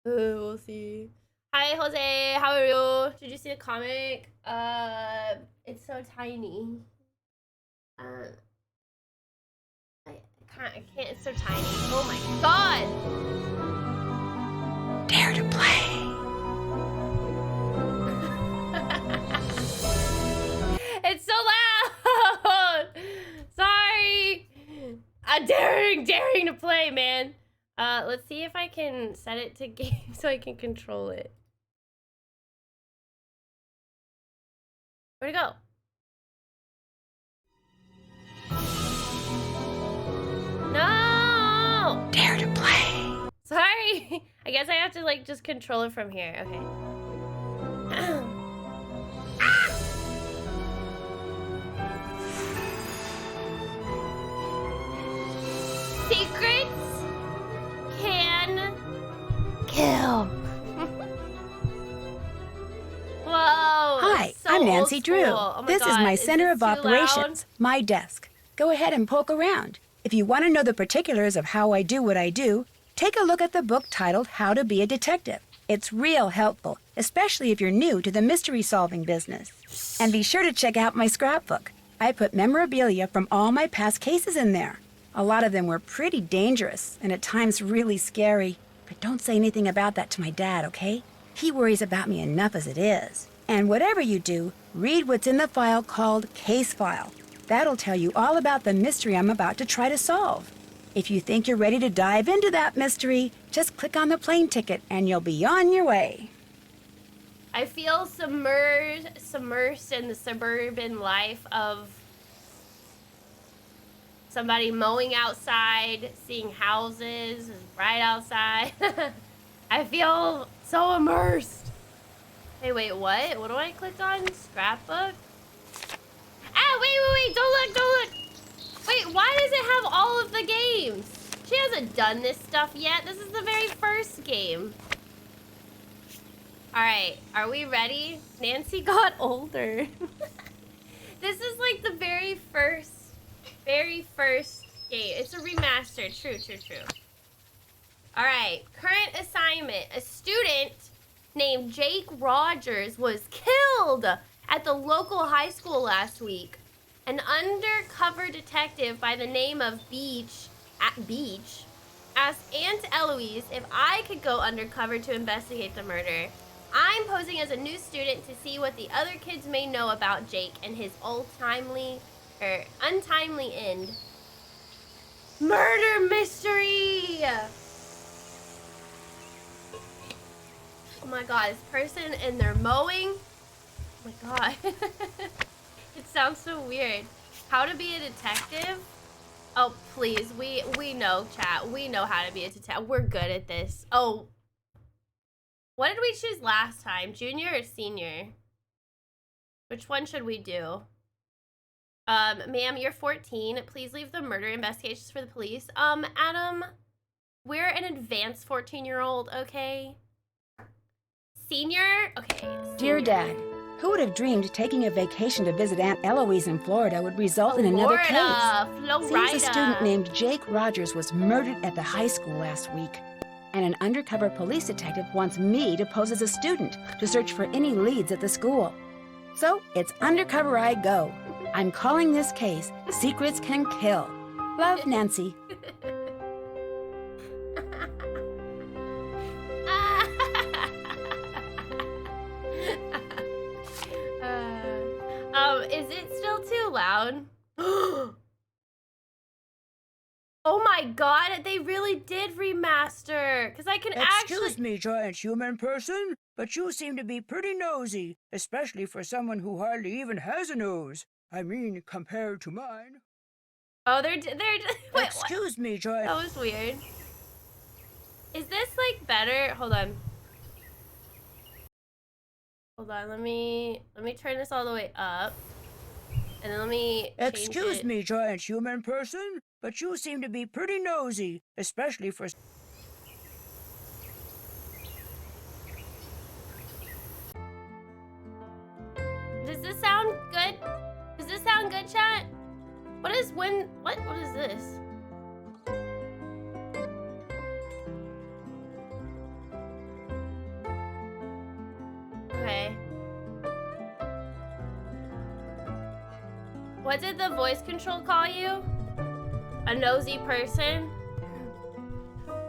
We'll see. Hi, Jose. How are you? Did you see the comic? It's so tiny. I can't. It's so tiny. Oh my god! Dare to play. It's so loud! Sorry! I'm daring to play, man. Let's see if I can set it to game so I can control it. Where'd it go? No! Dare to play. Sorry! I guess I have to, like, just control it from here. Okay. Secrets can kill. Whoa. Hi, so I'm Nancy old Drew. school. Oh my This is God. my center this of too operations, loud? my desk. Go ahead and poke around. If you want to know the particulars of how I do what I do, take a look at the book titled How to Be a Detective. It's real helpful, especially if you're new to the mystery-solving business. And be sure to check out my scrapbook. I put memorabilia from all my past cases in there. A lot of them were pretty dangerous and at times really scary. But don't say anything about that to my dad, okay? He worries about me enough as it is. And whatever you do, read what's in the file called Case File. That'll tell you all about the mystery I'm about to try to solve. If you think you're ready to dive into that mystery, just click on the plane ticket and you'll be on your way. I feel submersed in the suburban life of somebody mowing outside, seeing houses right outside. I feel so immersed. Hey, wait, what? What do I click on? Scrapbook? Ah, wait, don't look. Wait, why does it have all of the games? She hasn't done this stuff yet. This is the very first game. All right, are we ready? Nancy got older. This is like the very first game. It's a remaster. True. All right, current assignment. A student named Jake Rogers was killed at the local high school last week. An undercover detective by the name of Beach asked Aunt Eloise if I could go undercover to investigate the murder. I'm posing as a new student to see what the other kids may know about Jake and his untimely end. Murder mystery! Oh my god, this person and they're mowing. Oh my god. It sounds so weird. How to be a detective? Oh, please. We know, chat. We know how to be a detective. We're good at this. Oh. What did we choose last time? Junior or senior? Which one should we do? Ma'am, you're 14. Please leave the murder investigations for the police. Adam, we're an advanced 14-year-old, okay? Senior? Okay. Senior. Dear Dad, who would have dreamed taking a vacation to visit Aunt Eloise in Florida would result in another case? Seems a student named Jake Rogers was murdered at the high school last week. And an undercover police detective wants me to pose as a student to search for any leads at the school. So it's undercover I go. I'm calling this case Secrets Can Kill. Love, Nancy. Is it still too loud? Oh my god, they really did remaster. Because I can Excuse me, giant human person, but you seem to be pretty nosy, especially for someone who hardly even has a nose. I mean, compared to mine. Oh, they're wait, Excuse me, giant. That was weird. Is this like better? Hold on. Let me turn this all the way up. And then let me Excuse me, giant human person, but you seem to be pretty nosy, especially for... Does this sound good? Does this sound good, chat? What is this? What did the voice control call you? A nosy person?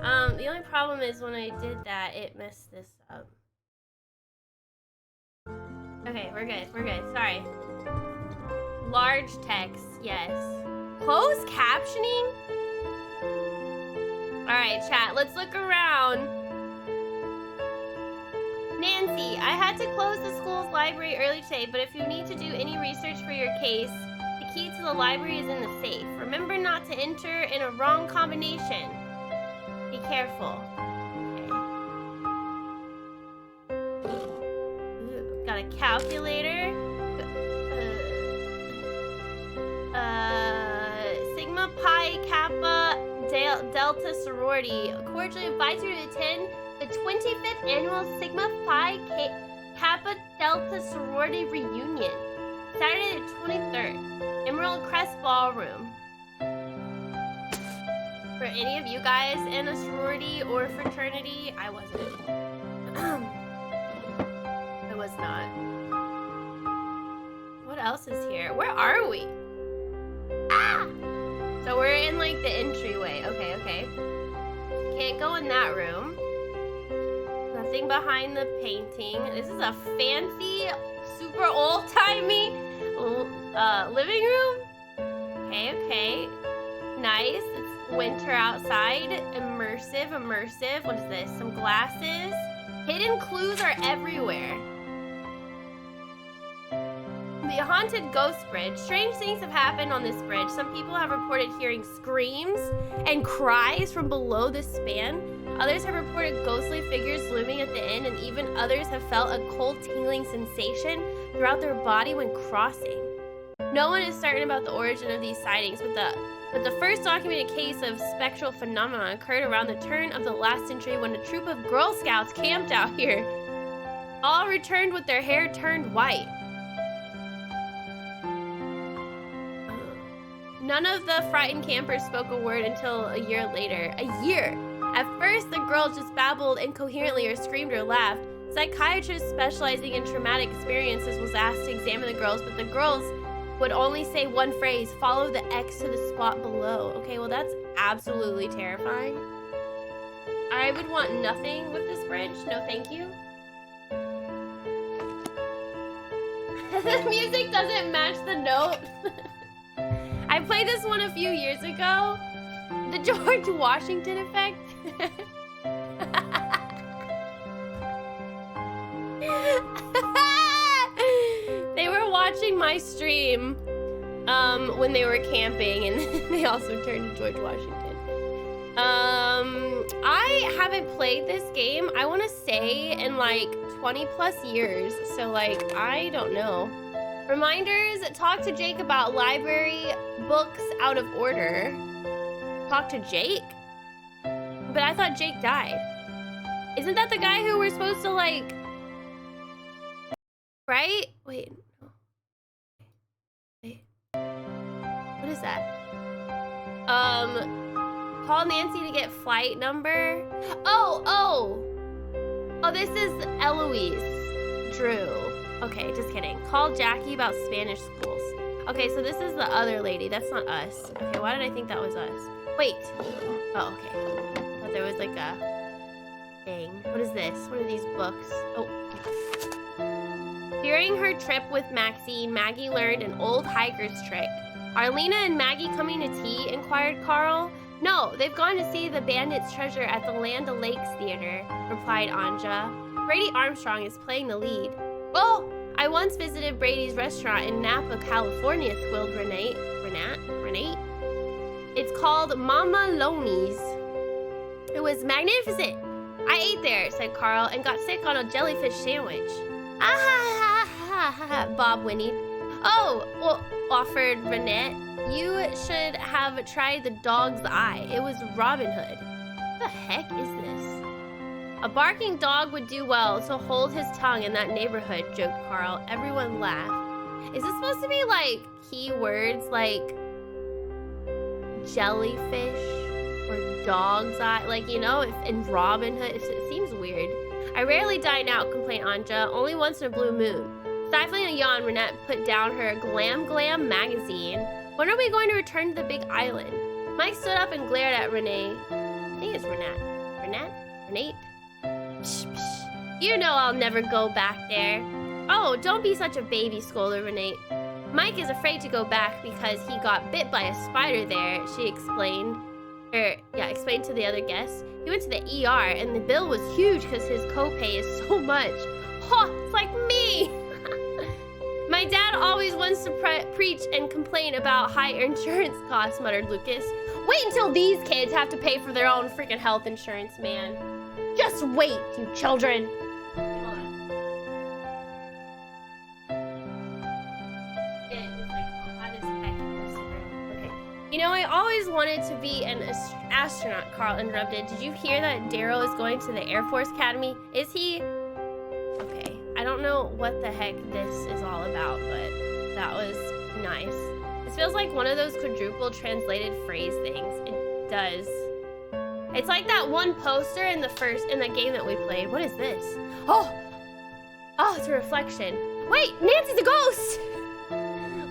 The only problem is when I did that, it messed this up. Okay, we're good. We're good. Sorry. Large text, yes. Closed captioning? Alright, chat, let's look around. Nancy, I had to close the school's library early today, but if you need to do any research for your case, the key to the library is in the safe. Remember not to enter in a wrong combination. Be careful. Okay. Ooh, got a calculator. Sigma Pi Kappa Delta Sorority cordially invites you to attend the 25th annual Sigma Phi Kappa Delta Sorority Reunion, Saturday the 23rd, Emerald Crest Ballroom. For any of you guys in a sorority or fraternity, I wasn't. I was not. What else is here? Where are we? Ah! So we're in like the entryway. Okay, okay. Can't go in that room. Nothing behind the painting. This is a fancy, super old-timey living room. Okay, okay. Nice. It's winter outside. Immersive, immersive. What is this? Some glasses. Hidden clues are everywhere. The haunted ghost bridge. Strange things have happened on this bridge. Some people have reported hearing screams and cries from below the span. Others have reported ghostly figures looming at the end, and even others have felt a cold tingling sensation throughout their body when crossing. No one is certain about the origin of these sightings, but the first documented case of spectral phenomenon occurred around the turn of the last century when a troop of Girl Scouts camped out here. All returned with their hair turned white. None of the frightened campers spoke a word until a year later. A year! At first, the girls just babbled incoherently or screamed or laughed. Psychiatrists specializing in traumatic experiences was asked to examine the girls, but the girls would only say one phrase, follow the X to the spot below. Okay, well that's absolutely terrifying. I would want nothing with this bridge. No, thank you. The music doesn't match the note. I played this one a few years ago. The George Washington effect. They were watching my stream when they were camping, and they also turned to George Washington. I haven't played this game, I want to say, in like 20 plus years. So like, I don't know. Reminders, talk to Jake about library books out of order. Talk to Jake? But I thought Jake died. Isn't that the guy who we're supposed to like... Right? Wait. Wait. What is that? Call Nancy to get flight number. Oh, this is Eloise. Drew. Okay, just kidding. Call Jackie about Spanish schools. Okay, so this is the other lady. That's not us. Okay, why did I think that was us? Wait. Oh, okay. I thought there was like a thing. What is this? What are these books? Oh. During her trip with Maxine, Maggie learned an old hiker's trick. Are Lena and Maggie coming to tea? Inquired Carl. No, they've gone to see the bandit's treasure at the Land O'Lakes Theater, replied Anja. Brady Armstrong is playing the lead. Oh, I once visited Brady's restaurant in Napa, California, thrilled Renee. It's called Mama Loney's. It was magnificent. I ate there, said Carl, and got sick on a jellyfish sandwich. Ah ha ha ha ha, Bob whinnied. Oh, well, offered Renette. You should have tried the dog's eye. It was Robin Hood. What the heck is this? A barking dog would do well to hold his tongue in that neighborhood, joked Carl. Everyone laughed. Is this supposed to be like keywords like jellyfish or dog's eye? Like, you know, in Robin Hood, it seems weird. I rarely dine out, complained Anja. Only once in a blue moon. Stifling a yawn, Renette put down her Glam Glam magazine. When are we going to return to the big island? Mike stood up and glared at Renee. I think it's Renette. Renate? Psh, psh. You know I'll never go back there. Oh, don't be such a baby, scolded Renate. Mike is afraid to go back because he got bit by a spider there, she explained. Explained to the other guests. He went to the ER and the bill was huge because his copay is so much. Oh, it's like me! My dad always wants to preach and complain about high insurance costs, muttered Lucas. Wait until these kids have to pay for their own freaking health insurance, man. Just wait, you children. Come on. It's like hot as heck in this room. Okay. You know, I always wanted to be an astronaut, Carl interrupted. Did you hear that Daryl is going to the Air Force Academy? Is he? Okay. I don't know what the heck this is all about, but that was nice. This feels like one of those quadruple translated phrase things. It does. It's like that one poster in the game that we played. What is this? Oh, it's a reflection. Wait, Nancy's a ghost.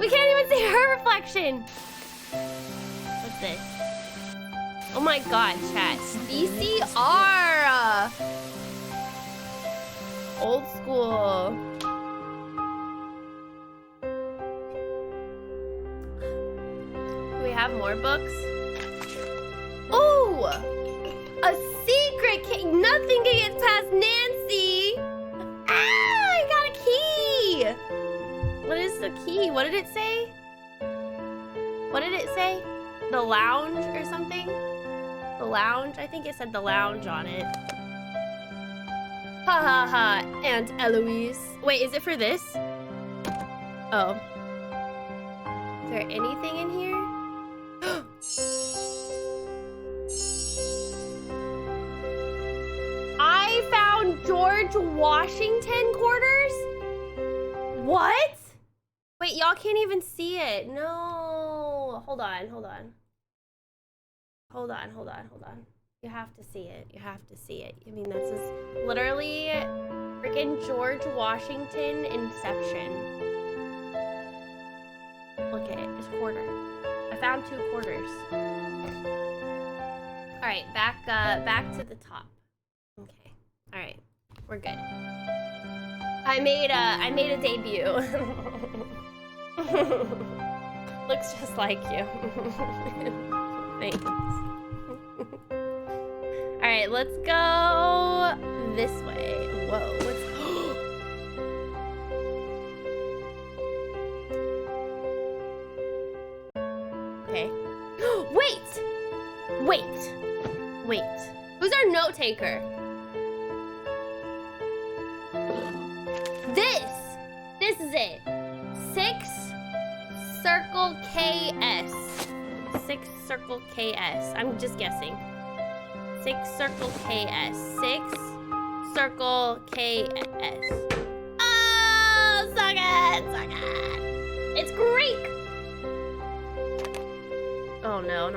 We can't even see her reflection. What's this? Oh my God, chat. VCR. Old school. Do we have more books? Oh! A secret key! Nothing can get past Nancy! Ah! I got a key! What is the key? What did it say? What did it say? The lounge or something? The lounge? I think it said the lounge on it. Ha ha ha, Aunt Eloise. Wait, is it for this? Oh. Is there anything in here? I found George Washington quarters? What? Wait, y'all can't even see it. No. Hold on. You have to see it. I mean, this is literally freaking George Washington Inception. Look at it. It's a quarter. I found 2 quarters. All right, back to the top. Okay. All right, we're good. I made a debut. Looks just like you. Thanks. All right, let's go this way. Whoa, what's... Okay. Wait. Who's our note taker? This is it. 6 circle KS. 6 circle KS. I'm just guessing. 6 circle KS. 6 circle KS. Oh, so good. It's Greek. Oh no,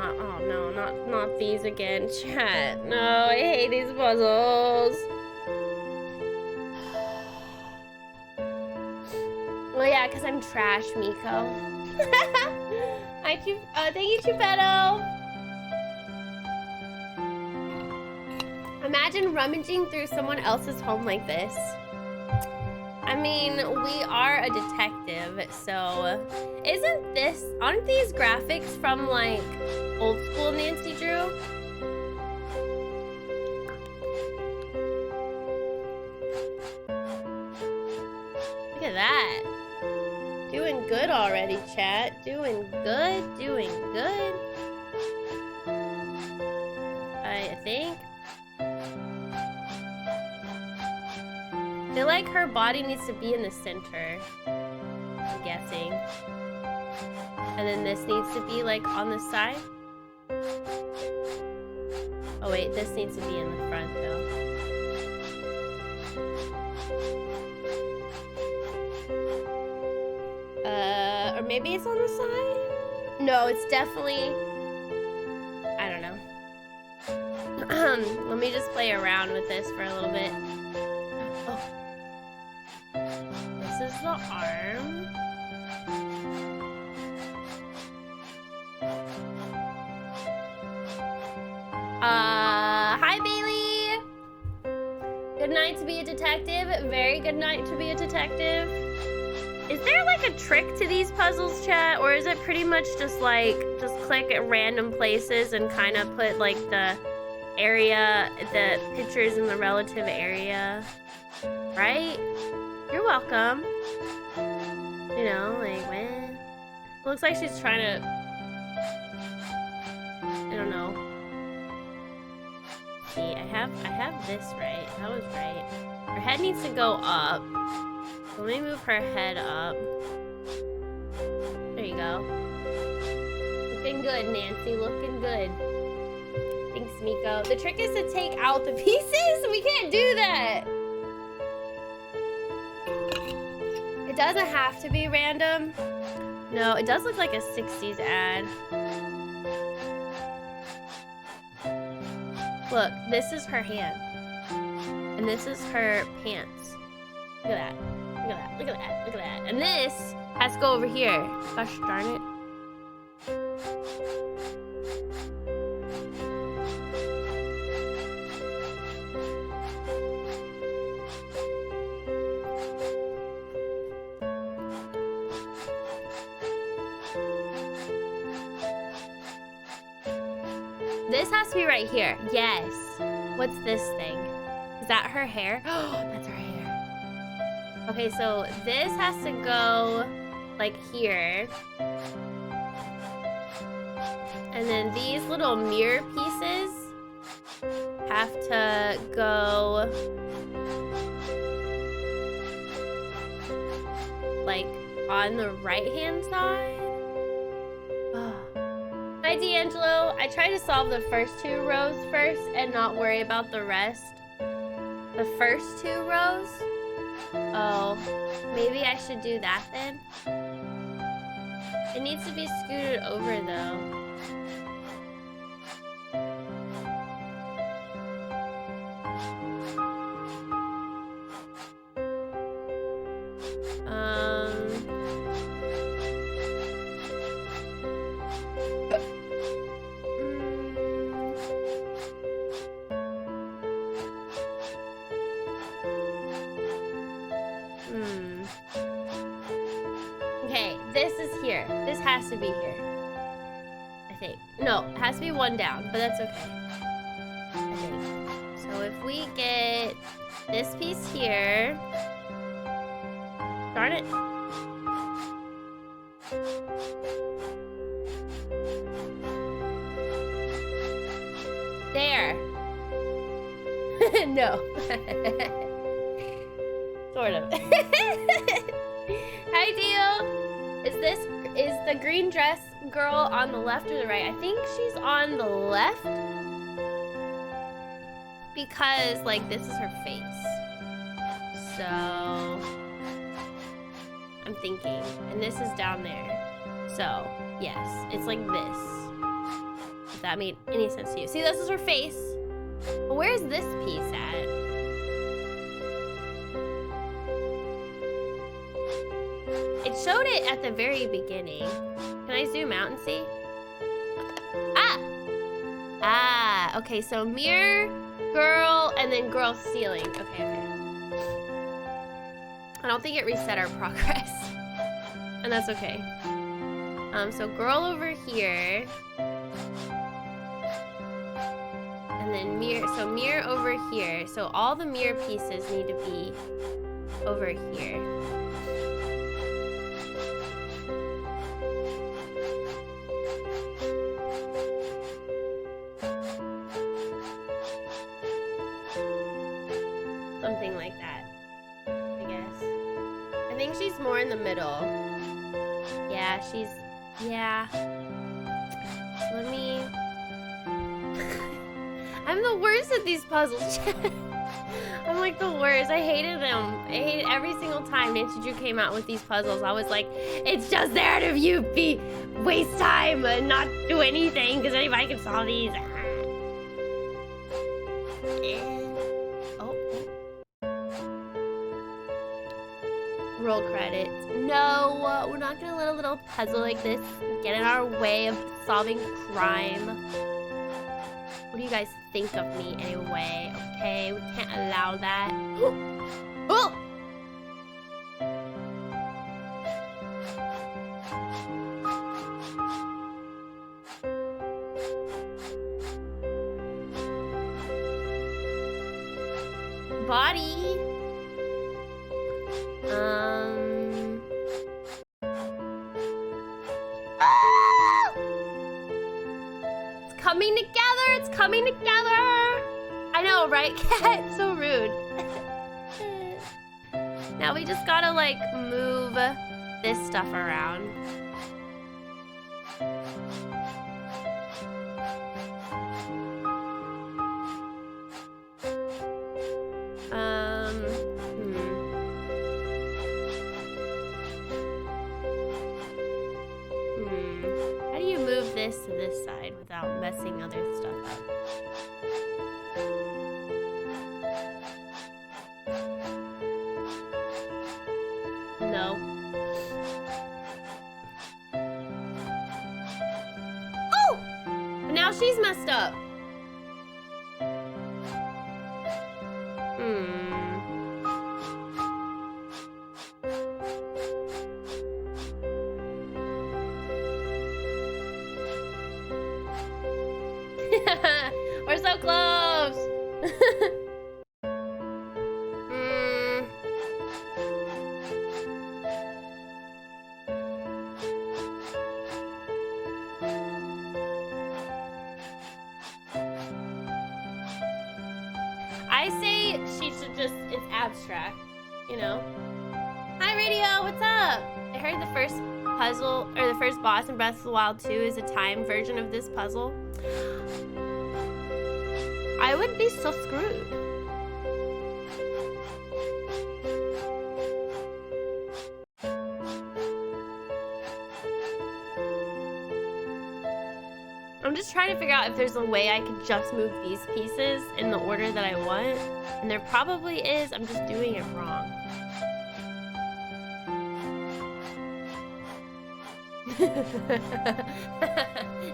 not these again, chat. No, I hate these puzzles. Well, yeah, because I'm trash, Miko. Thank you, Chupeto. Imagine rummaging through someone else's home like this. I mean, we are a detective, so aren't these graphics from like old school Nancy Drew? Look at that. Doing good already, chat. Doing good. I think. I feel like her body needs to be in the center. I'm guessing. And then this needs to be like on the side. Oh wait, this needs to be in the front though. Or maybe it's on the side? No, it's definitely... I don't know. Let me just play around with this for a little bit. Oh. This is the arm. Hi Bailey! Good night to be a detective. Very good night to be a detective. Is there like a trick to these puzzles, chat? Or is it pretty much just like, just click at random places and kind of put like the area, the pictures in the relative area? Right? You're welcome. You know, like when... Looks like she's trying to... I don't know. See, I have this right. That was right. Her head needs to go up. Let me move her head up. There you go. Looking good, Nancy. Looking good. Thanks, Miko. The trick is to take out the pieces? We can't do that. It doesn't have to be random. No, it does look like a 60s ad. Look, this is her hand. And this is her pants. Look at that. Look at that. Look at that. Look at that. And this has to go over here. Gosh darn it. This has to be right here. Yes. What's this thing? Is that her hair? Oh, that's her hair. Okay, so this has to go like here. And then these little mirror pieces have to go like on the right-hand side. Hi, D'Angelo. I tried to solve the first 2 rows first and not worry about the rest. The first 2 rows? Oh, maybe I should do that then? It needs to be scooted over though. Okay, this is here. This has to be here. I think. No, it has to be 1 down, but that's okay. I think. So if we get this piece here. Darn it. There. No. Sort of. Hi, Dio. Is the green dress girl on the left or the right? I think she's on the left because like this is her face. So I'm thinking, and this is down there. So yes, it's like this. If that made any sense to you. See, this is her face. But where's this piece at? It showed it at the very beginning. Can I zoom out and see? Ah, okay, so mirror, girl, and then girl ceiling. Okay. I don't think it reset our progress. And that's okay. So girl over here. And then mirror, so mirror over here. So all the mirror pieces need to be over here. Something like that, I guess. I think she's more in the middle. Yeah, yeah. Let me... I'm the worst at these puzzles. I'm like the worst. I hated them. I hated every single time Nancy Drew came out with these puzzles. I was like, it's just there to waste time and not do anything because anybody can solve these. Roll credits. No, we're not gonna let a little puzzle like this get in our way of solving crime. What do you guys think of me anyway? Okay, we can't allow that. Oh! Body. It's coming together. It's coming together. I know, right, Cat? So rude. Now we just gotta like move this stuff around. How do you move this to this side without messing other stuff up? No. Oh! But now she's messed up. We're so close. I say she should just, it's abstract, you know? Hi, Radio, what's up? I heard the first puzzle, or the first boss in Breath of the Wild 2 is a timed version of this puzzle. I would be so screwed. I'm just trying to figure out if there's a way I could just move these pieces in the order that I want. And there probably is, I'm just doing it wrong.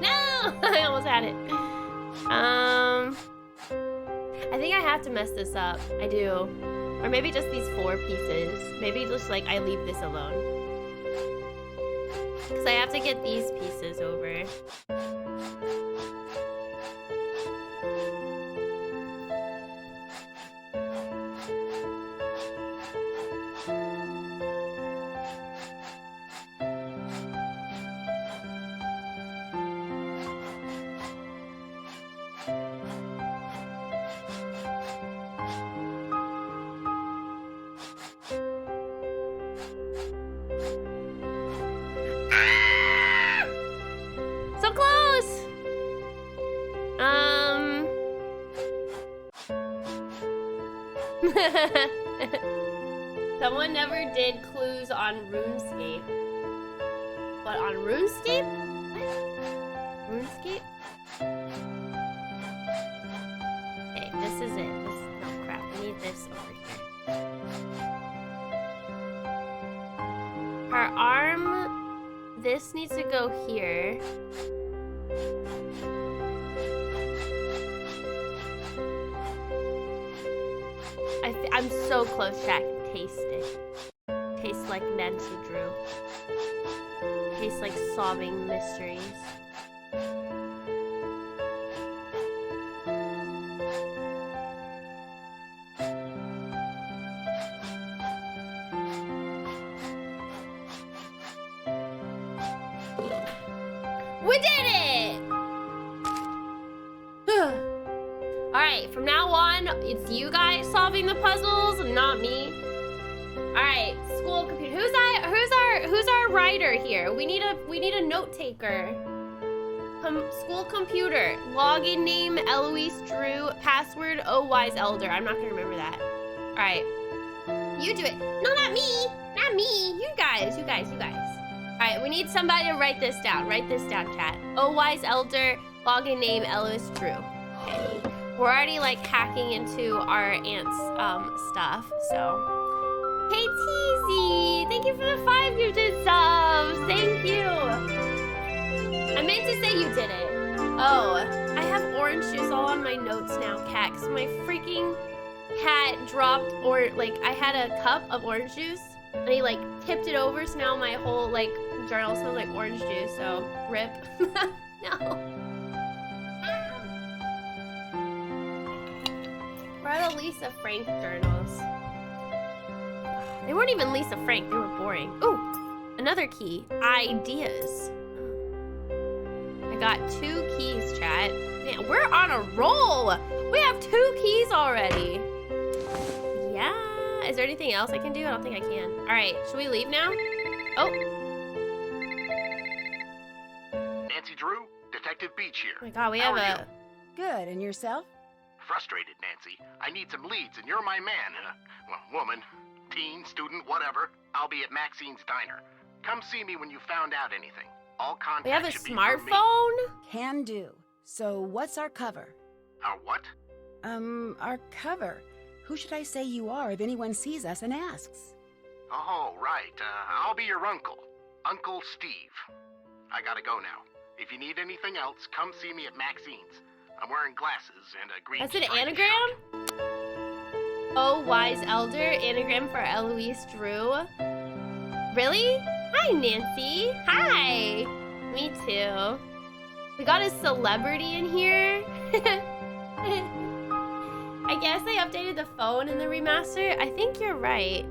No! I almost had it. I think I have to mess this up. I do. Or maybe just these 4 pieces. Maybe just like I leave this alone. Because I have to get these pieces over. Someone never did clues on RuneScape. But on RuneScape? What? RuneScape? Okay, this is it. No crap. We need this over here. Her arm, this needs to go here. I'm so close, chat. Taste it. Tastes like Nancy Drew. Tastes like solving mysteries. We did it! Alright, from now on, it's you guys solving the puzzles, not me. Alright, school computer. Who's our writer here? We need a note taker. School computer. Login name Eloise Drew. Password Wise Elder. I'm not gonna remember that. Alright. You do it. No, not me. Not me. You guys. Alright, we need somebody to write this down. Write this down, chat. Wise Elder. Login name Eloise Drew. Okay. We're already like hacking into our aunt's stuff, so. Hey, Teasy! Nancy. Thank you for the 5 gifted subs. Thank you. I meant to say you did it. Oh, I have orange juice all on my notes now, cat, because my freaking cat dropped, or like I had a cup of orange juice and he like tipped it over, so now my whole like journal smells like orange juice, so rip. No. Where are the Lisa Frank journals? They weren't even Lisa Frank, they were boring. Ooh, another key. Ideas. I got 2 keys, chat. Man, we're on a roll. We have 2 keys already. Yeah. Is there anything else I can do? I don't think I can. All right, should we leave now? Oh. Nancy Drew, Detective Beach here. Oh my God, we How have are a... Good, and yourself? Frustrated, Nancy. I need some leads, and you're my man. Well, woman, teen, student, whatever. I'll be at Maxine's Diner. Come see me when you found out anything. All contact We have a should be from me. smartphone? Can do. So what's our cover? Our what? Our cover. Who should I say you are if anyone sees us and asks? Oh, right. I'll be your uncle. Uncle Steve. I gotta go now. If you need anything else, come see me at Maxine's. I'm wearing glasses and a green That's an striped anagram? shirt. Oh, wise elder, anagram for Eloise Drew. Really? Hi, Nancy. Hi. Me too. We got a celebrity in here. I guess they updated the phone in the remaster. I think you're right.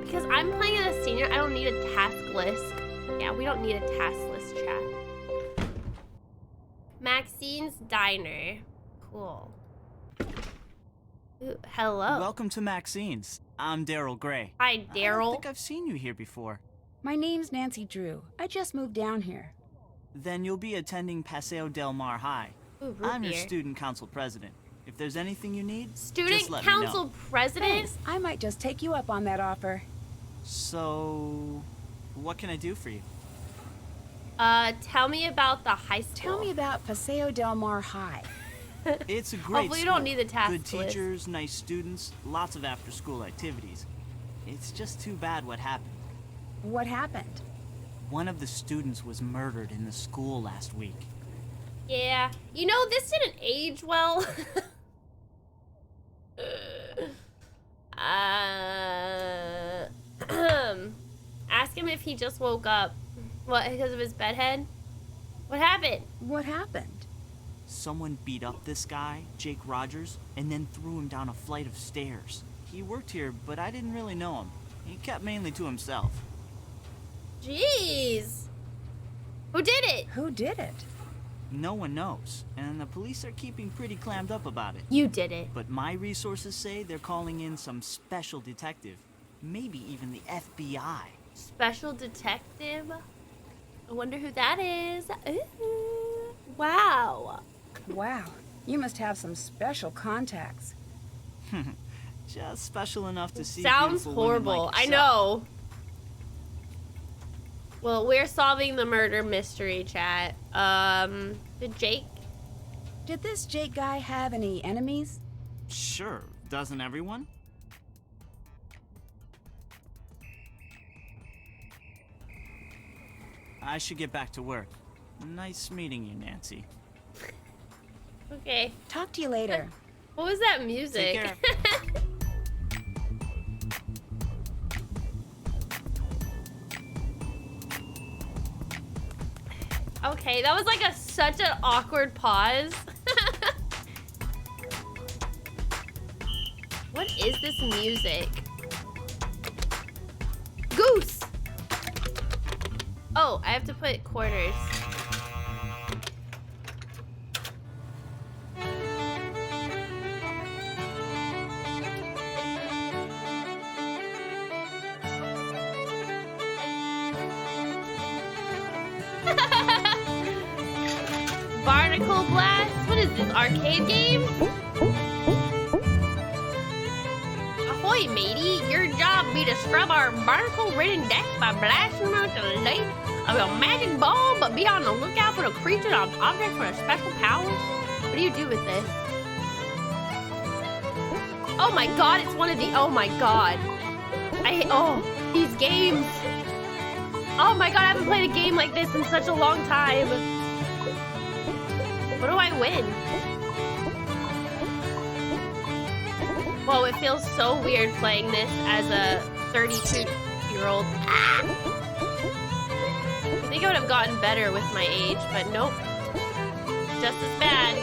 Because I'm playing as a senior, I don't need a task list. Yeah, we don't need a task list, chat. Maxine's Diner. Cool. Ooh, hello. Welcome to Maxine's. I'm Daryl Gray. Hi, I don't Daryl. think I've seen you here before. My name's Nancy Drew. I just moved down here. Then you'll be attending Paseo Del Mar High. Ooh, root I'm your beer. student council president. If there's anything you need, Student just let council me know. president? Thanks. I might just take you up on that offer. So, what can I do for you? Tell me about the high school. Tell me about Paseo Del Mar High. It's a great Hopefully you school. don't need the task Good list. teachers, nice students, lots of after-school activities. It's just too bad what happened. What happened? One of the students was murdered in the school last week. Yeah. You know, this didn't age well. Ask him if he just woke up. What, because of his bedhead? What happened? What happened? Someone beat up this guy, Jake Rogers, and then threw him down a flight of stairs. He worked here, but I didn't really know him. He kept mainly to himself. Jeez. Who did it? Who did it? No one knows, and the police are keeping pretty clammed up about it. You did it. But my resources say they're calling in some special detective, maybe even the FBI. Special detective? I wonder who that is. Ooh. Wow. Wow. You must have some special contacts. Just special enough to see Sounds beautiful women horrible. like I yourself. know. Well, we're solving the murder mystery, chat. Did Jake? Did this Jake guy have any enemies? Sure, doesn't everyone? I should get back to work. Nice meeting you, Nancy. Okay. Talk to you later. What was that music? Take care. Okay, that was like such an awkward pause. What is this music? Goose! Oh, I have to put quarters. Barnacle Blast? What is this, arcade game? Ahoy, matey. Your job be to scrub our barnacle-ridden decks by blasting them with the light of a magic ball, but be on the lookout for the creatures or objects for a special powers? What do you do with this? Oh my god, it's one of the... Oh my god. Oh. these games. Oh my god, I haven't played a game like this in such a long time. What do I win? Whoa, it feels so weird playing this as a 32-year-old. Ah! I think I would have gotten better with my age, but nope. Just as bad.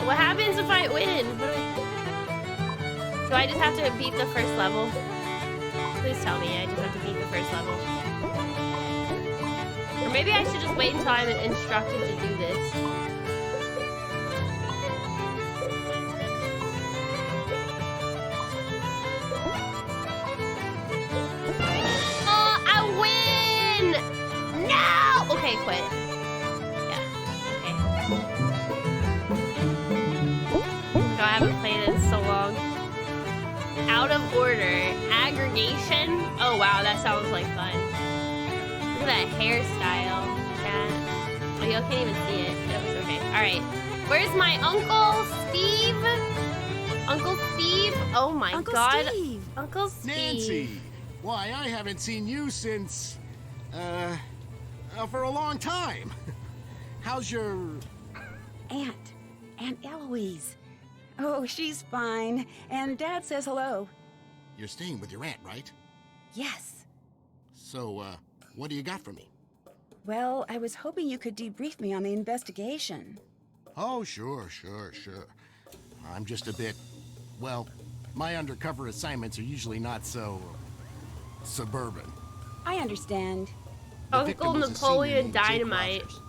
What happens if I win? Do I just have to beat the first level? Please tell me I just have to beat the first level. Or maybe I should just wait until I'm instructed to do this. Oh, I win! No! Okay, quit. Yeah, okay. I haven't played it in so long. Out of order. Aggregation. Oh wow, that sounds like fun. Look at that hairstyle, chat. Oh, y'all can't even see it. That was okay. Alright. Where's my Uncle Steve? Uncle Steve? Oh my god. Steve. Uncle Steve. Nancy! Why, I haven't seen you since, for a long time. How's your... Aunt Eloise. Oh, she's fine. And Dad says hello. You're staying with your aunt, right? Yes. So, what do you got for me? Well, I was hoping you could debrief me on the investigation. Oh, sure. I'm just a bit... Well, my undercover assignments are usually not so... suburban. I understand. The victim Uncle was a Napoleon senior named Jake Dynamite. Rogers.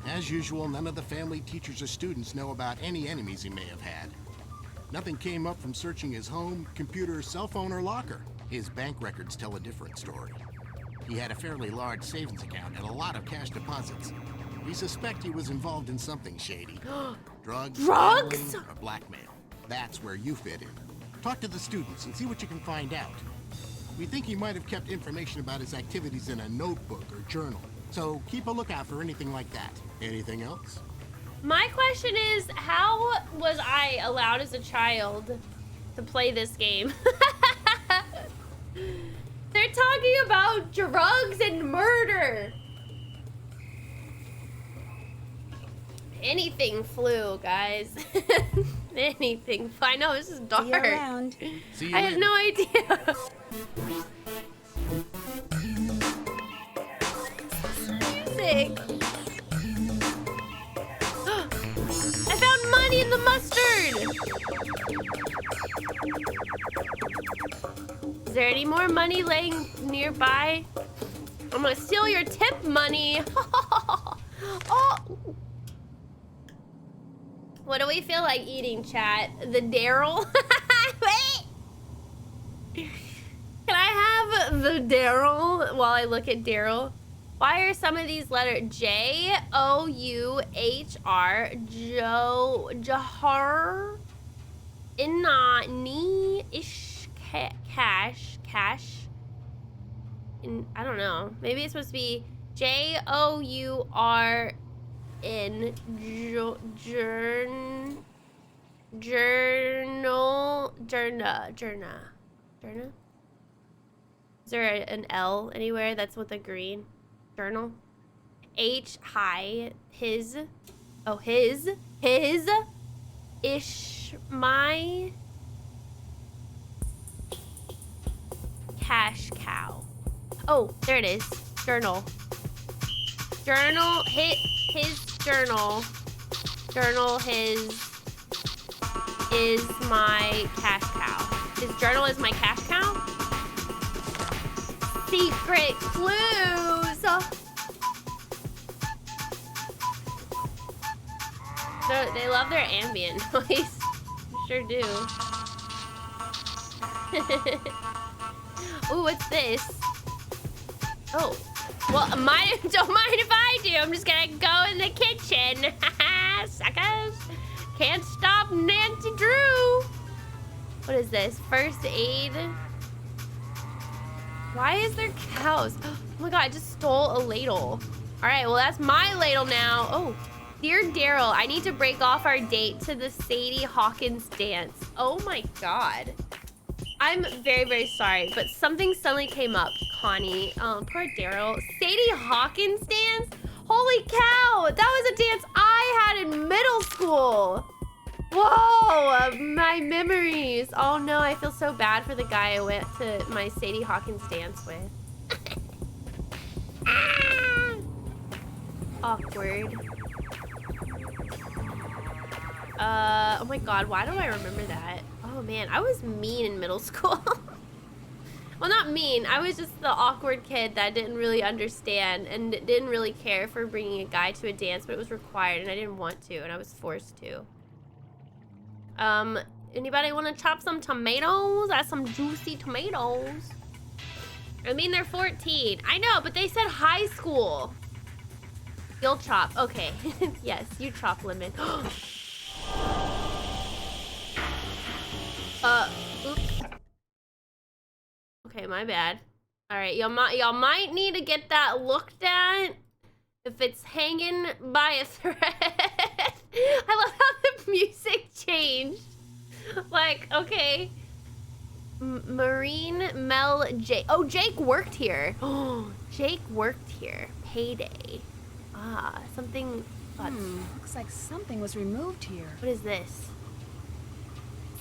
As usual, none of the family, teachers, or students know about any enemies he may have had. Nothing came up from searching his home, computer, cell phone, or locker. His bank records tell a different story. He had a fairly large savings account and a lot of cash deposits. We suspect he was involved in something shady. Drugs? Drugs? Gambling, or blackmail. That's where you fit in. Talk to the students and see what you can find out. We think he might have kept information about his activities in a notebook or journal. So keep a lookout for anything like that. Anything else? My question is, how was I allowed as a child to play this game? They're talking about drugs and murder. Anything flew, guys. Anything. I know this is dark. See you around. See you I have later. no idea. Music. I found money in the mustard. Is there any more money laying nearby? I'm gonna steal your tip money. Oh. What do we feel like eating, chat? The Daryl? Wait. Can I have the Daryl while I look at Daryl? Why are some of these letters J-O-U-H-R, Johar, Inani, Ish, Cash, I don't know. Maybe it's supposed to be J-O-U-R-N, journal, Is there an L anywhere that's with a green? Journal. H, hi, his, ish, my, cash cow. Oh, there it is. Journal. Journal, his journal. Journal, his, is my cash cow. His journal is my cash cow? Secret clues! So they love their ambient noise. Sure do. Ooh, what's this? Oh. Well, don't mind if I do. I'm just gonna go in the kitchen. Suckers. Can't stop Nancy Drew. What is this? First aid? Why is there cows? Oh my god, I just stole a ladle. All right, well, that's my ladle now. Oh, dear Daryl, I need to break off our date to the Sadie Hawkins dance. Oh my god. I'm very, very sorry, but something suddenly came up, Connie. Oh, poor Daryl. Sadie Hawkins dance? Holy cow, that was a dance I had in middle school. Whoa, my memories. Oh no, I feel so bad for the guy I went to my Sadie Hawkins dance with. Ah! Awkward. Oh my god, why do I remember that? Oh man, I was mean in middle school. Well, not mean, I was just the awkward kid that didn't really understand and didn't really care for bringing a guy to a dance, but it was required and I didn't want to and I was forced to. Anybody want to chop some tomatoes? That's some juicy tomatoes. I mean, they're 14. I know, but they said high school. You'll chop. Okay. Yes, you chop, Lemon. Oops. Okay, my bad. All right, y'all might need to get that looked at if it's hanging by a thread. I love how the music changed. Like, okay. Marine Mel Jake. Oh, Jake worked here. Oh, Jake worked here. Payday. Ah, something. Looks like something was removed here. What is this?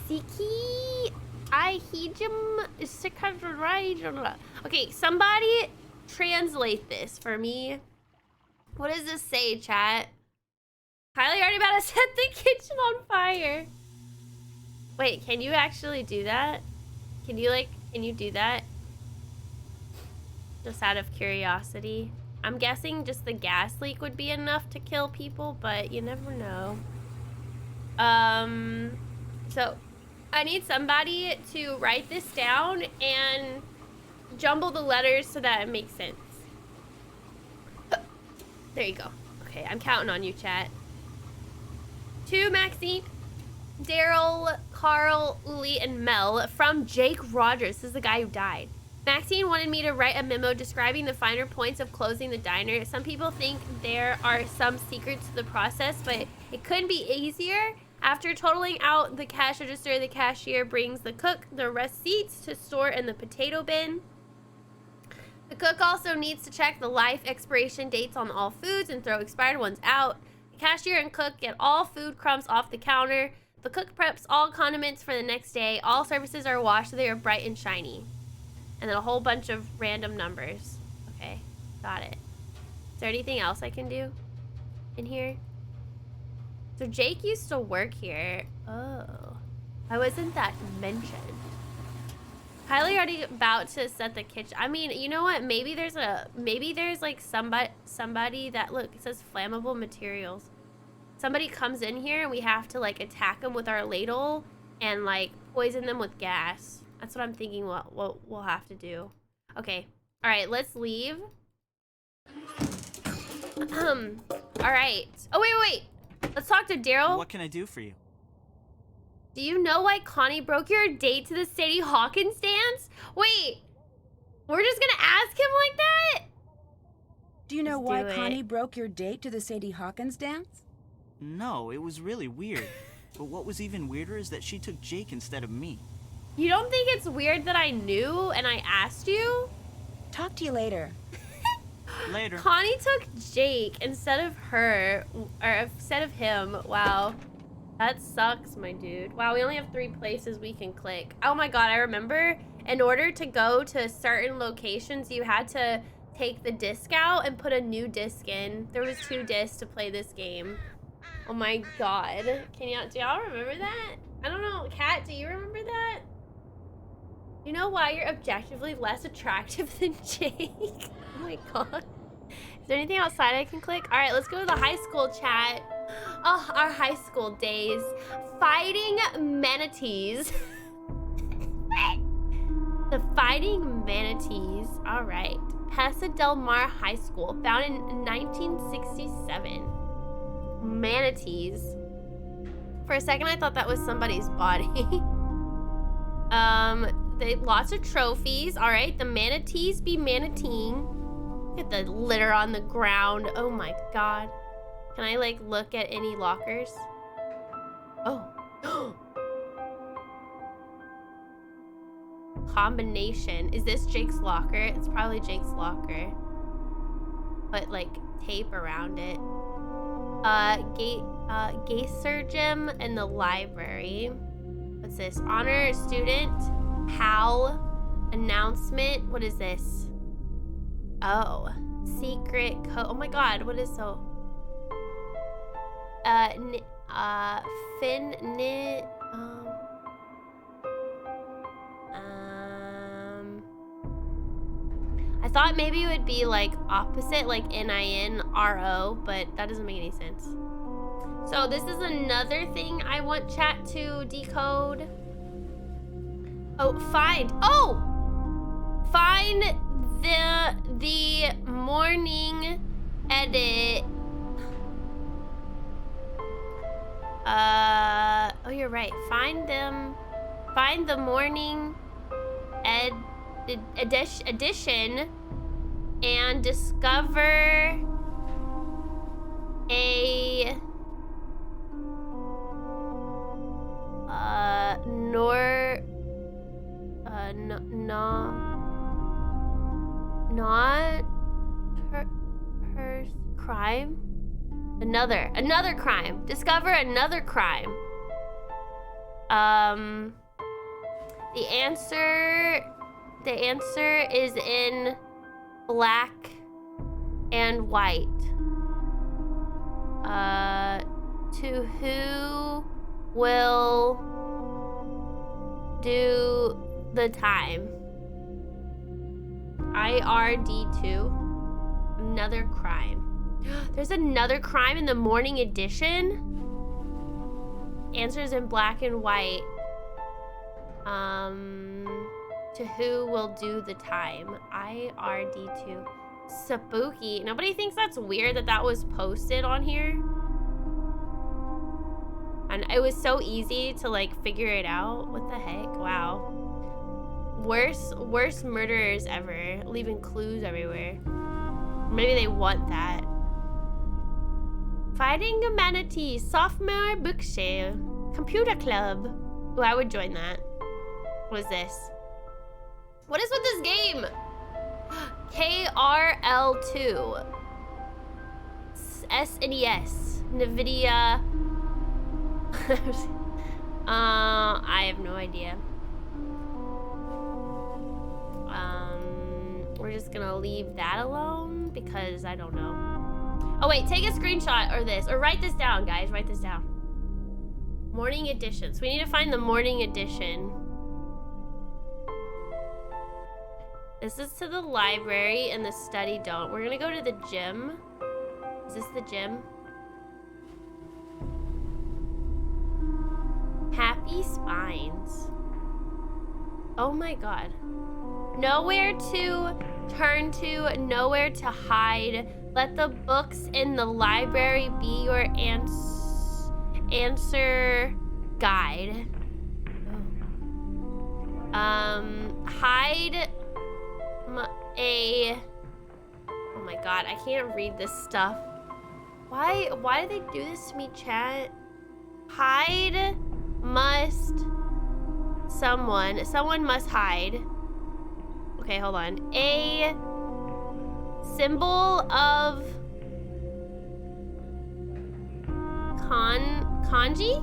Siki Ihijim Sikadrai. Okay, somebody translate this for me. What does this say, chat? Kylie already about to set the kitchen on fire. Wait, can you actually do that? Can you do that? Just out of curiosity. I'm guessing just the gas leak would be enough to kill people, but you never know. So I need somebody to write this down and jumble the letters so that it makes sense. There you go. Okay, I'm counting on you, chat. To Maxine, Daryl, Carl, Uli, and Mel from Jake Rogers. This is the guy who died. Maxine wanted me to write a memo describing the finer points of closing the diner. Some people think there are some secrets to the process, but it couldn't be easier. After totaling out the cash register, the cashier brings the cook the receipts to store in the potato bin. The cook also needs to check the life expiration dates on all foods and throw expired ones out. The cashier and cook get all food crumbs off the counter. The cook preps all condiments for the next day. All surfaces are washed so they are bright and shiny. And then a whole bunch of random numbers. Okay, got it. Is there anything else I can do in here? So Jake used to work here. Oh, why wasn't that mentioned? Kylie already about to set the kitchen. I mean, you know what? Maybe there's like somebody that, look, it says flammable materials. Somebody comes in here and we have to like attack them with our ladle and like poison them with gas. That's what I'm thinking what we'll have to do. Okay. All right, let's leave. All right. Oh, wait. Let's talk to Daryl. What can I do for you? Do you know why Connie broke your date to the Sadie Hawkins dance? Wait, we're just gonna ask him like that? Do you know Let's why do it. Connie broke your date to the Sadie Hawkins dance? No, it was really weird. But what was even weirder is that she took Jake instead of me. You don't think it's weird that I knew and I asked you? Talk to you later. Later. Connie took Jake instead of her, or instead of him. Wow. That sucks, my dude. Wow, we only have 3 places we can click. Oh my god, I remember in order to go to certain locations, you had to take the disc out and put a new disc in. There was 2 discs to play this game. Oh my god. Do y'all remember that? I don't know. Kat, do you remember that? You know why you're objectively less attractive than Jake? Oh my god. Is there anything outside I can click? All right, let's go to the high school chat. Oh, our high school days. Fighting manatees. The Fighting Manatees. All right. Paso del Mar High School, found in 1967. Manatees. For a second, I thought that was somebody's body. lots of trophies. All right, the manatees be manateeing. Look at the litter on the ground. Oh my god. Can I like look at any lockers? Oh. Combination. Is this Jake's locker? It's probably Jake's locker. But like tape around it. Gaser gym and the library. What's this? Honor student. How? Announcement. What is this? Oh. Secret code. Oh my god, what is so? I thought maybe it would be like opposite, like NINRO, but that doesn't make any sense. So this is another thing I want chat to decode. Oh, find. Oh! Find the morning edit. Oh, you're right. Find the morning edition and discover a not her crime. Another crime. Discover another crime. The answer is in black and white. To who will do the time? IRD2. Another crime. There's another crime in the morning edition? Answers in black and white. To who will do the time? IRD2. Spooky. Nobody thinks that's weird that was posted on here? And it was so easy to like figure it out. What the heck? Wow. Worst murderers ever. Leaving clues everywhere. Maybe they want that. Fighting a manatee. Sophomore book sale. Computer club. Oh, I would join that. What is this? What is with this game? KRL2. SNES. NVIDIA. I have no idea. We're just gonna leave that alone because I don't know. Oh wait, take a screenshot or this, or write this down, guys. Write this down. Morning edition. So we need to find the morning edition. This is to the library and the study don't. We're gonna go to the gym. Is this the gym? Happy spines. Oh my god. Nowhere to turn to, nowhere to hide. Let the books in the library be your answer guide. Hide oh my god, I can't read this stuff. Why do they do this to me, chat? Hide must someone must hide. Okay, hold on. A symbol of kanji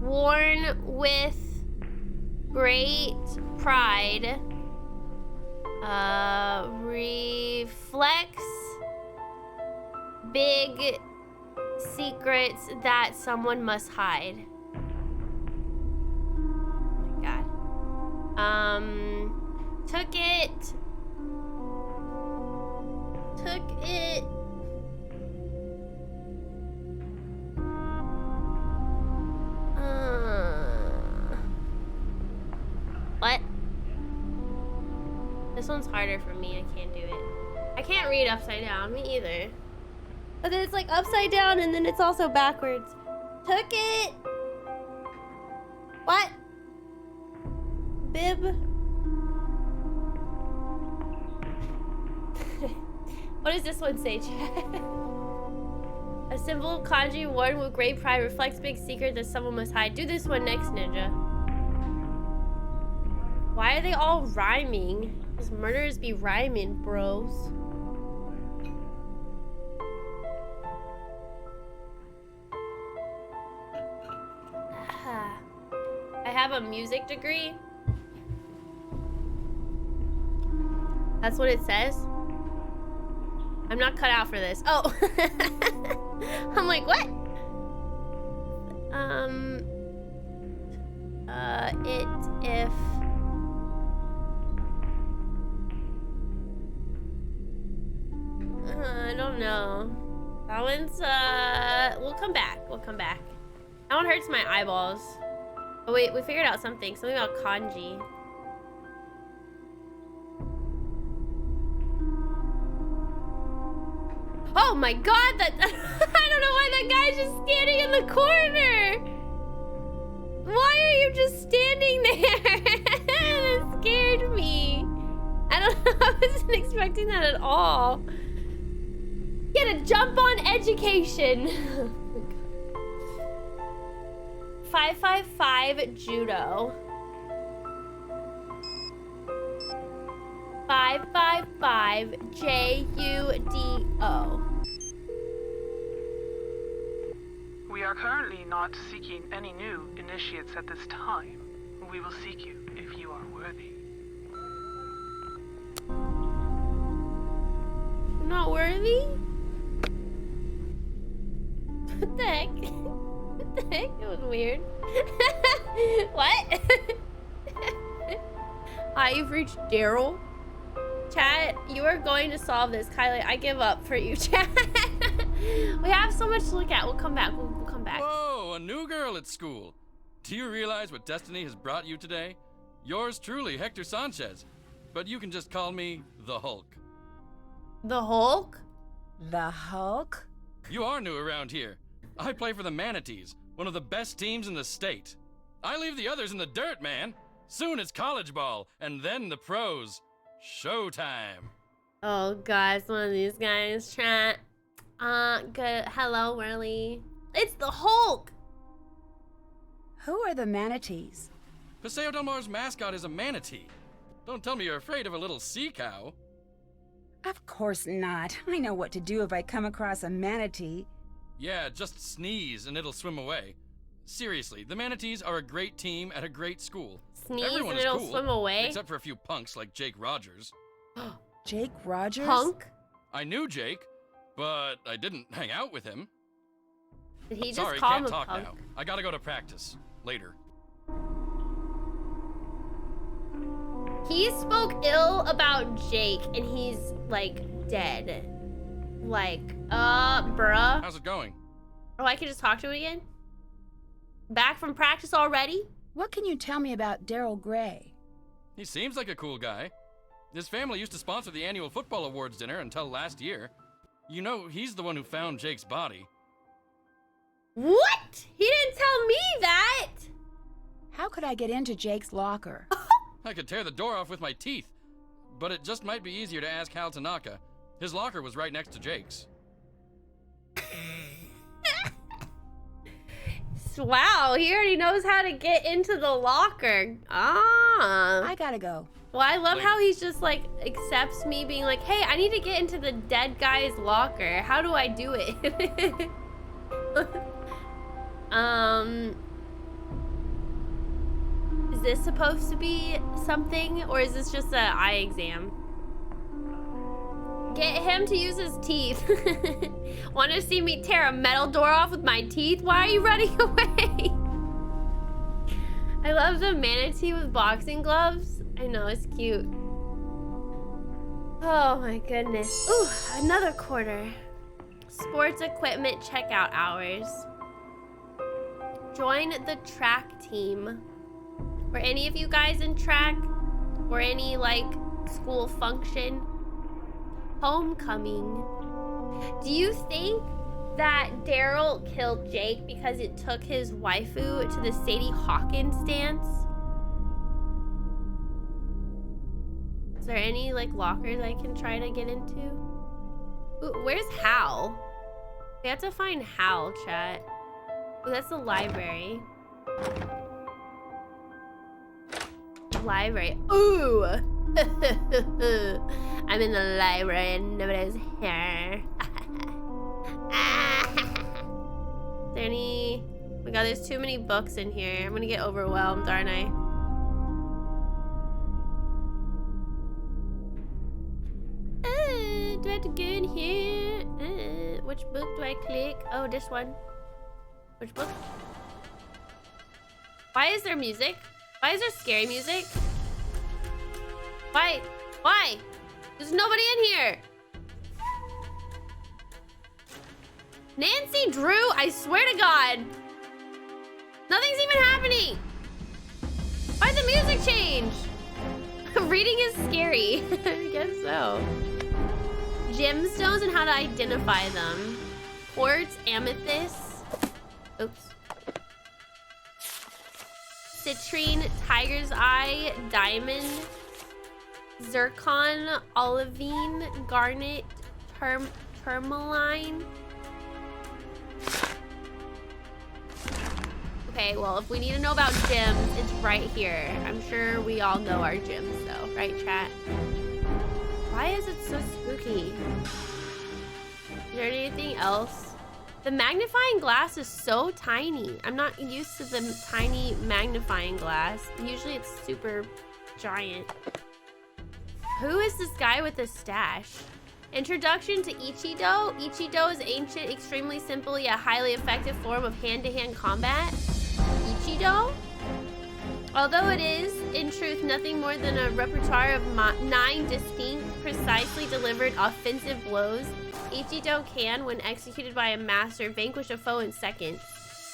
worn with great pride reflects big secrets that someone must hide. Oh my god. Took it. What? This one's harder for me. I can't do it. I can't read upside down. Me either. But then it's like upside down and then it's also backwards. Took it. What? bib. What does this one say, chat? A symbol of kanji worn with great pride reflects big secret that someone must hide. Do this one next, Ninja. Why are they all rhyming? These murderers be rhyming, bros. I have a music degree. That's what it says. I'm not cut out for this. Oh. I'm like, what? If I don't know. That one's we'll come back. We'll come back. That one hurts my eyeballs. Oh wait, we figured out something. Something about kanji. Oh my god, that I don't know why that guy's just standing in the corner. Why are you just standing there? That scared me. I don't know, I wasn't expecting that at all. Get a jump on education. 555 judo. 555 JUDO. We are currently not seeking any new initiates at this time. We will seek you if you are worthy. I'm not worthy? What the heck? What the heck? It was weird. What? Hi, you've reached Daryl. Chat, you are going to solve this. Kylie, I give up for you, chat. We have so much to look at. We'll come back. We'll come back. Whoa, a new girl at school. Do you realize what destiny has brought you today? Yours truly, Hector Sanchez. But you can just call me the Hulk. The Hulk? The Hulk? You are new around here. I play for the Manatees, one of the best teams in the state. I leave the others in the dirt, man. Soon it's college ball, and then the pros. Showtime. Oh god, it's one of these guys. Chat. Good. Hello, Whirly. It's the Hulk. Who are the manatees? Paseo Del Mar's mascot is a manatee. Don't tell me you're afraid of a little sea cow. Of course not. I know what to do if I come across a manatee. Yeah, just sneeze and it'll swim away. Seriously, the Manatees are a great team at a great school. Sneeze Everyone and is it'll cool, swim away? except for a few punks like Jake Rogers. Jake Rogers? Punk? I knew Jake, but I didn't hang out with him. Did he just Sorry, call can't him a talk punk? now. I gotta go to practice. Later. He spoke ill about Jake and he's like dead. Like, bruh. How's it going? Oh, I can just talk to him again? Back from practice already? What can you tell me about Daryl Gray? He seems like a cool guy. His family used to sponsor the annual football awards dinner until last year. You know, he's the one who found Jake's body. What? He didn't tell me that! How could I get into Jake's locker? I could tear the door off with my teeth, but it just might be easier to ask Hal Tanaka. His locker was right next to Jake's. Wow, he already knows how to get into the locker. I gotta go. Well, I love Later. how he's just like accepts me being like, hey, I need to get into the dead guy's locker. How do I do it? Is this supposed to be something or is this just an eye exam? Get him to use his teeth. Want to see me tear a metal door off with my teeth? Why are you running away? I love the manatee with boxing gloves. I know, it's cute. Oh my goodness. Ooh, another quarter. Sports equipment checkout hours. Join the track team. Were any of you guys in track? Or any like school function? Homecoming. Do you think that Daryl killed Jake because it took his waifu to the Sadie Hawkins dance? there any like lockers I can try to get into? Ooh, where's Hal? We have to find Hal, chat. Ooh, that's the library. Library. Ooh! I'm in the library and nobody's here. Is there any... Oh my god, there's too many books in here. I'm gonna get overwhelmed, aren't I? Do I have to go in here? Which book do I click? Oh, this one. Which book? Why is there music? Why is there scary music? Why? Why? There's nobody in here. Nancy Drew, I swear to God. Nothing's even happening. Why did the music change? Reading is scary. I guess so. Gemstones and how to identify them. Quartz, amethyst. Oops. Citrine, tiger's eye, diamond, zircon, olivine, garnet, tourmaline. Okay, well, if we need to know about gems, it's right here. I'm sure we all know our gems, though. Right, chat? Why is it so spooky? Is there anything else? The magnifying glass is so tiny. I'm not used to the tiny magnifying glass. Usually it's super giant. Who is this guy with the stash? Introduction to Ichido. Ichido is ancient, extremely simple, yet highly effective form of hand-to-hand combat. Ichido? Although it is, in truth, nothing more than a repertoire of 9 distinct, precisely delivered offensive blows, Ichido can, when executed by a master, vanquish a foe in seconds.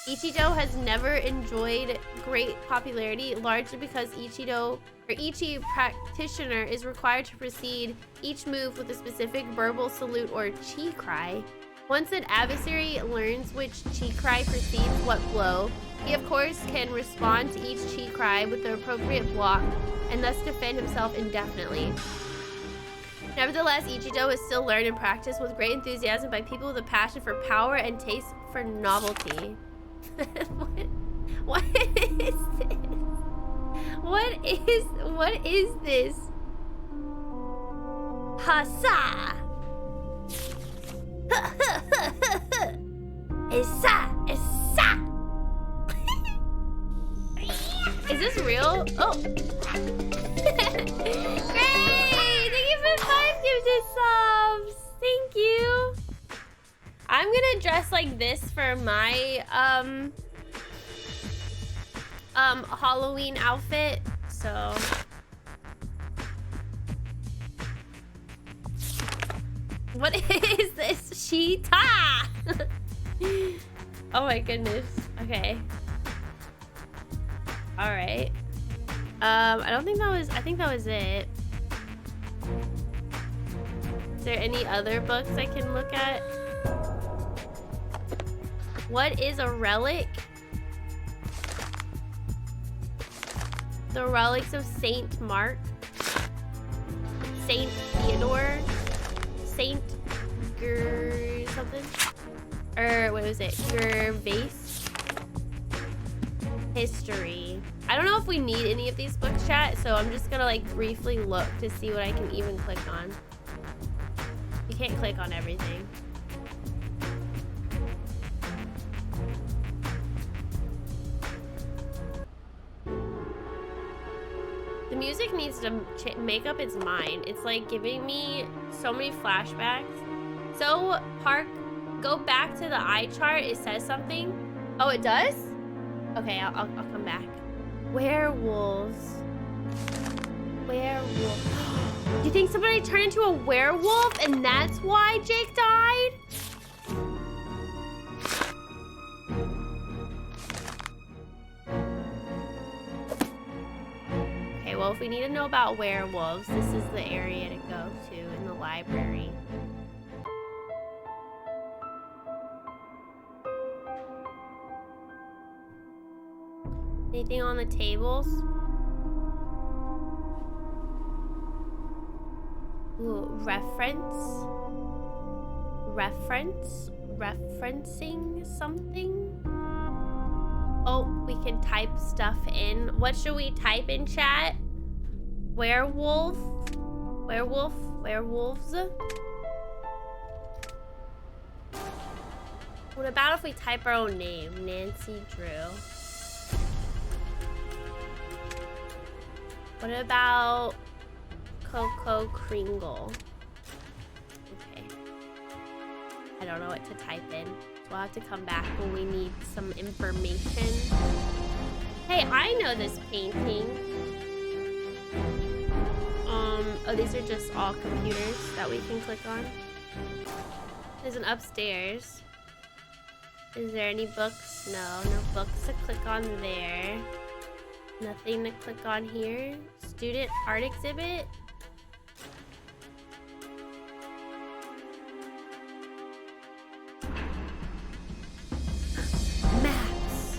Ichido has never enjoyed great popularity, largely because each practitioner is required to precede each move with a specific verbal salute or chi cry. Once an adversary learns which chi cry precedes what blow, he of course can respond to each chi cry with the appropriate block and thus defend himself indefinitely. Nevertheless, Ichido is still learned and practiced with great enthusiasm by people with a passion for power and taste for novelty. What is this? What is this? Hasa! Issa! Issa! Is this real? Oh! Great! Thank you for 5 gifted subs! Thank you! I'm gonna dress like this for my Halloween outfit, so what is this? Cheetah! Oh my goodness. Okay. All right. I don't think that was, I think that was it. Is there any other books I can look at? What is a relic? The relics of Saint Mark, Saint Theodore, Saint something, or what was it? Gervais. History. I don't know if we need any of these books, chat, so I'm just gonna like briefly look to see what I can even click on. You can't click on everything. The music needs to make up its mind. It's like giving me so many flashbacks. So, Park, go back to the eye chart. It says something. Oh, it does? Okay, I'll come back. Werewolves. Werewolf. Do you think somebody turned into a werewolf and that's why Jake died? Okay, well, if we need to know about werewolves, this is the area to go to in the library. Anything on the tables? Ooh, referencing something. Oh, we can type stuff in. What should we type in chat? Werewolves. What about if we type our own name? Nancy Drew. What about Coco Kringle? Okay. I don't know what to type in. So we'll have to come back when we need some information. Hey, I know this painting. Oh, these are just all computers that we can click on. There's an upstairs. Is there any books? No books to click on there. Nothing to click on here. Student art exhibit. Maps.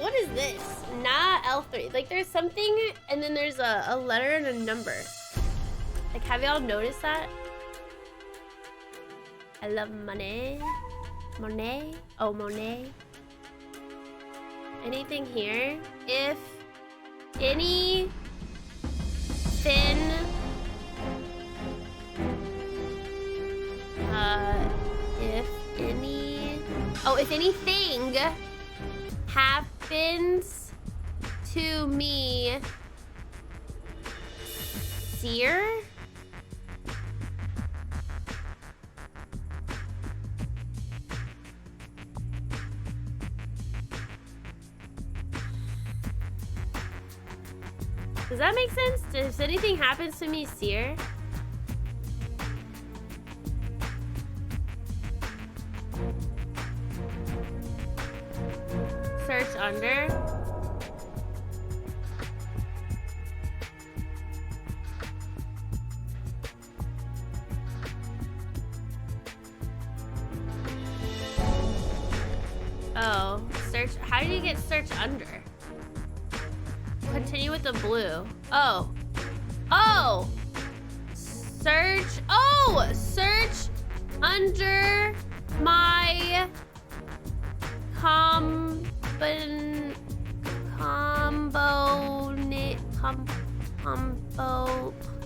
What is this? Not L3. Like there's something and then there's a letter and a number. Like have y'all noticed that? I love money. Monet? Oh, Monet. Anything here? If any thin if anything happens to me, seer? Does that make sense? If anything happens to me, seer? Search under. Oh, search. How do you get search under? Continue with the blue. Oh. Oh! Search. Oh! Search under my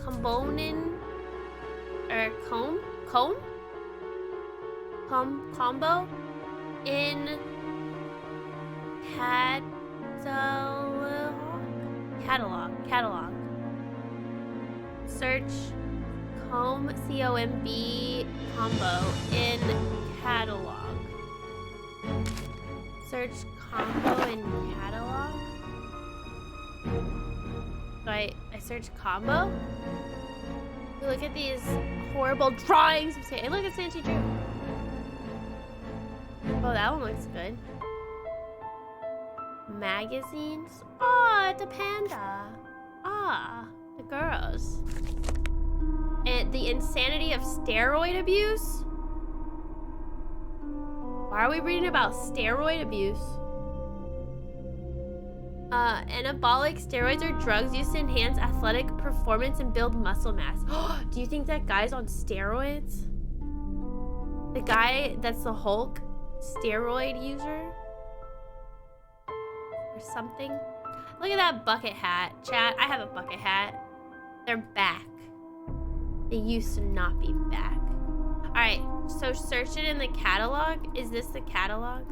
component. Or combo in catalog. Search comb C-O-M-B combo in catalog. Search combo in catalog. So I search combo. Look at these horrible drawings. Hey, look at Santi Drew. Oh, that one looks good. Magazines. Oh, it's a panda. Ah, the girls. And the insanity of steroid abuse. Why are we reading about steroid abuse? Anabolic steroids are drugs used to enhance athletic performance and build muscle mass. Do you think that guy's on steroids? The guy that's the Hulk, steroid user? Or something? Look at that bucket hat. Chat, I have a bucket hat. They're back. They used to not be back. Alright, so search it in the catalog. Is this the catalog?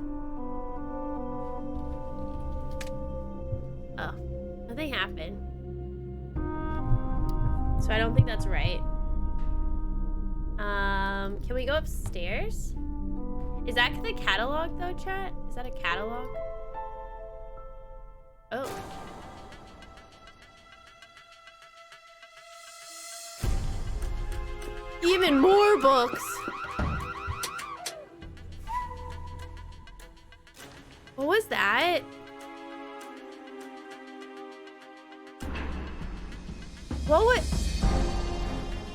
Oh, nothing happened. So I don't think that's right. Can we go upstairs? Is that the catalog though, chat? Is that a catalog? Oh. Even more books. What was that?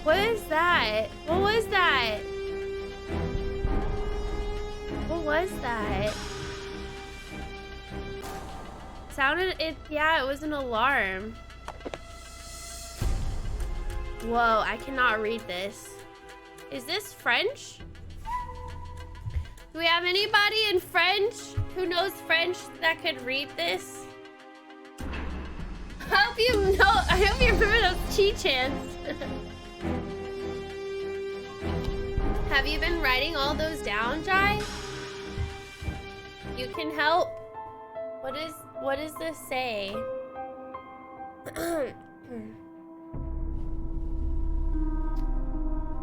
What is that? What was that? What was that? Yeah, it was an alarm. Whoa, I cannot read this. Is this French? Do we have anybody in French who knows French that could read this? I hope you remember those cheat chants. Have you been writing all those down, Jai? You can help. What does this say?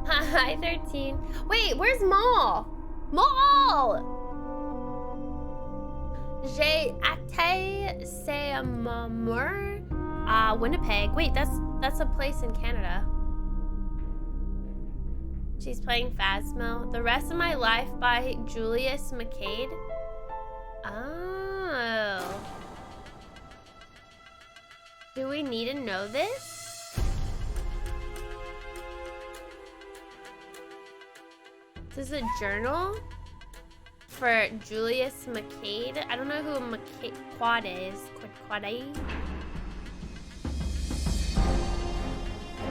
Hi, 13. Wait, where's Maul? Maul! J'ai été c'est Mamur. Winnipeg. Wait, that's a place in Canada. She's playing Phasmo. The Rest of My Life by Julius McCade. Oh. Do we need to know this? This is a journal for Julius McCade. I don't know who McCade Quad is. Quad.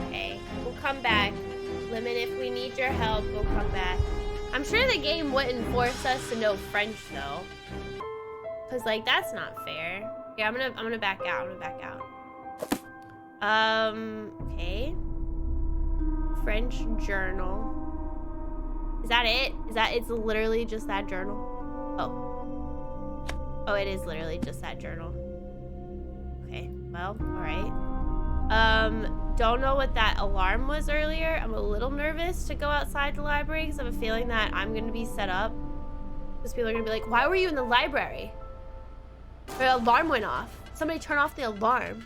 Okay, we'll come back. Lemon, if we need your help, we'll come back. I'm sure the game wouldn't force us to know French though. Cause like that's not fair. Yeah, I'm gonna back out. Okay. French journal. Is that it? It's literally just that journal? Oh, it is literally just that journal. Okay, well, all right. Don't know what that alarm was earlier. I'm a little nervous to go outside the library because I have a feeling that I'm gonna be set up. Because people are gonna be like, why were you in the library? The alarm went off. Somebody turn off the alarm.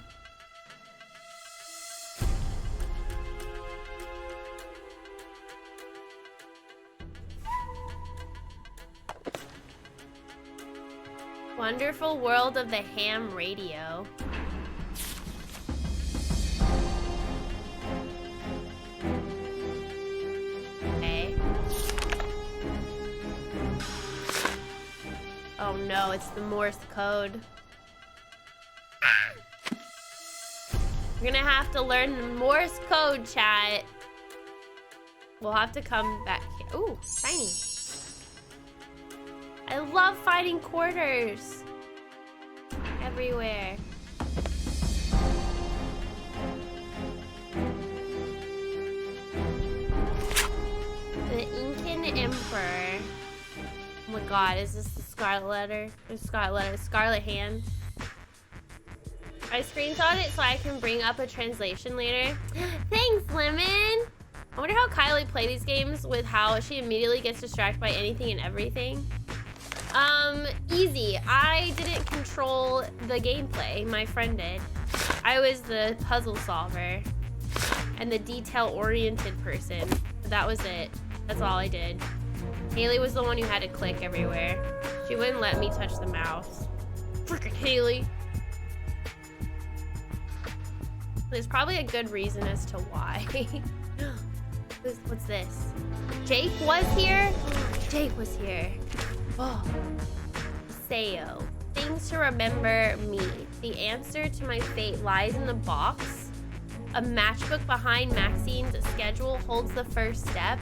Wonderful world of the ham radio. Okay. Oh no, it's the Morse Code. We're gonna have to learn the Morse Code, chat. We'll have to come back here. Ooh, shiny. I love finding quarters everywhere. The Incan Emperor. Oh my god, is this the Scarlet Letter? Scarlet Hand. I screenshot it so I can bring up a translation later. Thanks, Lemon! I wonder how Kylie plays these games with how she immediately gets distracted by anything and everything. Easy. I didn't control the gameplay. My friend did. I was the puzzle solver and the detail-oriented person. That was it. That's all I did. Haley was the one who had to click everywhere. She wouldn't let me touch the mouse. Frickin' Haley. There's probably a good reason as to why. What's this? Jake was here? Jake was here. Oh. Sayo. Things to remember me. The answer to my fate lies in the box. A matchbook behind Maxine's schedule holds the first step.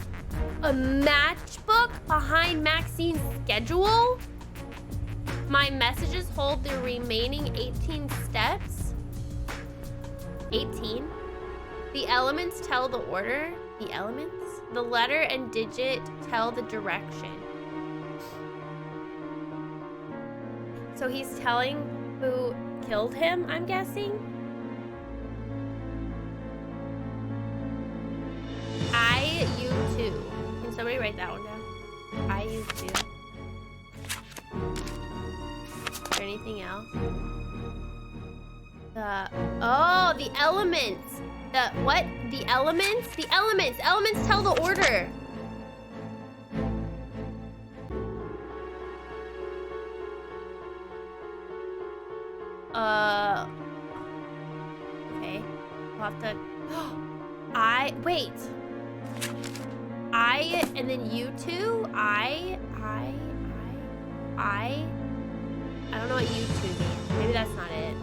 A matchbook behind Maxine's schedule? My messages hold the remaining 18 steps. 18? The elements tell the order. The elements? The letter and digit tell the direction. So he's telling who killed him, I'm guessing? I, you too. Can somebody write that one down? I, you too. Is there anything else? Oh, the elements. What? The elements? The elements. Elements tell the order. Okay. We'll have to... wait. and then you two, I don't know what YouTube means. Maybe that's not it.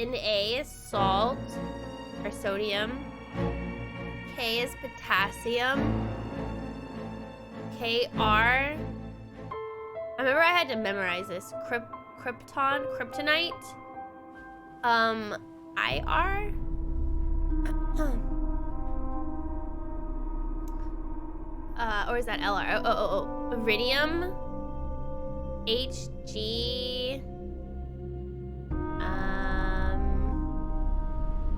Na, salt, or sodium. K is potassium. Kr. I remember I had to memorize this. Kryptonite. IR. Or is that LR? Iridium. HG.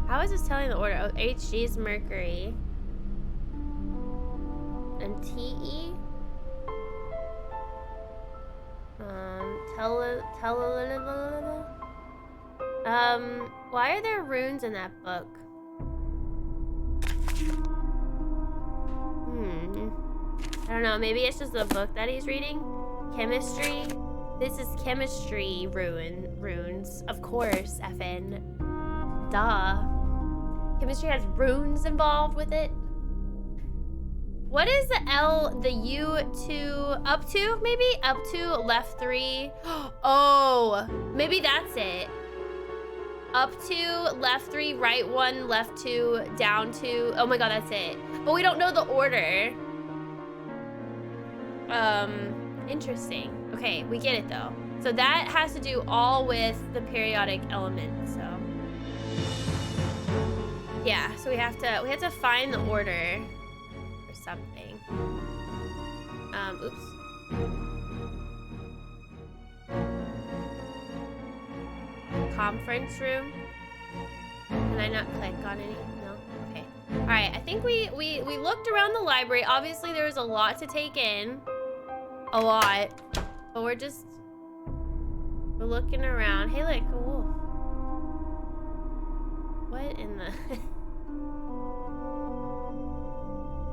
How is this telling the order? Oh, HG is mercury. And TE. Why are there runes in that book? I don't know, maybe it's just a book that he's reading. Chemistry. This is chemistry runes. Of course, FN. Duh. Chemistry has runes involved with it. What is the U to, up to, maybe? Up to, left 3. Oh, maybe that's it. Up to, left 3, right 1, left 2, down 2. Oh my god, that's it. But we don't know the order. Interesting. Okay, we get it though. So that has to do all with the periodic element, so. Yeah, so we have to find the order or something. Oops. Conference room. Can I not click on any? No? Okay. Alright, I think we looked around the library. Obviously there was a lot to take in. A lot. But we're looking around. Hey look, a wolf. What in the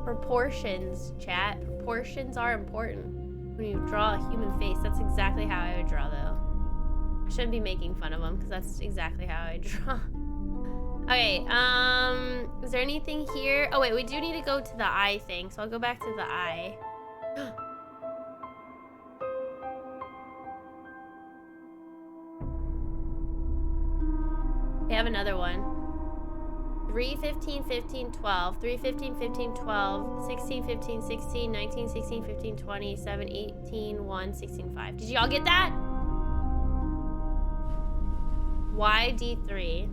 proportions, chat. Proportions are important when you draw a human face. That's exactly how I would draw though. I shouldn't be making fun of them because that's exactly how I draw. Okay, is there anything here? Oh wait, we do need to go to the eye thing, so I'll go back to the eye. We have another one. 3, 15, 15, 12. 3, 15, 15, 12. 16, 15, 16. 19, 16, 15, 20. 7, 18, 1, 16, 5. Did y'all get that? YD3.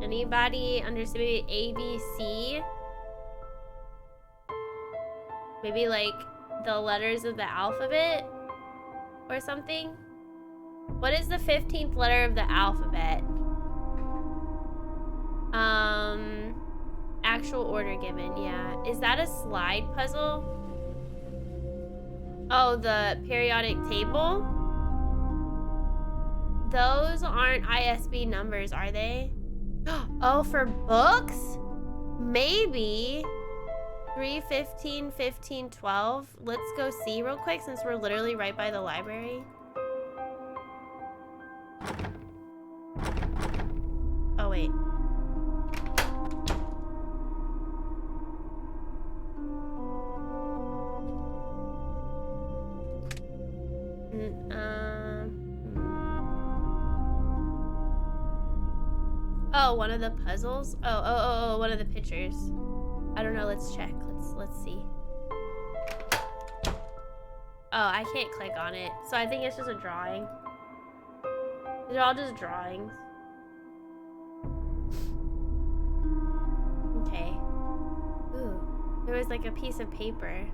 Anybody understand? Maybe ABC? Maybe like the letters of the alphabet or something? What is the 15th letter of the alphabet? Actual order given, yeah. Is that a slide puzzle? Oh, the periodic table? Those aren't ISB numbers, are they? Oh, for books? Maybe. 3, 15, 15, 12. Let's go see real quick since we're literally right by the library. Oh, wait. Oh, one of the puzzles? Oh, one of the pictures. I don't know, let's check. Let's see. Oh, I can't click on it. So I think it's just a drawing. They're all just drawings. Okay. Ooh, there was like a piece of paper.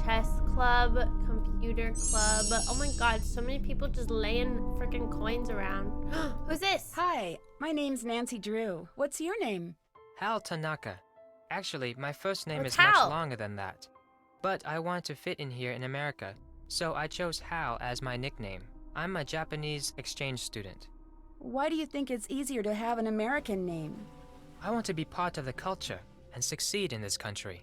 Chess club, computer club. Oh my god, so many people just laying freaking coins around. Who's this? Hi, my name's Nancy Drew. What's your name? Hal Tanaka. Actually, my first name What's is much Hal? longer than that. But I want to fit in here in America, so I chose Hal as my nickname. I'm a Japanese exchange student. Why do you think it's easier to have an American name? I want to be part of the culture and succeed in this country.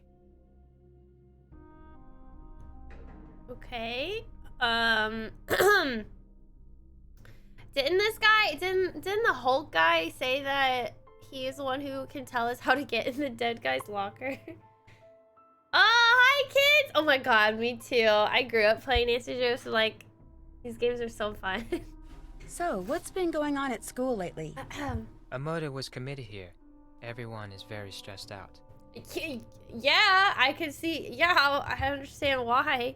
Okay. didn't the Hulk guy say that he is the one who can tell us how to get in the dead guy's locker? Oh, hi kids! Oh my god, me too. I grew up playing Nancy Joe, so like, these games are so fun. So, what's been going on at school lately? A murder was committed here. Everyone is very stressed out. Yeah, I can see. Yeah, I understand why.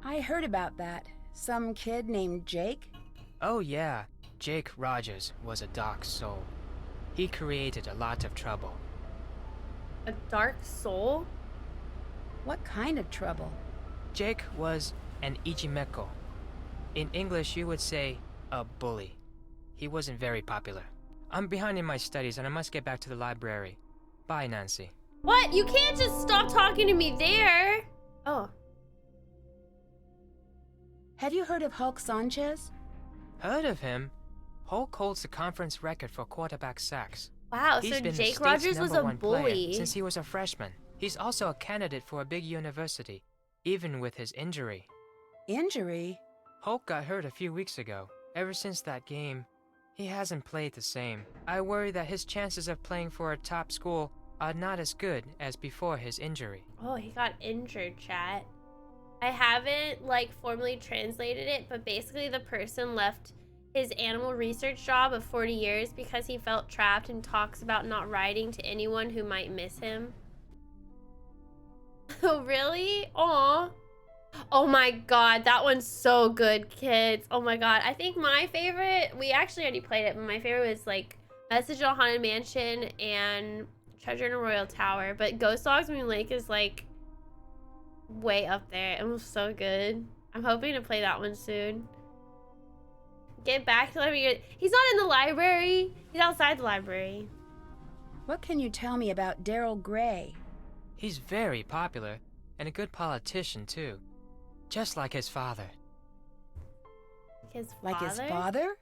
I heard about that. Some kid named Jake? Oh yeah, Jake Rogers was a dark soul. He created a lot of trouble. A dark soul? What kind of trouble? Jake was an Ichimeko. In English, you would say a bully. He wasn't very popular. I'm behind in my studies and I must get back to the library. Bye, Nancy. What? You can't just stop talking to me there. Oh. Have you heard of Hulk Sanchez? Heard of him? Hulk holds the conference record for quarterback sacks. Wow, He's so been the Jake state's Rogers was a #1 player bully. since he was a freshman. He's also a candidate for a big university, even with his injury. Injury? Hulk got hurt a few weeks ago. Ever since that game, he hasn't played the same. I worry that his chances of playing for a top school are not as good as before his injury. Oh, he got injured, chat. I haven't, like, formally translated it, but basically the person left his animal research job of 40 years because he felt trapped and talks about not writing to anyone who might miss him. Oh, really? Aw. Oh my god, that one's so good, kids. Oh my god. I think my favorite, we actually already played it, but my favorite was, like, Message on Haunted Mansion and Treasure in a Royal Tower. But Ghost Dogs Moon Lake is, like, way up there. It was so good. I'm hoping to play that one soon. Get back to the library. He's not in the library. He's outside the library. What can you tell me about Daryl Gray? He's very popular, and a good politician, too. Just like his father. His father? Like his father?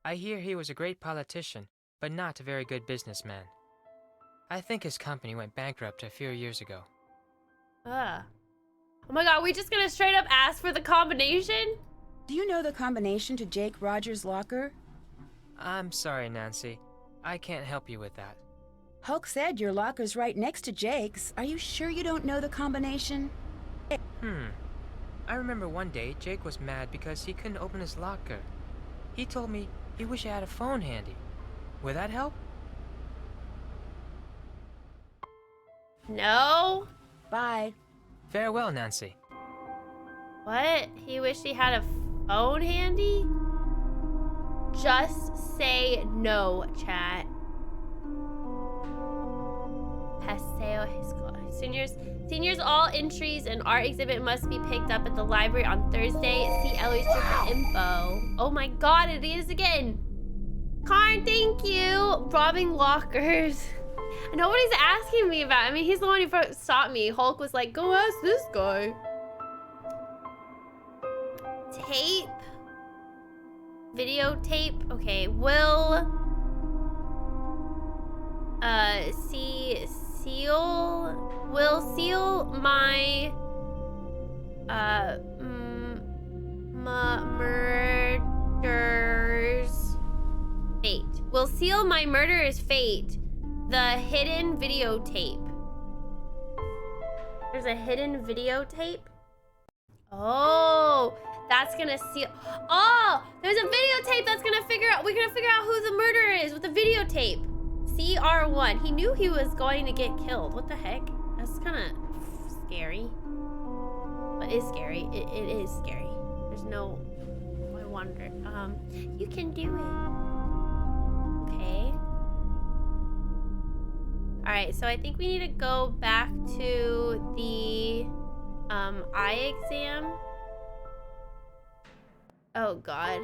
I hear he was a great politician, but not a very good businessman. I think his company went bankrupt a few years ago. Oh my god, we just gonna straight up ask for the combination? Do you know the combination to Jake Rogers' locker? I'm sorry, Nancy. I can't help you with that. Hulk said your locker's right next to Jake's. Are you sure you don't know the combination? I remember one day Jake was mad because he couldn't open his locker. He told me he wished he had a phone handy. Would that help? No. Bye. Farewell, Nancy. What? He wished he had a phone handy? Just say no, chat. Paseo High School. Seniors, all entries and art exhibit must be picked up at the library on Thursday. See Eloise for info. Oh my god, it is again. Karn, thank you. Robbing lockers. Nobody's asking me about it. I mean, he's the one who stopped me. Hulk was like, go ask this guy. Tape. Videotape. Okay, will seal my murderer's fate. Will seal my murderer's fate. The hidden videotape. There's a hidden videotape? Oh, that's gonna seal. Oh, there's a videotape that's gonna figure out. We're gonna figure out who the murderer is with the videotape. CR1. He knew he was going to get killed. What the heck? That's kind of scary. But it's scary. It is scary. There's no. I wonder. You can do it. Okay. All right. So I think we need to go back to the eye exam. Oh God.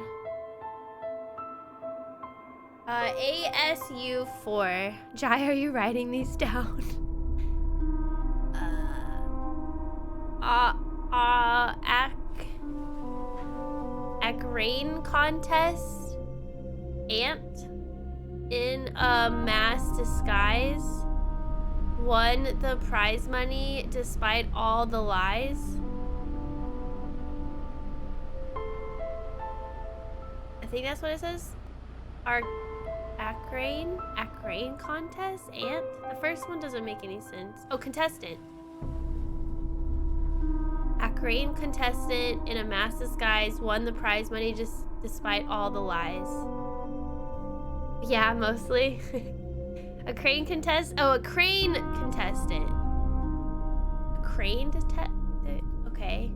ASU 4. Jai, are you writing these down? Rain contest. Ant in a mass disguise won the prize money despite all the lies. think that's what it says. Acrane contest? Ant? The first one doesn't make any sense. Oh, contestant. Acrane contestant in a mass disguise won the prize money just despite all the lies. Yeah, mostly. A crane contestant. Oh, a crane contestant. A crane detective. Okay.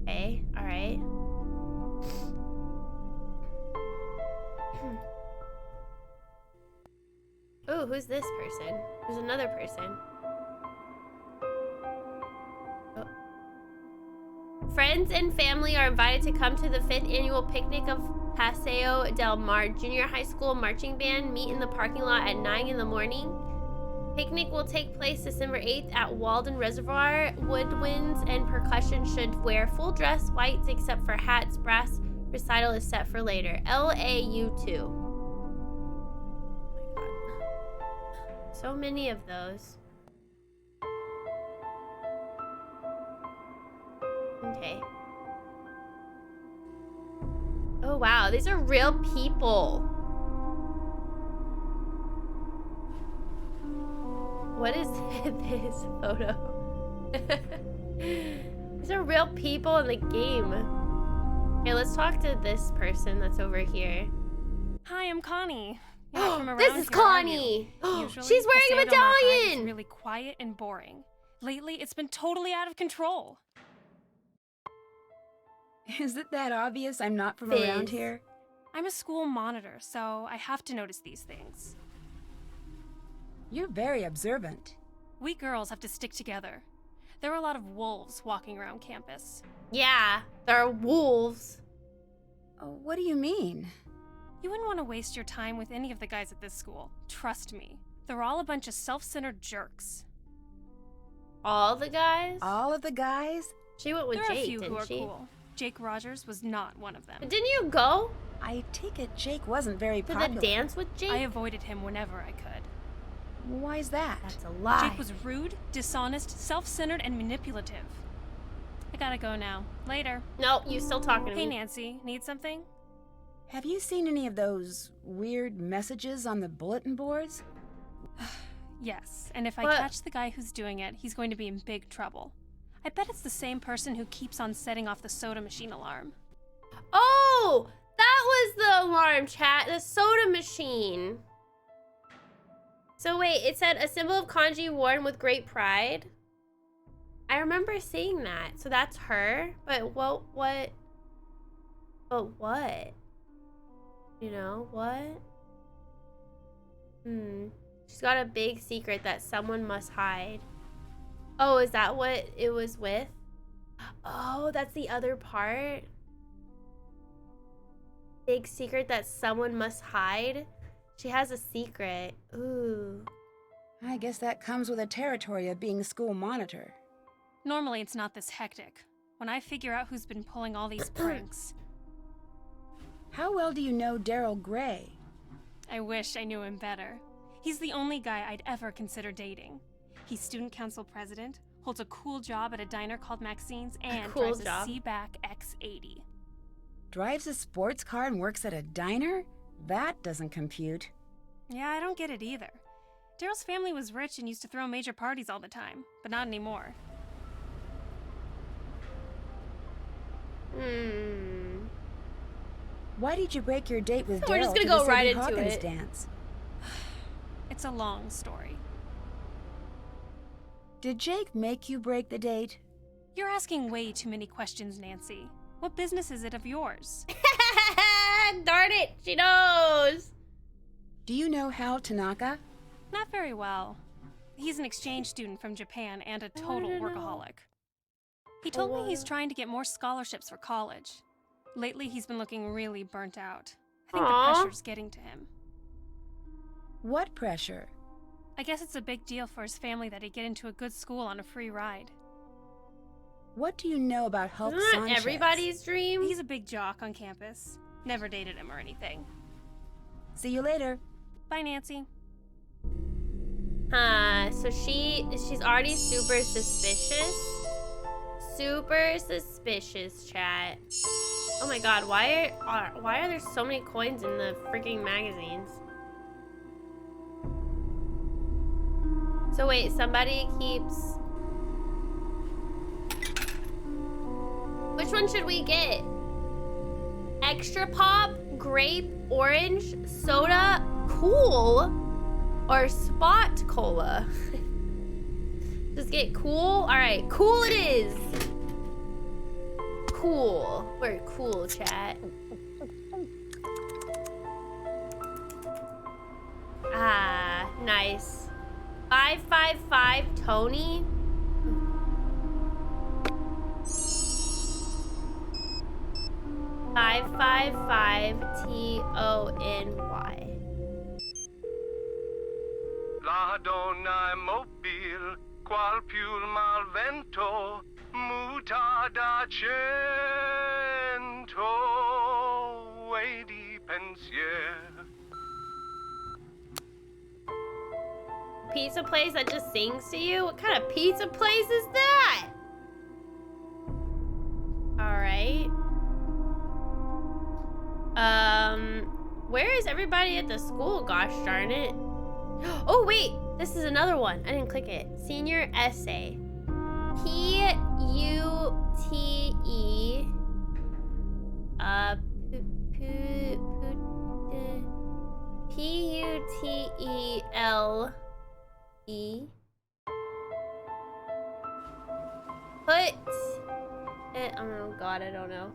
Okay. All right. Oh, who's this person? Who's another person? Oh. Friends and family are invited to come to the 5th annual picnic of Paseo del Mar Junior High School Marching Band. Meet in the parking lot at 9 in the morning. Picnic will take place December 8th at Walden Reservoir. Woodwinds and percussion should wear full dress whites except for hats. Brass recital is set for later. LAU2. Oh my god. So many of those. Okay. Oh wow, these are real people. What is this photo? These are real people in the game. Okay, let's talk to this person that's over here. Hi, I'm Connie. You're not from around This is here, are Connie. you? Usually, She's wearing a Paseo del Mar High is medallion. really quiet and boring. Lately, it's been totally out of control. Is it that obvious I'm not from Fizz. around here? I'm a school monitor, so I have to notice these things. You're very observant. We girls have to stick together. There are a lot of wolves walking around campus. Yeah, there are wolves. Oh, what do you mean? You wouldn't want to waste your time with any of the guys at this school. Trust me. They're all a bunch of self-centered jerks. All the guys? All of the guys? She went with There are Jake, a few who didn't are she? cool. Jake Rogers was not one of them. But didn't you go I take it Jake wasn't very to popular. the dance with Jake? I avoided him whenever I could. Why's that? That's a lie. Jake was rude, dishonest, self-centered, and manipulative. I gotta go now. Later. No, you still talking to Hey, me. Nancy. Need something? Have you seen any of those weird messages on the bulletin boards? Yes, and if I What? catch the guy who's doing it, he's going to be in big trouble. I bet it's the same person who keeps on setting off the soda machine alarm. Oh, that was the alarm, chat. The soda machine. So wait, it said a symbol of kanji worn with great pride. I remember seeing that. So that's her. But what? But what? You know, what? She's got a big secret that someone must hide. Oh, is that what it was with? Oh, that's the other part. Big secret that someone must hide. She has a secret. Ooh. I guess that comes with the territory of being school monitor. Normally, it's not this hectic. When I figure out who's been pulling all these pranks, How well do you know Daryl Gray? I wish I knew him better. He's the only guy I'd ever consider dating. He's student council president, holds a cool job at a diner called Maxine's, and cool drives job. a Seaback X80. Drives a sports car and works at a diner? That doesn't compute. Yeah, I don't get it either. Daryl's family was rich and used to throw major parties all the time, but not anymore. Why did you break your date with We're Daryl just to gonna the go right Sadie into Hawkins it. dance? It's a long story. Did Jake make you break the date? You're asking way too many questions, Nancy. What business is it of yours? Darn it, she knows. Do you know Hal Tanaka? Not very well. He's an exchange student from Japan and a total to know. workaholic. He told me he's trying to get more scholarships for college. Lately, he's been looking really burnt out. I think Aw. the pressure's getting to him. What pressure? I guess it's a big deal for his family that he get into a good school on a free ride. What do you know about Hulk Isn't that Sanchez? everybody's dream? He's a big jock on campus. Never dated him or anything. See you later. Bye, Nancy. So she's already super suspicious. Super suspicious, chat. Oh my god, why are there so many coins in the freaking magazines? So wait, somebody keeps... Which one should we get? Extra pop, grape, orange, soda, cool, or spot cola? Just get cool? Alright, cool it is. Cool. We're cool, chat. Ah, nice. 555 Tony. Five 555 TONY. La donna mobile, qual più mal vento, muta da cento, e di pensier. Pizza place that just sings to you? What kind of pizza place is that? Alright. Where is everybody at the school? Gosh darn it. Oh, wait. This is another one. I didn't click it. Senior essay. P-U-T-E. P-U-T-E-L-E. Put it, oh god, I don't know.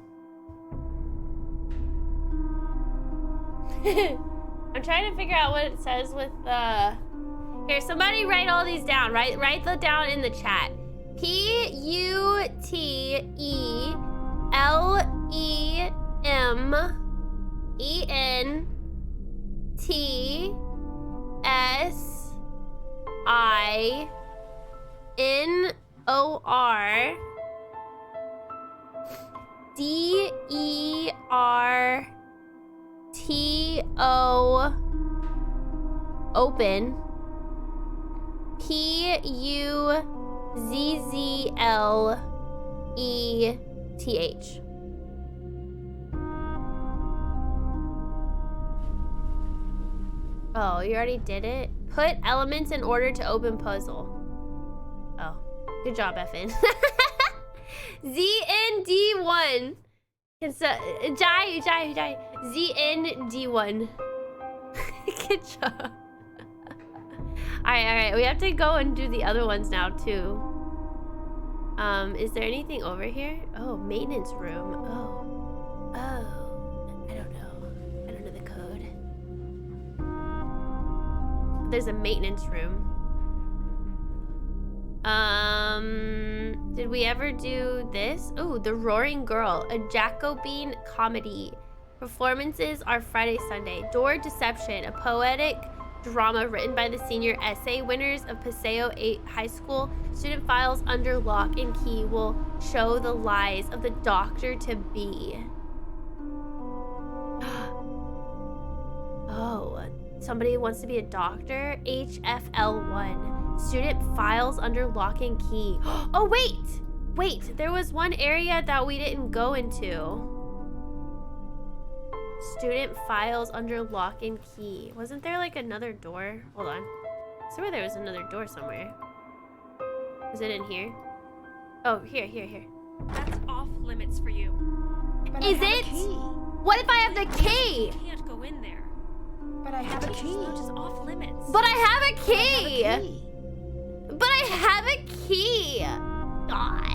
I'm trying to figure out what it says with the... Here, somebody write all these down. Write them down in the chat. P-U-T-E-L-E-M-T-S-I-N-O-R-D-E-R-T-O open P-U-Z-Z-L-E-T-H. Oh, you already did it? Put elements in order to open puzzle. Oh, good job, Effin. ZND1. Jai. ZND1. Good job. Alright, we have to go and do the other ones now, too. Is there anything over here? Oh, maintenance room. Oh. I don't know. I don't know the code. There's a maintenance room. Did we ever do this? Oh, The Roaring Girl, a Jacobin comedy. Performances are Friday, Sunday. Door Deception, a poetic drama written by the senior essay winners of Paseo 8 High School. Student files under lock and key will show the lies of the doctor-to-be. Oh, somebody wants to be a doctor? HFL1. Student files under lock and key. Oh, wait, there was one area that we didn't go into. Student files under lock and key. Wasn't there like another door? Hold on. I swear there was another door somewhere. Is it in here? Oh, here. That's off limits for you. But Is I have it? A key. What if I have the key? You can't go in there. But I have a key. It's just off limits. But I have a key. I have a key. But I have a key. God.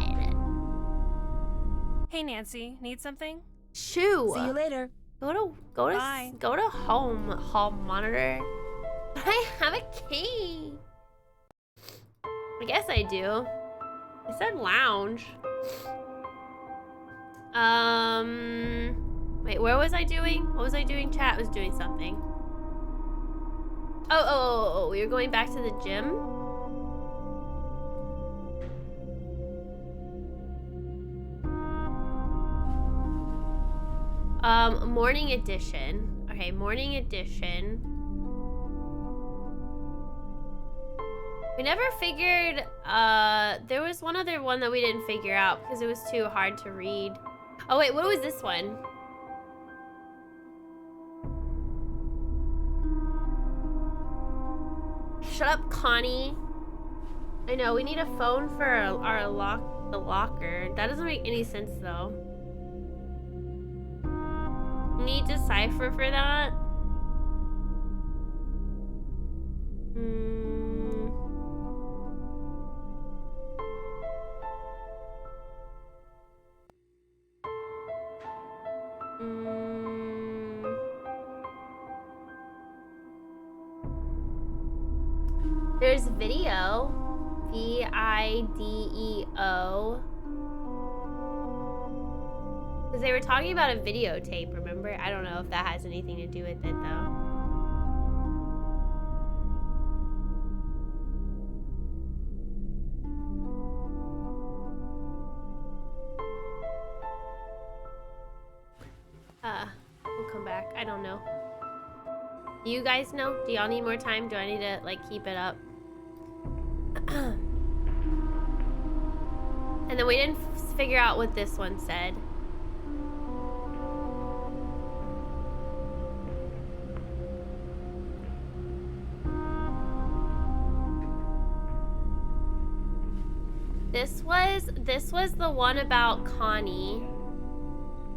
Hey, Nancy, need something? Shoo. See you later. Go to home monitor. But I have a key. I guess I do. I said lounge. Wait, where was I doing? What was I doing? Chat was doing something. Oh, we were going back to the gym. Morning edition. Okay, morning edition. We never figured, there was one other one that we didn't figure out because it was too hard to read. Oh wait, what was this one? Shut up, Connie. I know, we need a phone for our the locker. That doesn't make any sense though. Need to cipher for that? There's video. video. Because they were talking about a videotape, remember? I don't know if that has anything to do with it, though. We'll come back. I don't know. Do you guys know? Do y'all need more time? Do I need to, like, keep it up? And then we didn't figure out what this one said. This was the one about Connie.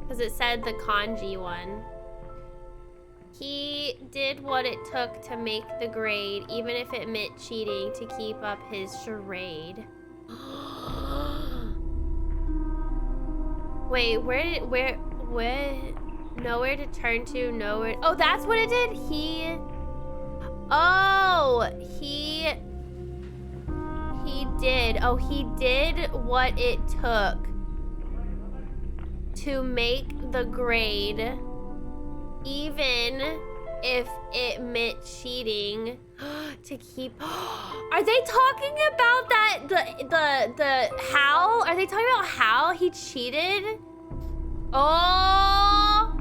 Because it said the kanji one. He did what it took to make the grade, even if it meant cheating to keep up his charade. Wait, where, nowhere to turn to, nowhere. Oh, that's what it did? He did. Oh, he did what it took to make the grade, even if it meant cheating to keep. Are they talking about that? The how? Are they talking about how he cheated? Oh!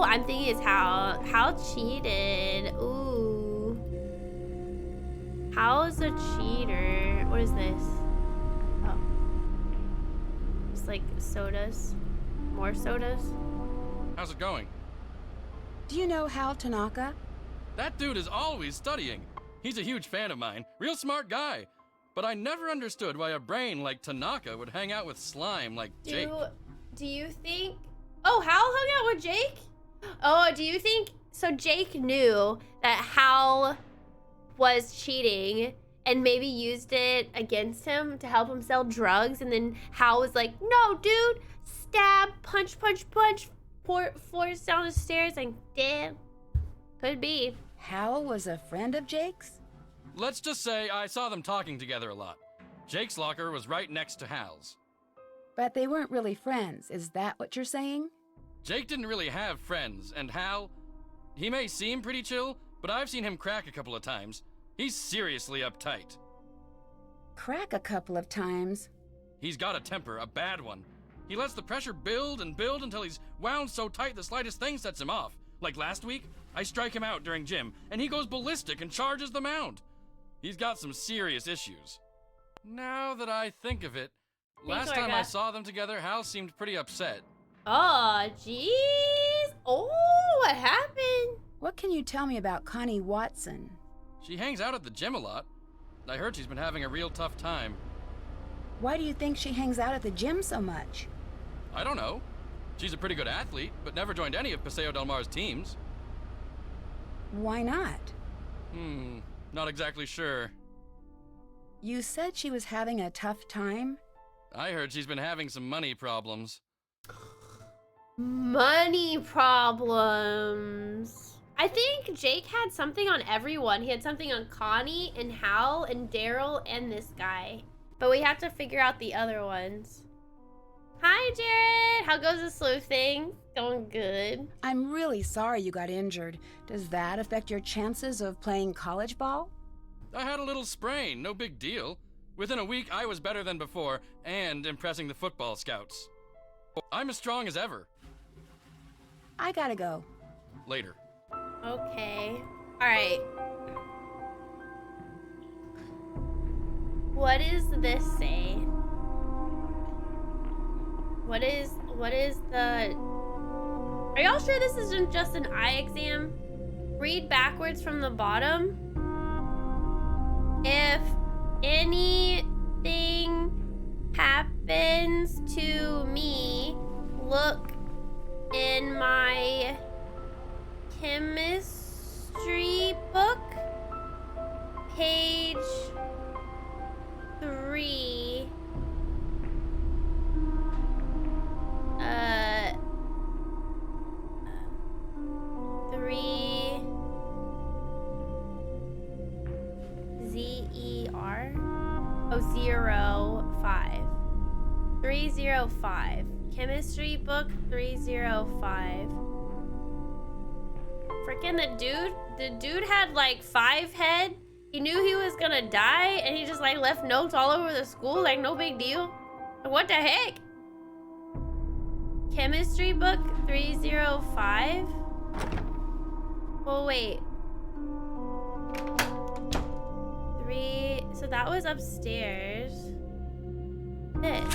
I'm thinking it's how cheated. Ooh. How's a cheater? What is this? Oh. It's like sodas. More sodas. How's it going? Do you know Hal Tanaka? That dude is always studying. He's a huge fan of mine. Real smart guy. But I never understood why a brain like Tanaka would hang out with slime like Jake. Do you think... Oh, Hal hung out with Jake? Oh, do you think... So Jake knew that Hal was cheating and maybe used it against him to help him sell drugs, and then Hal was like, no, dude, stab, punch, punch, punch, force down the stairs, and damn, could be. Hal was a friend of Jake's? Let's just say I saw them talking together a lot. Jake's locker was right next to Hal's. But they weren't really friends, is that what you're saying? Jake didn't really have friends, and Hal, he may seem pretty chill, but I've seen him crack a couple of times. He's seriously uptight. Crack a couple of times? He's got a temper, a bad one. He lets the pressure build and build until he's wound so tight the slightest thing sets him off. Like last week, I strike him out during gym, and he goes ballistic and charges the mound. He's got some serious issues. Now that I think of it, last time I saw them together, Hal seemed pretty upset. Oh, jeez. Oh, what happened? What can you tell me about Connie Watson? She hangs out at the gym a lot. I heard she's been having a real tough time. Why do you think she hangs out at the gym so much? I don't know. She's a pretty good athlete, but never joined any of Paseo Del Mar's teams. Why not? Not exactly sure. You said she was having a tough time? I heard she's been having some money problems. Money problems. I think Jake had something on everyone. He had something on Connie and Hal and Daryl and this guy. But we have to figure out the other ones. Hi, Jared. How goes the sleuth thing? Going good. I'm really sorry you got injured. Does that affect your chances of playing college ball? I had a little sprain, no big deal. Within a week, I was better than before and impressing the football scouts. I'm as strong as ever. I gotta go. Later. Okay. All right. What does this say? What is the... Are y'all sure this isn't just an eye exam? Read backwards from the bottom. If anything happens to me, look in my chemistry book, page 3. 3 ZER. Oh, 05. 305. Chemistry book 305. Freaking the dude had like 5 head. He knew he was gonna die and he just like left notes all over the school, like no big deal. What the heck? Chemistry book 305. Oh wait. 3. So that was upstairs. This.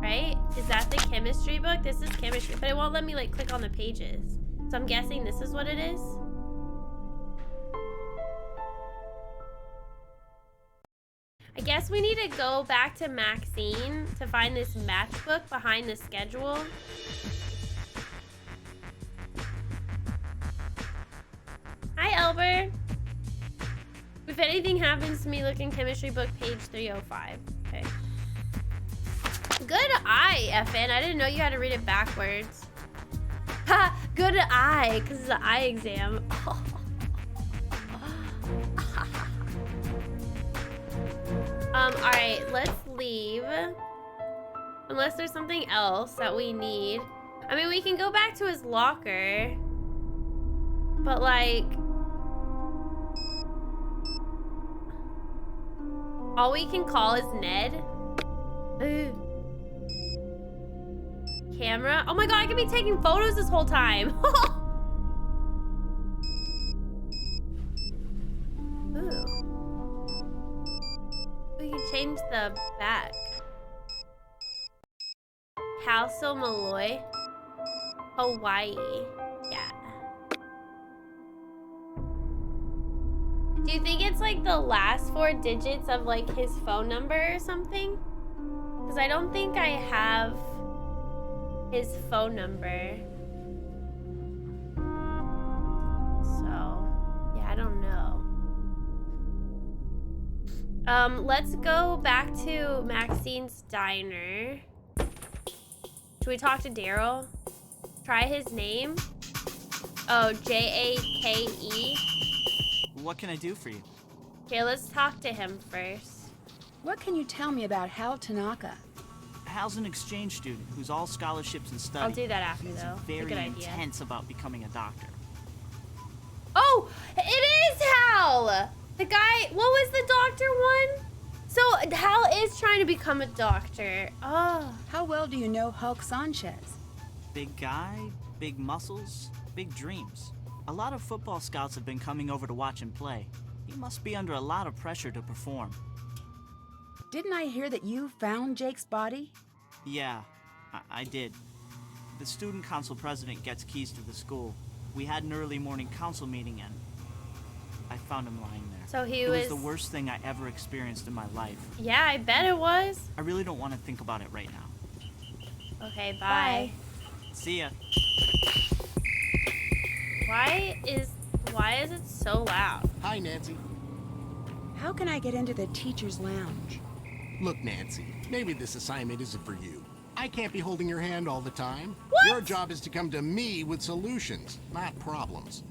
Right? Is that the chemistry book? This is chemistry, but it won't let me like click on the pages. So I'm guessing this is what it is. I guess we need to go back to Maxine to find this matchbook behind the schedule. Hi, Elber. If anything happens to me, look in chemistry book, page 305. Okay. Good eye, FN. I didn't know you had to read it backwards. Ha! Good eye, because it's an eye exam. Alright, let's leave. Unless there's something else that we need. I mean, we can go back to his locker. But, like... all we can call is Ned. Ooh. Camera. Oh my god, I could be taking photos this whole time. Ooh. We can change the back. Castle Malloy. Hawaii. Yeah. Do you think it's like the last 4 digits of like his phone number or something? Because I don't think I have his phone number. So, yeah, I don't know. Let's go back to Maxine's diner. Should we talk to Daryl? Try his name. Oh, Jake. What can I do for you? Okay, let's talk to him first. What can you tell me about Hal Tanaka? Hal's an exchange student who's all scholarships and study. I'll do that after, He's though. very Good idea. intense about becoming a doctor. Oh, it is Hal! The guy, what was the doctor one? So Hal is trying to become a doctor. Oh. How well do you know Hulk Sanchez? Big guy, big muscles, big dreams. A lot of football scouts have been coming over to watch him play. He must be under a lot of pressure to perform. Didn't I hear that you found Jake's body? Yeah, I did. The student council president gets keys to the school. We had an early morning council meeting and I found him lying there. So It was the worst thing I ever experienced in my life. Yeah, I bet it was. I really don't want to think about it right now. Okay, bye. See ya. Why is it so loud? Hi, Nancy. How can I get into the teacher's lounge? Look, Nancy, maybe this assignment isn't for you. I can't be holding your hand all the time. What? Your job is to come to me with solutions, not problems.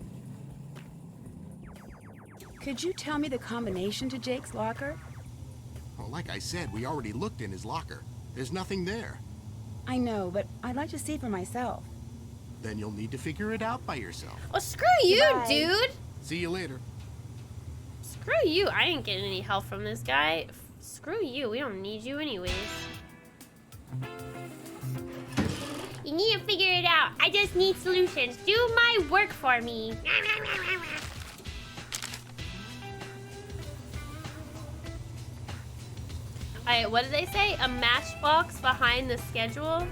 Could you tell me the combination to Jake's locker? Well, like I said, we already looked in his locker. There's nothing there. I know, but I'd like to see for myself. Then you'll need to figure it out by yourself. Well, screw you, Bye. dude. See you later. Screw you. I ain't getting any help from this guy. Screw you. We don't need you anyways. You need to figure it out. I just need solutions. Do my work for me. Alright, what did they say? A matchbox behind the schedule?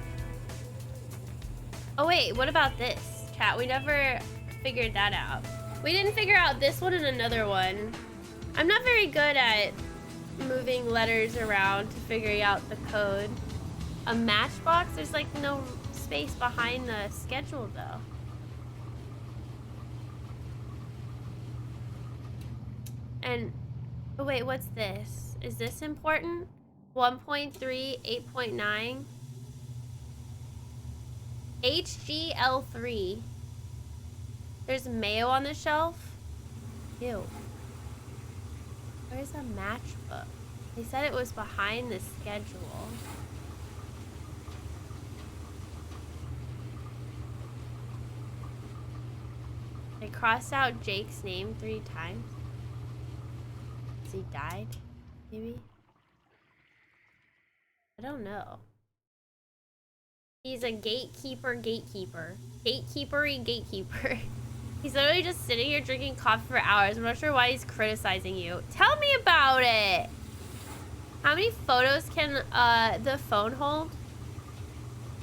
Oh wait, what about this? Chat, we never figured that out. We didn't figure out this one and another one. I'm not very good at moving letters around to figure out the code. A matchbox? There's like no space behind the schedule though. And, oh wait, what's this? Is this important? 1.3, 8.9. HGL3. There's mayo on the shelf. Ew. Where's a matchbook? They said it was behind the schedule. I crossed out Jake's name 3 times. Has he died? Maybe? I don't know. He's a gatekeeper. Gatekeepery gatekeeper. He's literally just sitting here drinking coffee for hours. I'm not sure why he's criticizing you. Tell me about it! How many photos can the phone hold?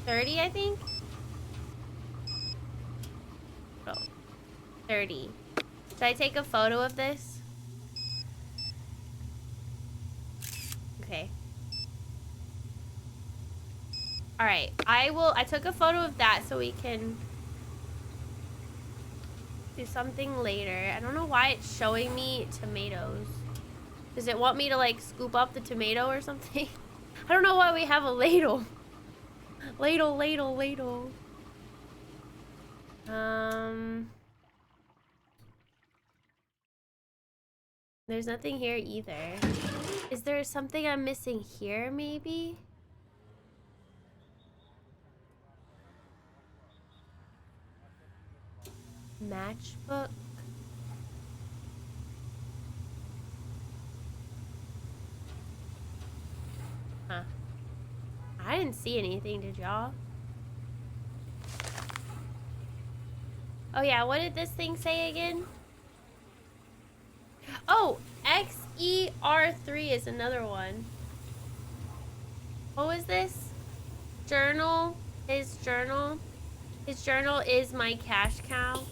30, I think? Oh. 30. Should I take a photo of this? Okay. Alright, I took a photo of that so we can do something later. I don't know why it's showing me tomatoes. Does it want me to like scoop up the tomato or something? I don't know why we have a ladle. Ladle. There's nothing here either. Is there something I'm missing here maybe? Matchbook. Huh. I didn't see anything, did y'all? Oh yeah, what did this thing say again? Oh, XER3 is another one. What was this? Journal. His journal. His journal is my cash cow.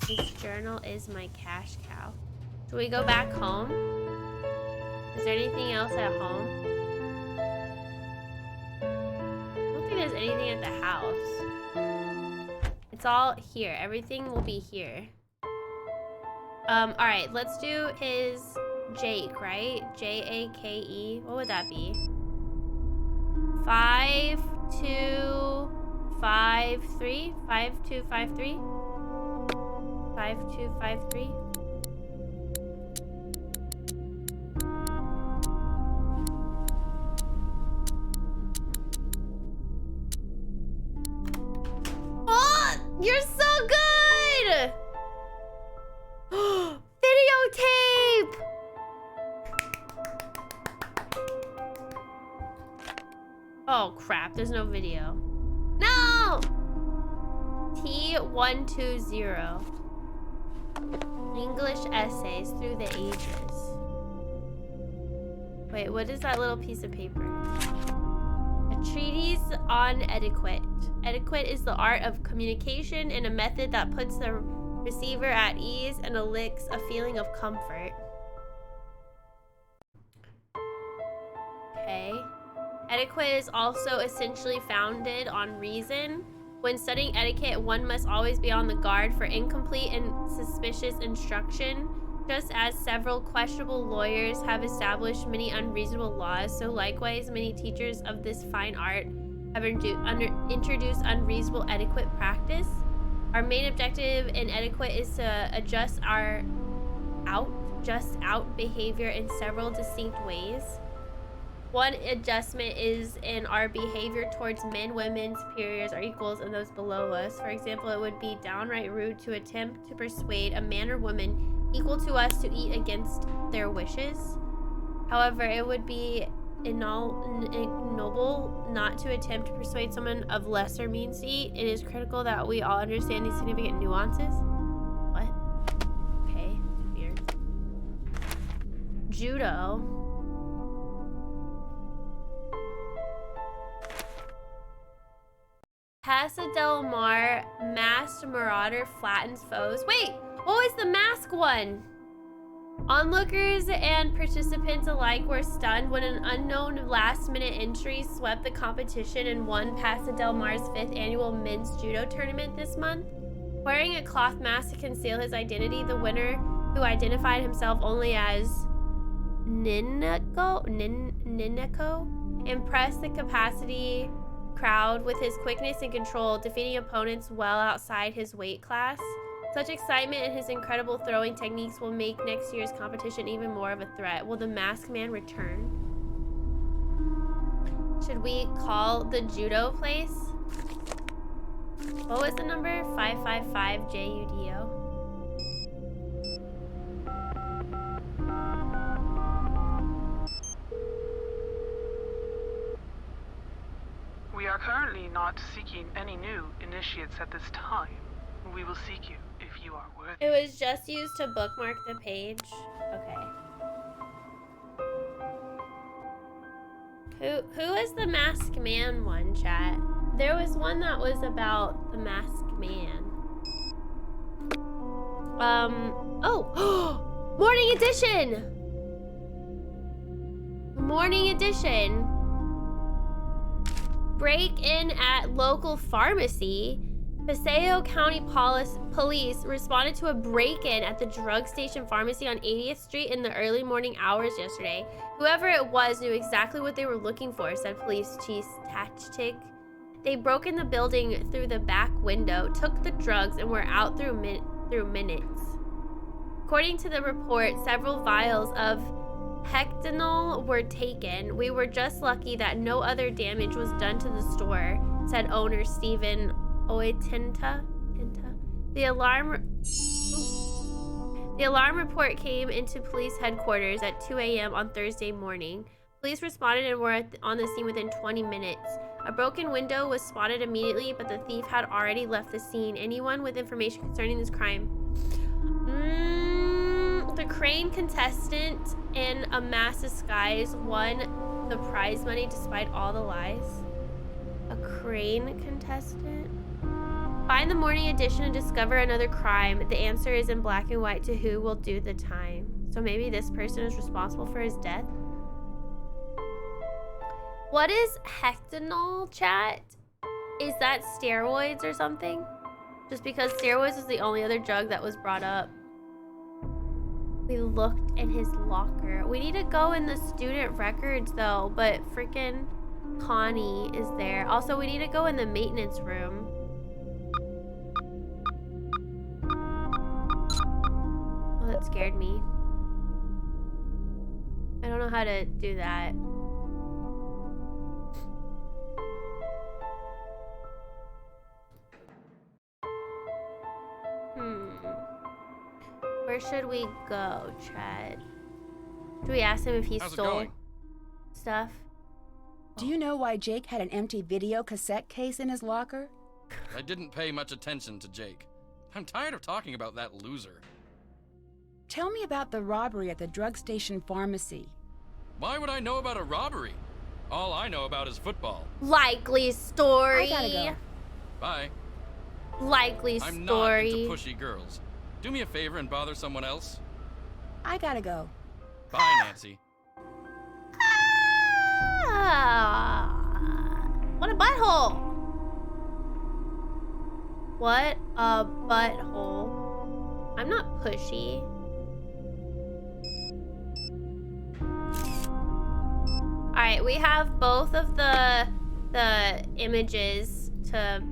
His journal is my cash cow. Should we go back home? Is there anything else at home? I don't think there's anything at the house. It's all here. Everything will be here. Alright, let's do his Jake, right? Jake. What would that be? 5253? 5253? 5253? Oh! You're so good! Videotape! Oh crap, there's no video. No! T120. English essays through the ages. Wait, what is that little piece of paper? A treatise on etiquette. Etiquette is the art of communication and a method that puts the receiver at ease and elicits a feeling of comfort. Okay. Etiquette is also essentially founded on reason. When studying etiquette, one must always be on the guard for incomplete and suspicious instruction. Just as several questionable lawyers have established many unreasonable laws, so likewise many teachers of this fine art have introduced unreasonable etiquette practice. Our main objective in etiquette is to adjust out behavior in several distinct ways. One adjustment is in our behavior towards men, women, superiors, or equals, and those below us. For example, it would be downright rude to attempt to persuade a man or woman equal to us to eat against their wishes. However, it would be ignoble not to attempt to persuade someone of lesser means to eat. It is critical that we all understand these significant nuances. What? Okay, weird. judo. Casa del Mar, masked marauder flattens foes. Wait, what was the mask one? Onlookers and participants alike were stunned when an unknown last-minute entry swept the competition and won Casa del Mar's 5th annual men's judo tournament this month. Wearing a cloth mask to conceal his identity, the winner, who identified himself only as Ninako, impressed the capacity crowd with his quickness and control, defeating opponents well outside his weight class. Such excitement and his incredible throwing techniques will make next year's competition even more of a threat. Will the masked man return? Should we call the judo place? What was the number? 555 JUDO. We are currently not seeking any new initiates at this time. We will seek you if you are worthy. It was just used to bookmark the page. Okay. Who is the masked man one, chat? There was one that was about the masked man. Oh! Morning edition! Morning edition. Break-in at local pharmacy. Paseo County Police responded to a break-in at the drug station pharmacy on 80th Street in the early morning hours yesterday. Whoever it was knew exactly what they were looking for, said Police Chief Tachtig. They broke in the building through the back window, took the drugs, and were out through minutes. According to the report, several vials of hectanol were taken. We were just lucky that no other damage was done to the store, said owner Stephen Oitenta. The alarm report came into police headquarters at 2 a.m. on Thursday morning. Police responded and were on the scene within 20 minutes. A broken window was spotted immediately, but the thief had already left the scene. Anyone with information concerning this crime? The crane contestant in a mass disguise won the prize money despite all the lies. A crane contestant? Find the morning edition and discover another crime. The answer is in black and white to who will do the time. So maybe this person is responsible for his death? What is hectanol, chat? Is that steroids or something? Just because steroids is the only other drug that was brought up. We looked in his locker. We need to go in the student records though, but freaking Connie is there. Also, we need to go in the maintenance room. Oh, that scared me. I don't know how to do that. Where should we go, Chad? Should we ask him if he stole stuff? Do you know why Jake had an empty video cassette case in his locker? I didn't pay much attention to Jake. I'm tired of talking about that loser. Tell me about the robbery at the drug station pharmacy. Why would I know about a robbery? All I know about is football. Likely story. I gotta go. Bye. Likely story. I'm not into pushy girls. Do me a favor and bother someone else. I gotta go. Bye, Nancy. What a butthole. What a butthole. I'm not pushy. Alright, we have both of the images to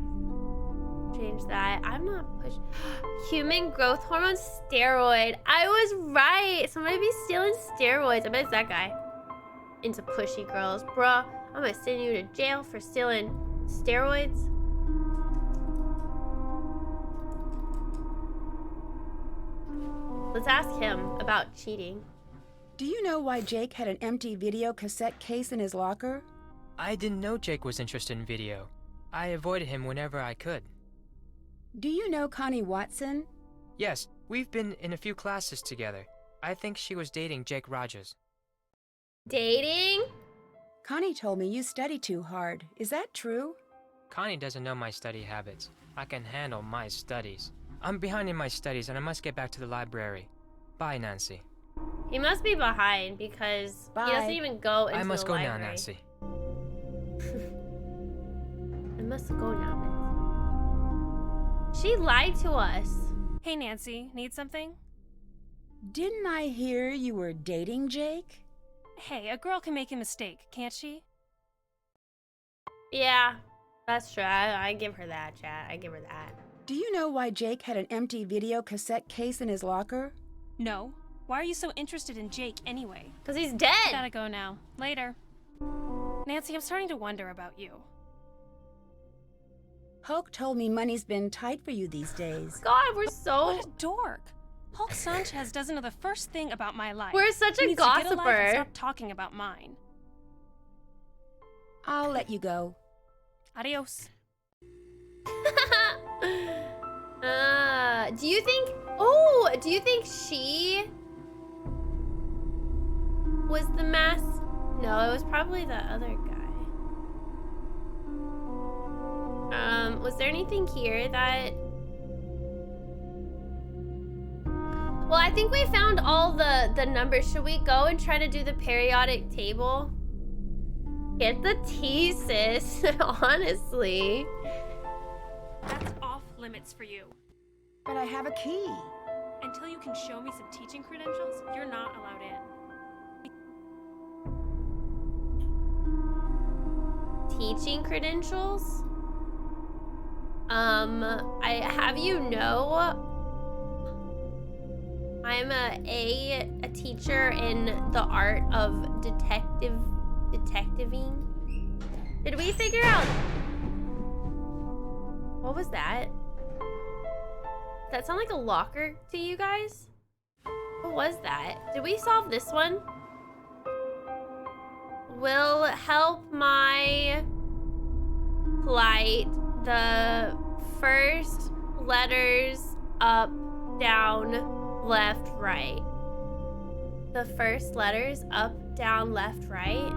change that. I'm not pushing. Human growth hormone steroid. I was right. Somebody be stealing steroids. I bet it's that guy. Into pushy girls. Bruh, I'm gonna send you to jail for stealing steroids. Let's ask him about cheating. Do you know why Jake had an empty video cassette case in his locker? I didn't know Jake was interested in video. I avoided him whenever I could. Do you know Connie Watson? Yes, we've been in a few classes together. I think she was dating Jake Rogers. Dating? Connie told me you study too hard. Is that true? Connie doesn't know my study habits. I can handle my studies. I'm behind in my studies and I must get back to the library. Bye, Nancy. He must be behind because Bye. he doesn't even go into I must the go library. now, Nancy. I must go now, Nancy. She lied to us. Hey, Nancy, need something? Didn't I hear you were dating Jake? Hey, a girl can make a mistake, can't she? Yeah, that's true. I give her that, chat. I give her that. Do you know why Jake had an empty video cassette case in his locker? No. Why are you so interested in Jake anyway? Because he's dead. Gotta go now. Later. Nancy, I'm starting to wonder about you. Hulk told me money's been tight for you these days. God, we're so... What a dork. Hulk Sanchez doesn't know the first thing about my life. We're such He a needs to get a life and gossiper. stop talking about mine. I'll let you go. Adios. Do you think... Oh, do you think she was the mass? No, it was probably the other guy. Was there anything here that... Well, I think we found all the numbers. Should we go and try to do the periodic table? Get the tea, sis. Honestly. That's off limits for you. But I have a key. Until you can show me some teaching credentials, you're not allowed in. Teaching credentials? I have you know, I'm a teacher in the art of detectiving. Did we figure out? What was that? Does that sound like a locker to you guys? What was that? Did we solve this one? Will help my plight. The first letters up, down, left, right. The first letters up, down, left, right.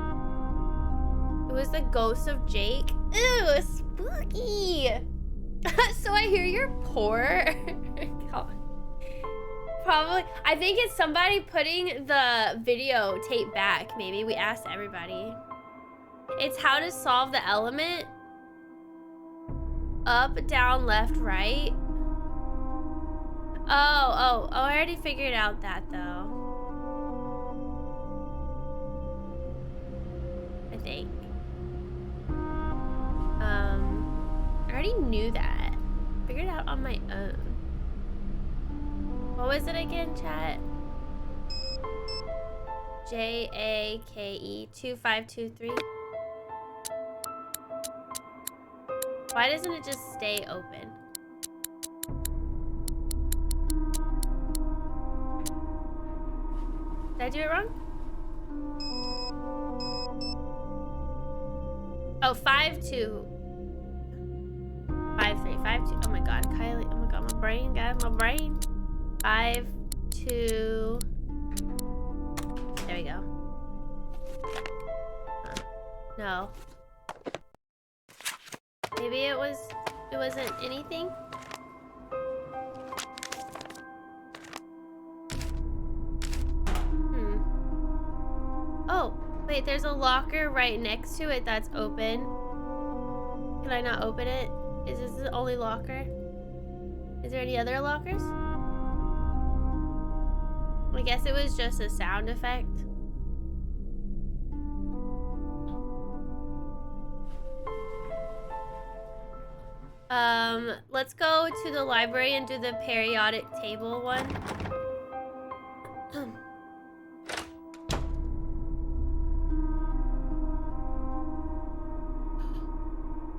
It was the ghost of Jake. Ew, spooky. So I hear you're poor. God. Probably. I think it's somebody putting the videotape back. Maybe we asked everybody. It's how to solve the element. Up, down, left, right. Oh, I already figured out that though. I think. I already knew that. Figured it out on my own. What was it again, chat? JAKE 2523. Why doesn't it just stay open? Did I do it wrong? Oh, 5253. 52. Oh my god, Kylie. Oh my god, my brain, guys, my brain. 52. There we go. No. Maybe it wasn't anything. Oh, wait, there's a locker right next to it that's open. Can I not open it? Is this the only locker? Is there any other lockers? I guess it was just a sound effect. Let's go to the library and do the periodic table one.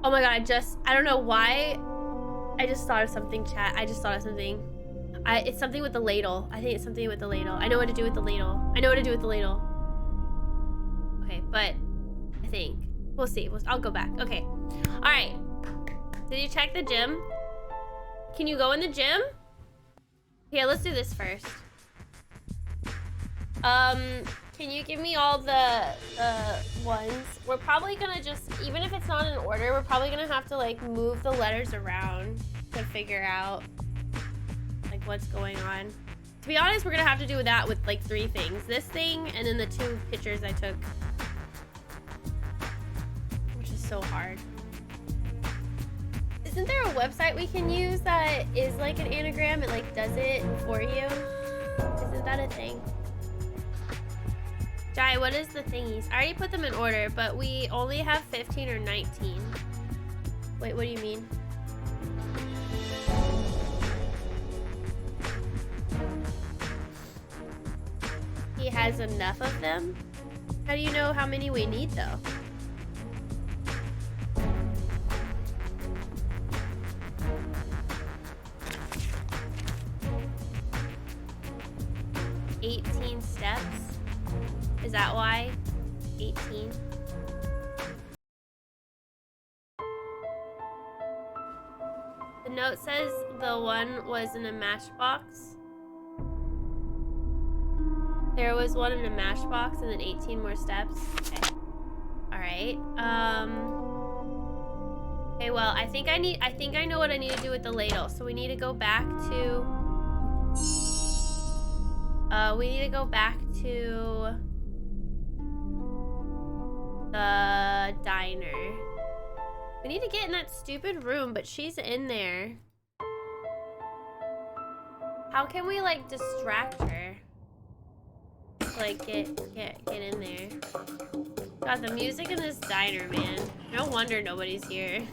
Oh my god, I don't know why. I just thought of something, chat. I just thought of something. It's something with the ladle. I think it's something with the ladle. I know what to do with the ladle. Okay, but I think. We'll see. I'll go back. Okay. Alright. Did you check the gym? Can you go in the gym? Here, let's do this first. Can you give me all the ones? We're probably gonna just, even if it's not in order, we're probably gonna have to like move the letters around to figure out like what's going on. To be honest, we're gonna have to do that with like 3 things. This thing and then the 2 pictures I took. Which is so hard. Isn't there a website we can use that is like an anagram? It like does it for you? Isn't that a thing? Jai, what is the thingies? I already put them in order, but we only have 15 or 19. Wait, what do you mean? He has enough of them? How do you know how many we need though? $18 steps? Is that why? 18? The note says the one was in a matchbox. There was one in a matchbox and then 18 more steps. Okay. Alright. Okay, well, I think I know what I need to do with the ladle. So we need to go back to the diner. We need to get in that stupid room, but she's in there. How can we like distract her? Like get in there. God, the music in this diner, man. No wonder nobody's here.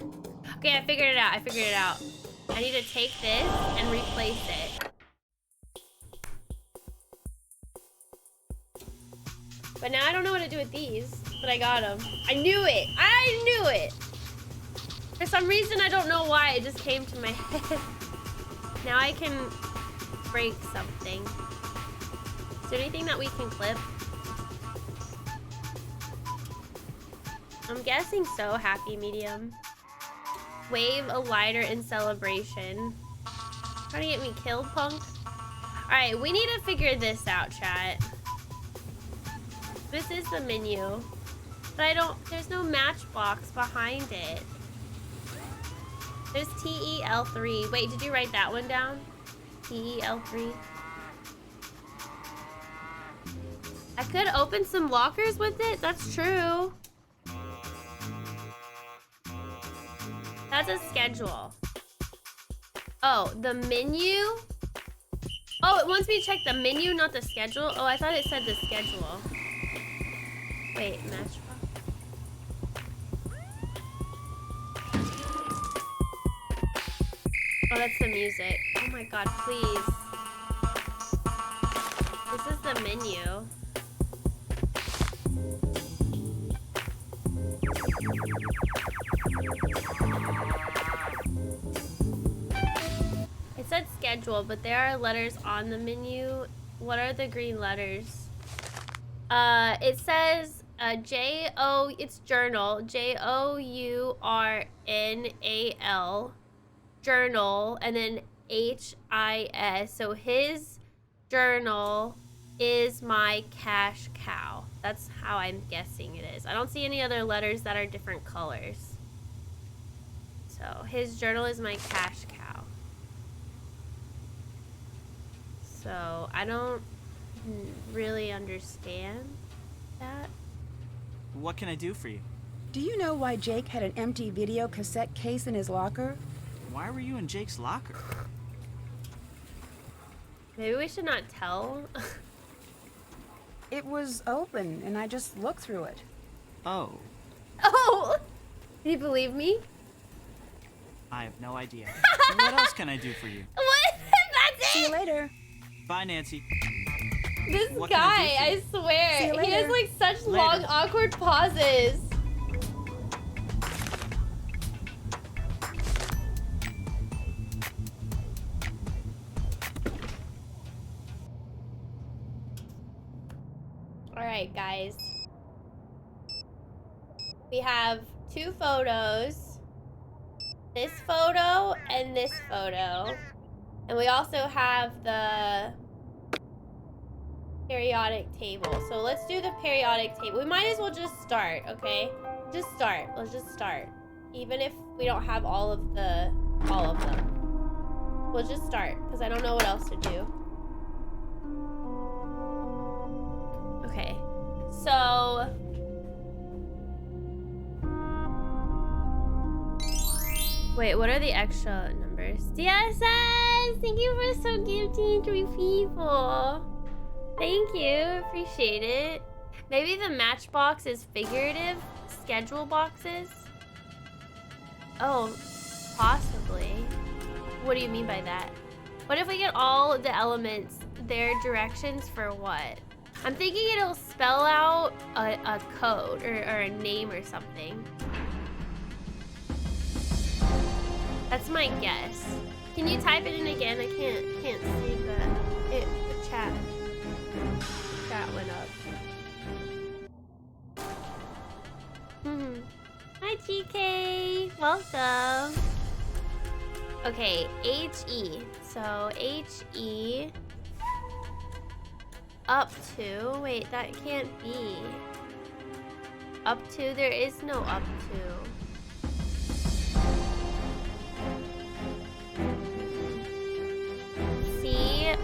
Okay, I figured it out. I need to take this and replace it. But now I don't know what to do with these, but I got them. I knew it! For some reason, I don't know why, it just came to my head. Now I can break something. Is there anything that we can clip? I'm guessing so, happy medium. Wave a lighter in celebration. Trying to get me killed, punk? Alright, we need to figure this out, chat. This is the menu. But there's no matchbox behind it. There's TEL3. Wait, did you write that one down? TEL3. I could open some lockers with it. That's true. That's a schedule. Oh, the menu? Oh, it wants me to check the menu, not the schedule? Oh, I thought it said the schedule. Wait, matchbox? Oh, that's the music. Oh my god, please. This is the menu. It said schedule, but there are letters on the menu. What are the green letters? It says it's journal, JOURNAL, journal, and then HIS. So his journal is my cash cow. That's how I'm guessing it is. I don't see any other letters that are different colors. So his journal is my cash cow. So I don't really understand that. What can I do for you? Do you know why Jake had an empty video cassette case in his locker? Why were you in Jake's locker? Maybe we should not tell. It was open, and I just looked through it. Oh. Oh! Can you believe me? I have no idea. What else can I do for you? What? That's it! See you later. Bye, Nancy. This What guy, can I do for I you? swear, See you he has later. like such Later. long, awkward pauses. Alright, guys. We have 2 photos. This photo and this photo. And we also have the periodic table. So let's do the periodic table. We might as well just start, okay? Just start. Let's just start. Even if we don't have all of them. We'll just start, because I don't know what else to do. Okay. So... wait, what are the extra numbers? DSS! Thank you for so gifting 3 people. Thank you. Appreciate it. Maybe the matchbox is figurative? Schedule boxes? Oh, possibly. What do you mean by that? What if we get all the elements, their directions for what? I'm thinking it'll spell out a code or a name or something. That's my guess. Can you type it in again? I can't see the chat. Chat went up. Hi TK, welcome. Okay, HE. So HE up to. Wait, that can't be. Up to. There is no up to.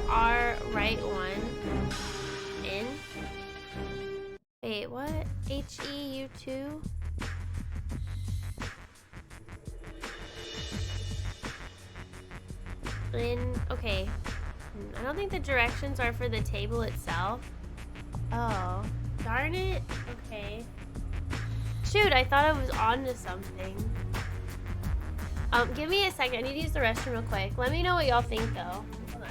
Our right one in. Wait, what? HEU2? In. Okay. I don't think the directions are for the table itself. Oh, darn it. Okay. Shoot, I thought I was on to something. Give me a second. I need to use the restroom real quick. Let me know what y'all think though. Hold on.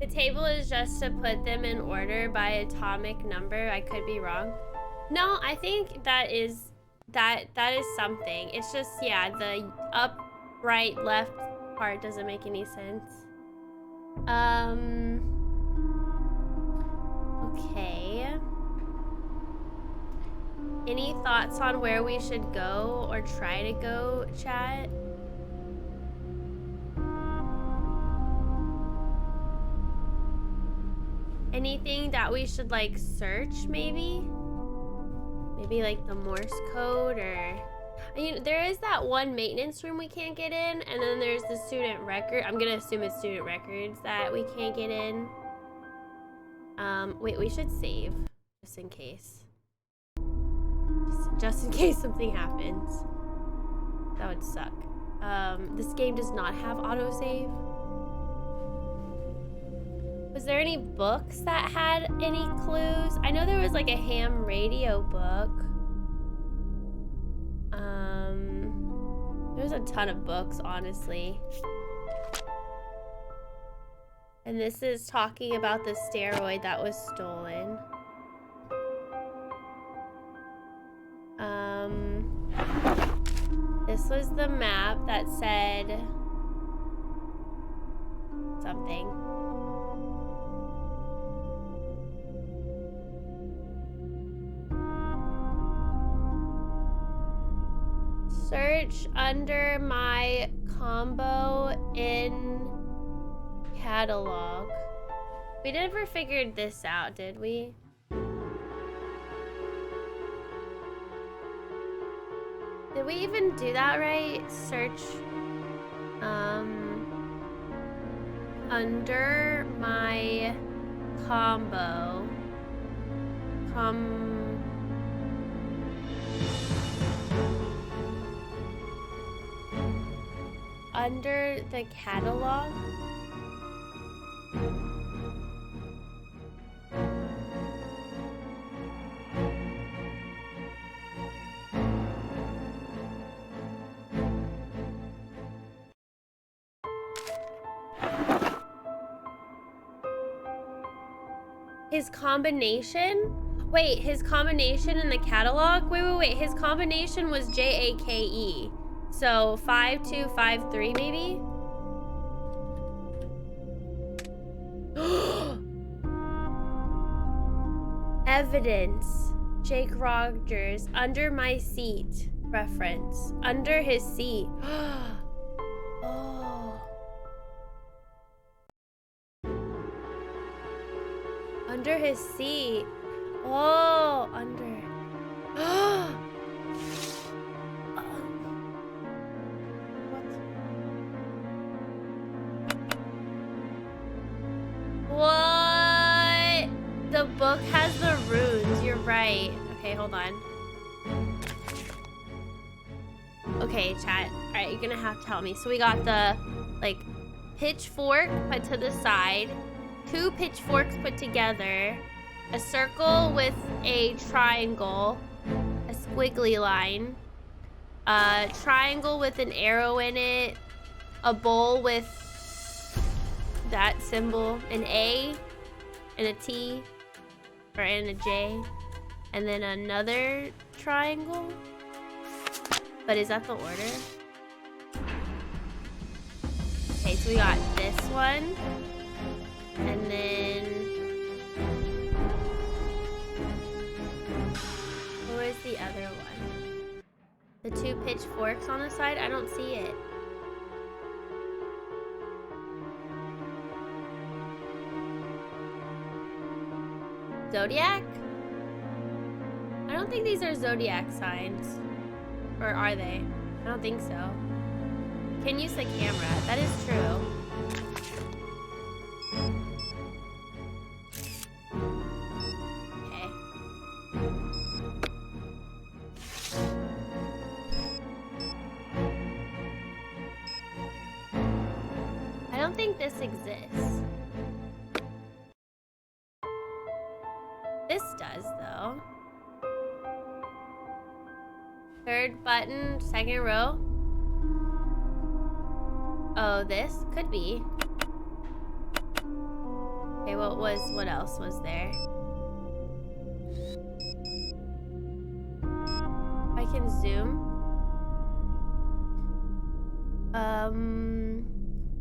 Table is just to put them in order by atomic number. I could be wrong. No, I think that is something. It's just, yeah, the up, right, left part doesn't make any sense. Okay. Any thoughts on where we should go or try to go, chat? Anything that we should like search maybe? Maybe like the Morse code or... I mean, there is that one maintenance room we can't get in, and then there's the student record. I'm gonna assume it's student records that we can't get in. Wait, we should save just in case. Just in case something happens. That would suck. This game does not have autosave. Was there any books that had any clues? I know there was like a ham radio book. There's a ton of books, honestly. And this is talking about the steroid that was stolen. This was the map that said something. Search under my combo in catalog. We never figured this out, did we? we even do that right? Search under my combo. Under the catalog. His combination? Wait, his combination in the catalog? Wait. His combination was JAKE. So 5253 maybe? Evidence. Jake Rogers. Under my seat. Reference. Under his seat. Oh. Under his seat. Oh, under. What? The book has the runes. You're right. Okay, hold on. Okay, chat. All right, you're gonna have to help me. So we got the, like, pitchfork put to the side, 2 pitchforks put together, a circle with a triangle, a squiggly line, a triangle with an arrow in it, a bowl with that symbol, an A and a T, or and a J, and then another triangle. But is that the order? Okay, so we got this one, and then where's the other one? The 2 pitchforks on the side? I don't see it. Zodiac? I don't think these are zodiac signs. Or are they? I don't think so. Can use the camera. That is true. Okay. I don't think this exists. This does, though. 3rd button, 2nd row. Oh, this could be. Okay, what else was there? I can zoom.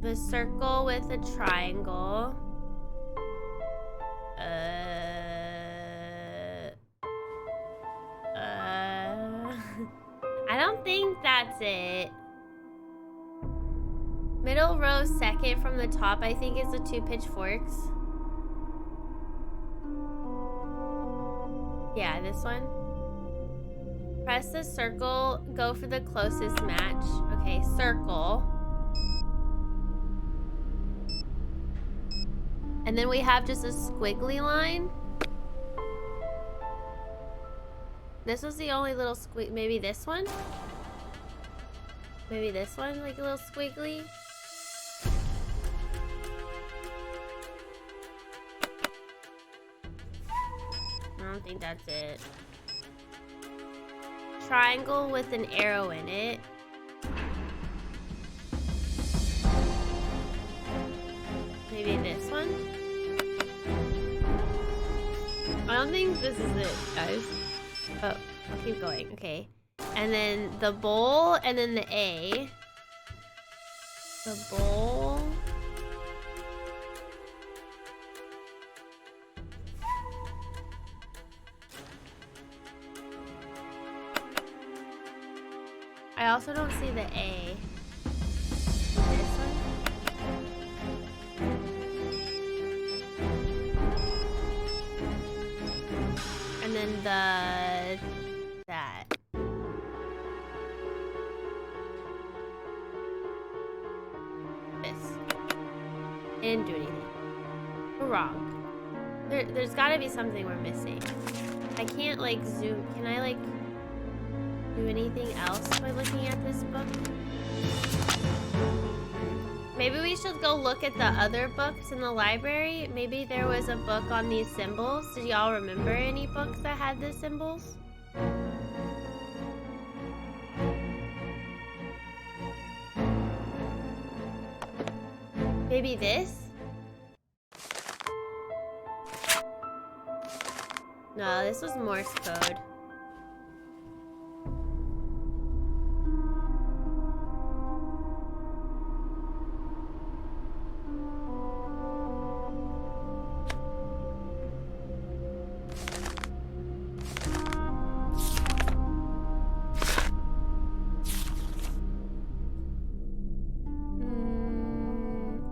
The circle with a triangle. I don't think that's it. Middle row, 2nd from the top, I think is the 2 pitchforks. Yeah, this one. Press the circle, go for the closest match. Okay, circle. And then we have just a squiggly line. This was the only little squig. Maybe this one? Maybe this one, like a little squiggly? I don't think that's it. Triangle with an arrow in it. Maybe this one? I don't think this is it, guys. Oh, I'll keep going. Okay. And then the bowl, and then the A. The bowl. I also don't see the A. This one? And then that. didn't do anything. We're wrong. There's gotta be something we're missing. I can't like zoom. Can I like do anything else by looking at this book? Maybe we should go look at the other books in the library. Maybe there was a book on these symbols. Did y'all remember any books that had the symbols? Maybe this? No, this was Morse code.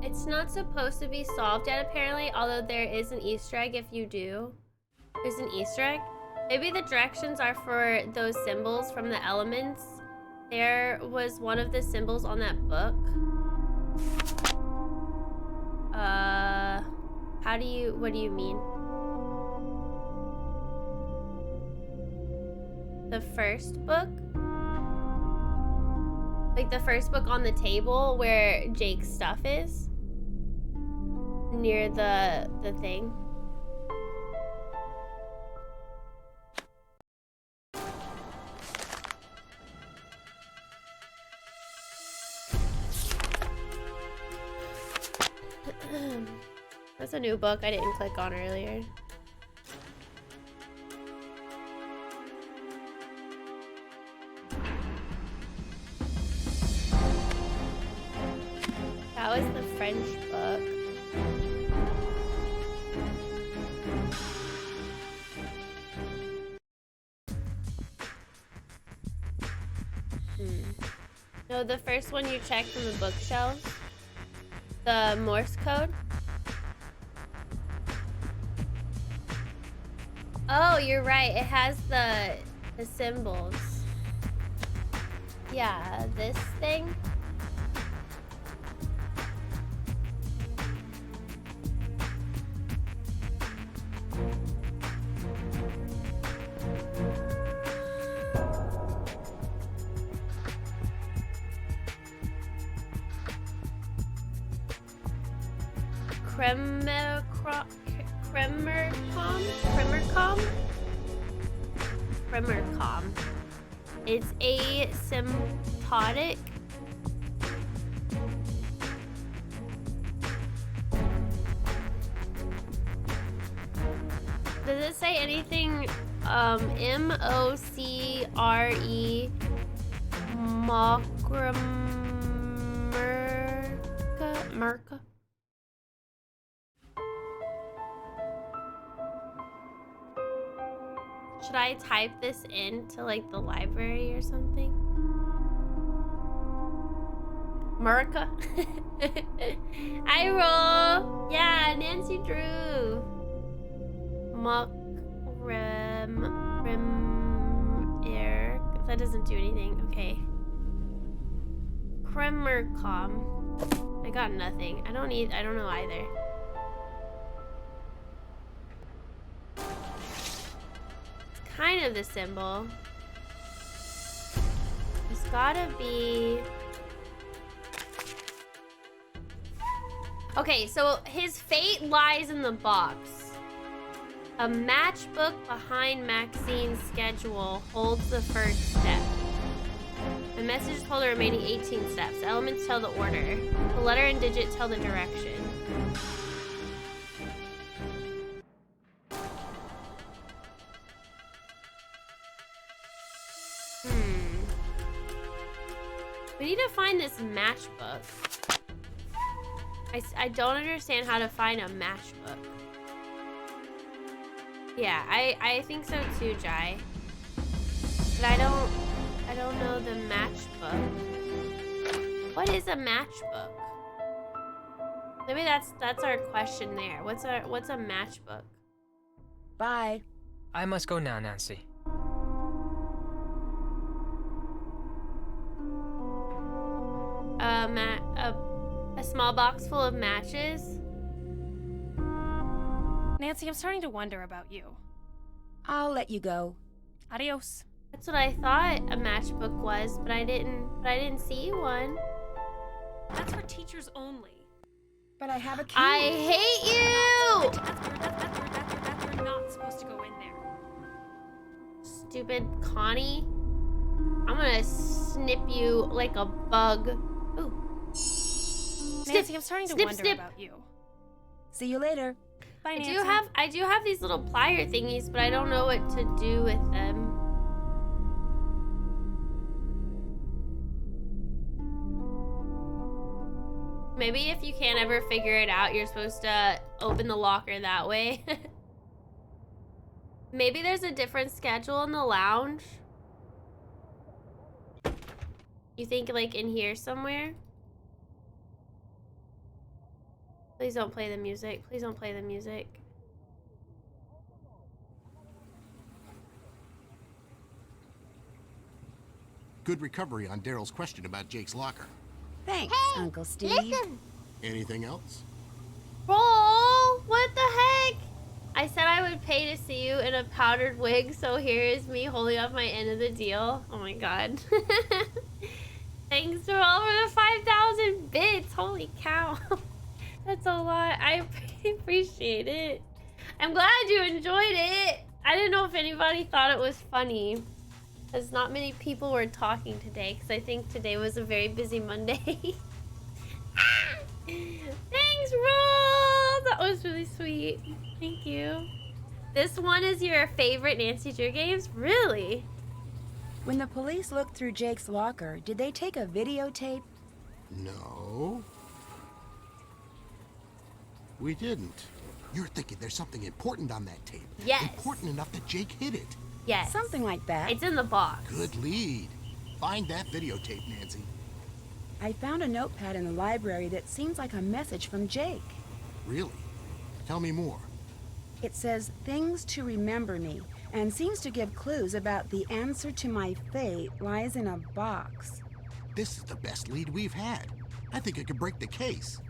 It's not supposed to be solved yet, apparently, although there is an Easter egg if you do. There's an Easter egg. Maybe the directions are for those symbols from the elements. There was one of the symbols on that book. What do you mean? The first book? Like the first book on the table where Jake's stuff is? Near the thing? That's a new book I didn't click on earlier. That was the French book. No, the first one you checked from the bookshelves. The Morse code. Oh, you're right. It has the symbols. Yeah, this thing. Kremercom. It's asymptotic. Does it say anything? M-O-C-R-E Merca? Should I type this into like the library or something? Merca? I roll. Yeah, Nancy Drew. Air. That doesn't do anything. Okay. Kremercom. I got nothing. I don't know either. Kind of the symbol. It's gotta be. Okay, so his fate lies in the box. A matchbook behind Maxine's schedule holds the first step. The messages tell the remaining 18 steps. The elements tell the order. The letter and digit tell the direction. We need to find this matchbook. I don't understand how to find a matchbook. Yeah, I think so too, Jai. But I don't know the matchbook. What is a matchbook? Maybe that's our question there. What's a matchbook? Bye. I must go now, Nancy. A small box full of matches. Nancy, I'm starting to wonder about you. I'll let you go. Adios. That's what I thought a matchbook was, but I didn't see one. That's for teachers only. But I have a key. I hate you! You're not supposed to go in there. Stupid Connie. I'm gonna snip you like a bug. Ooh. Nancy, I'm starting to wonder snip. about you. See you later. Bye, Nancy. I do have these little plier thingies, but I don't know what to do with them. Maybe if you can't ever figure it out, you're supposed to open the locker that way. Maybe there's a different schedule in the lounge. You think like in here somewhere? Please don't play the music. Please don't play the music. Good recovery on Daryl's question about Jake's locker. Thanks, Uncle Steve. Listen. Anything else? Roll! What the heck? I said I would pay to see you in a powdered wig, so here is me holding up my end of the deal. Oh my god. Thanks to all for the 5,000 bits. Holy cow. That's a lot. I appreciate it. I'm glad you enjoyed it. I didn't know if anybody thought it was funny, because not many people were talking today, because I think today was a very busy Monday. Thanks, Roll! That was really sweet. Thank you. This one is your favorite Nancy Drew games? Really? When the police looked through Jake's locker, did they take a videotape? No. We didn't. You're thinking there's something important on that tape. Yes. Important enough that Jake hid it. Yes. Something like that. It's in the box. Good lead. Find that videotape, Nancy. I found a notepad in the library that seems like a message from Jake. Really? Tell me more. It says, "Things to remember me," and seems to give clues about the answer to my fate lies in a box. This is the best lead we've had. I think it could break the case.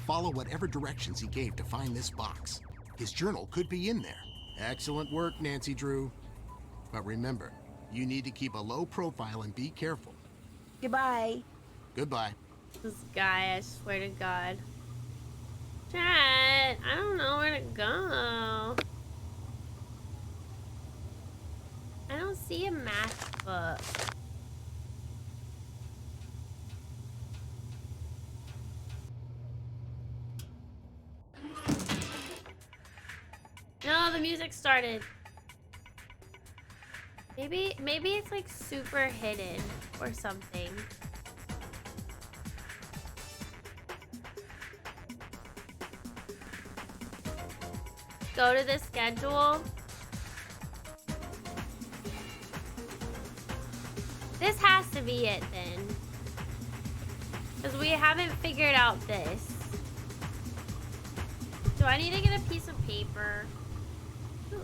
Follow whatever directions he gave to find this box. His journal could be in there. Excellent work, Nancy Drew. But remember, you need to keep a low profile and be careful. Goodbye. Goodbye. This guy, I swear to God. Chat, I don't know where to go. I don't see a matchbook. No, the music started. Maybe it's like super hidden or something. Go to the schedule. This has to be it then. Because we haven't figured out this. Do I need to get a piece of paper? Ooh.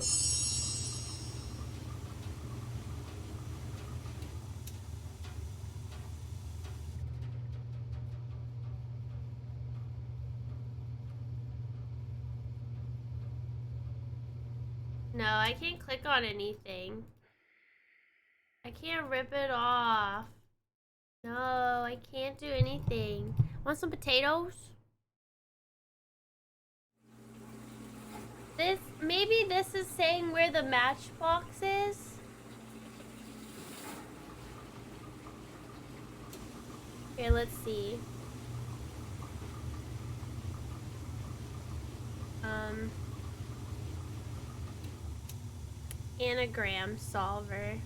No, I can't click on anything. I can't rip it off. No, I can't do anything. Want some potatoes? Maybe this is saying where the matchbox is? Here, let's see. Anagram solver.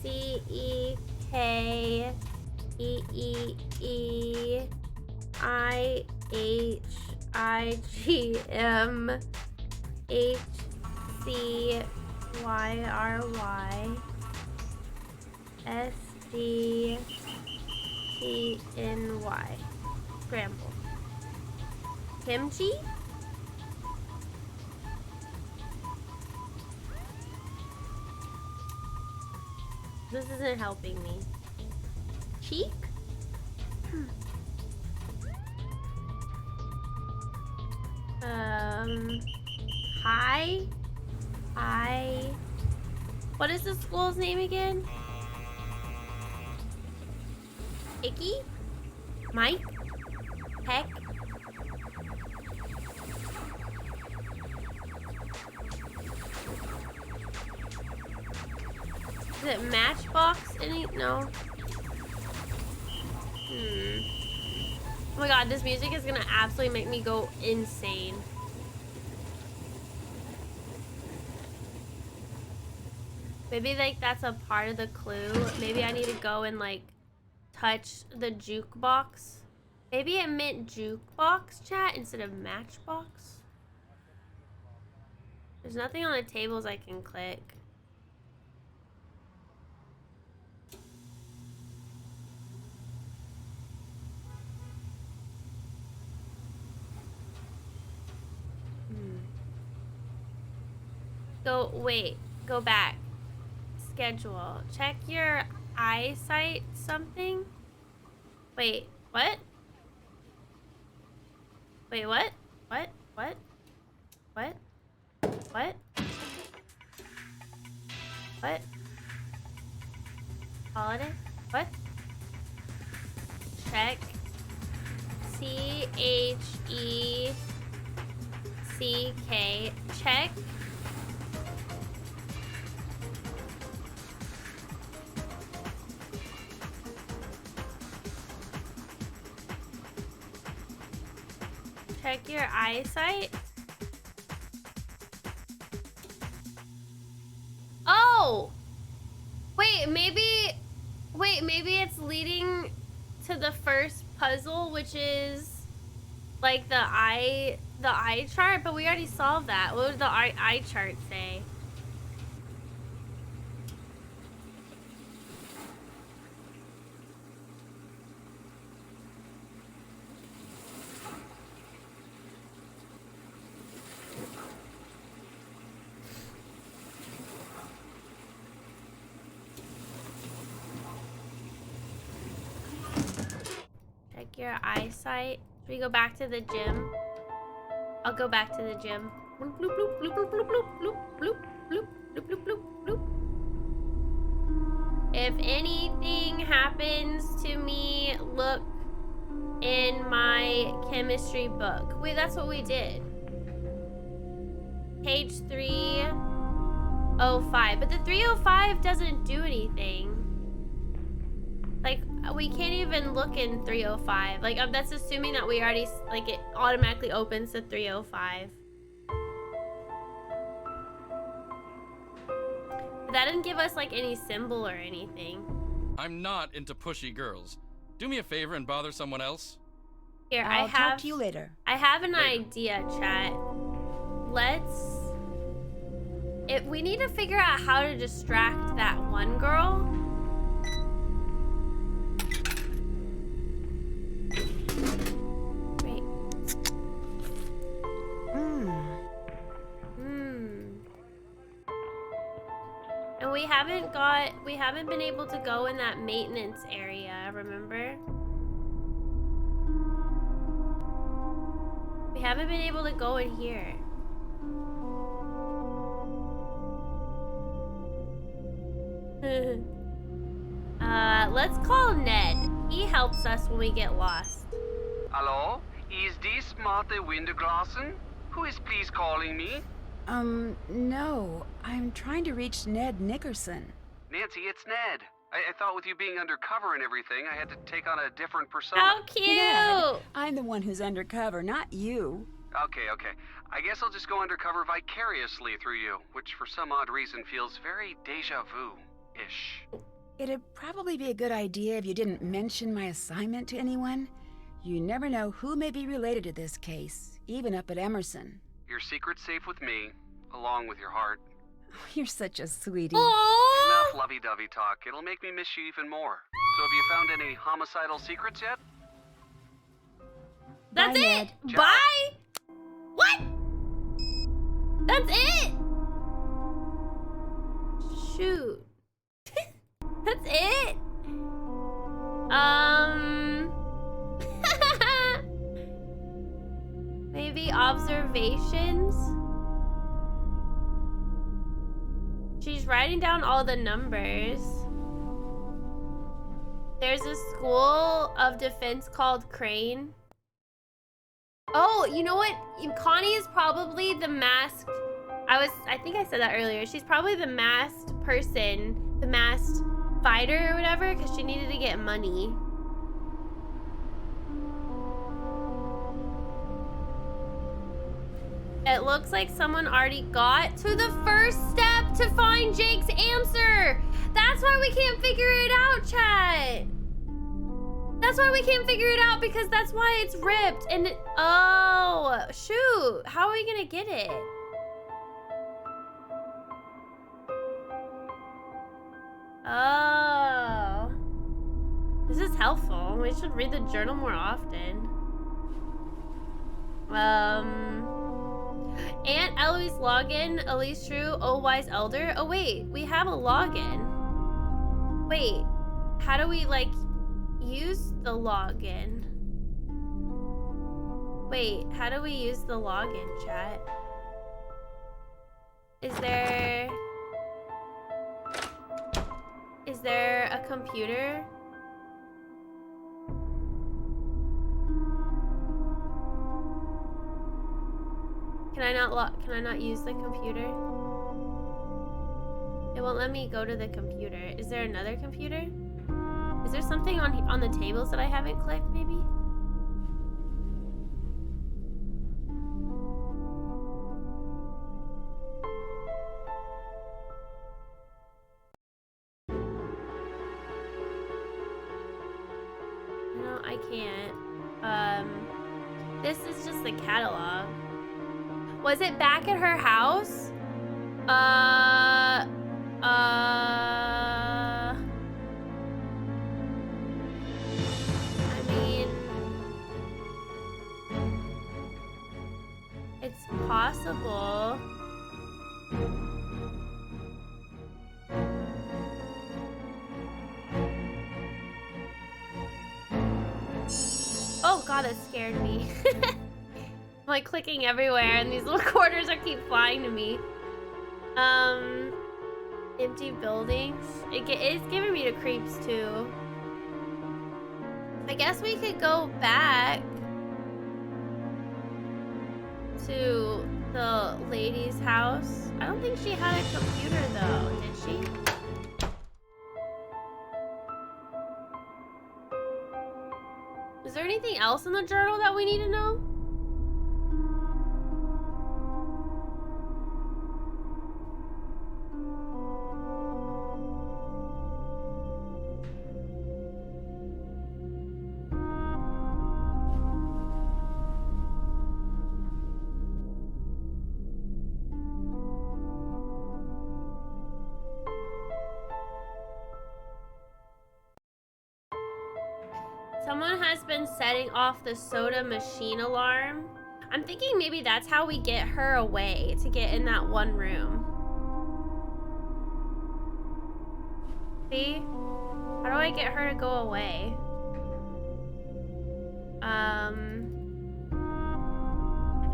CEKEIGHIMCYRY Scramble. Kimchi? This isn't helping me. Cheek? Hi. Hi. What is the school's name again? Icky? Mike? Heck? Is it Matchbox? No. Oh my god, this music is gonna absolutely make me go insane. Maybe like that's a part of the clue. Maybe I need to go and like touch the jukebox. Maybe it meant jukebox, chat, instead of matchbox. There's nothing on the tables I can click. Go back. Schedule. Check your eyesight something. Wait, what? Wait, what? What? What? What? What? What? Holiday? What? Check. C-H-E-C-K. Check. Check your eyesight. Oh! Wait, maybe it's leading to the first puzzle, which is like the eye chart, but we already solved that. What would the eye chart say? Your eyesight. Should we go back to the gym? I'll go back to the gym. Bloop, bloop, bloop, bloop, bloop, bloop, bloop, bloop, bloop, bloop, bloop, bloop, bloop. If anything happens to me, look in my chemistry book. Wait, that's what we did. Page 305. But the 305 doesn't do anything. Like, we can't even look in 305. Like, that's assuming that we already, like, it automatically opens to 305. But that didn't give us, like, any symbol or anything. I'm not into pushy girls. Do me a favor and bother someone else. Here, I'll talk to you later. I have an idea, chat. We need to figure out how to distract that one girl. And we haven't been able to go in that maintenance area, remember? We haven't been able to go in here. Let's call Ned. He helps us when we get lost. Hello? Is this Martha Winterglassen? Who is please calling me? No. I'm trying to reach Ned Nickerson. Nancy, it's Ned. I thought with you being undercover and everything, I had to take on a different persona. How cute! Ned, I'm the one who's undercover, not you. Okay. I guess I'll just go undercover vicariously through you, which for some odd reason feels very deja vu-ish. It'd probably be a good idea if you didn't mention my assignment to anyone. You never know who may be related to this case, even up at Emerson. Your secret's safe with me, along with your heart. You're such a sweetie. Aww. Enough lovey-dovey talk. It'll make me miss you even more. So have you found any homicidal secrets yet? That's Bye, it! Ned. Bye! What? That's it! Shoot. That's it? private observations. She's writing down all the numbers. There's a school of defense called Crane. Oh, you know what? Connie is probably the masked. I think I said that earlier. She's probably the masked person, the masked fighter or whatever, because she needed to get money. It looks like someone already got to the first step to find Jake's answer. That's why we can't figure it out, chat. That's why we can't figure it out, because that's why it's ripped. And oh, shoot. How are we gonna get it? Oh. This is helpful. We should read the journal more often. Aunt Eloise login, Elise True, Oh Wise Elder. Oh wait, we have a login. Wait, how do we like use the login? Wait, how do we use the login, chat? Is there a computer? Can I not use the computer? It won't let me go to the computer. Is there another computer? Is there something on the tables that I haven't clicked, maybe? No, I can't. This is just the catalog. Was it back at her house? I mean, it's possible. Oh god, that scared me. I'm like clicking everywhere and these little quarters are keep flying to me. Empty buildings. It is giving me the creeps too. I guess we could go back to the lady's house. I don't think she had a computer though, did she? Is there anything else in the journal that we need to know? Someone has been setting off the soda machine alarm. I'm thinking maybe that's how we get her away, to get in that one room. See? How do I get her to go away?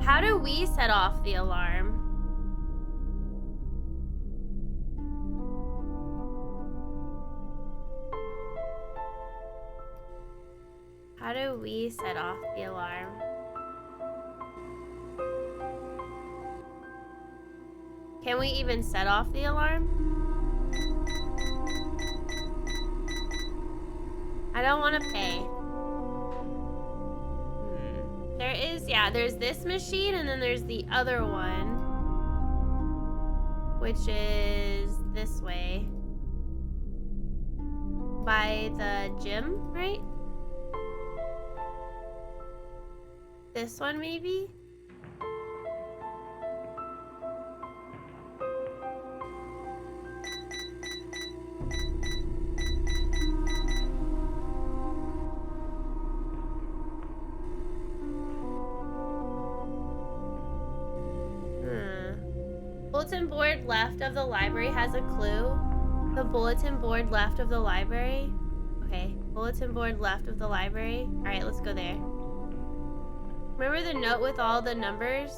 How do we set off the alarm? How do we set off the alarm? Can we even set off the alarm? I don't want to pay. There is, yeah, there's this machine and then there's the other one, which is this way. By the gym, right? This one, maybe? Bulletin board left of the library has a clue. The bulletin board left of the library. Okay, bulletin board left of the library. All right, let's go there. Remember the note with all the numbers?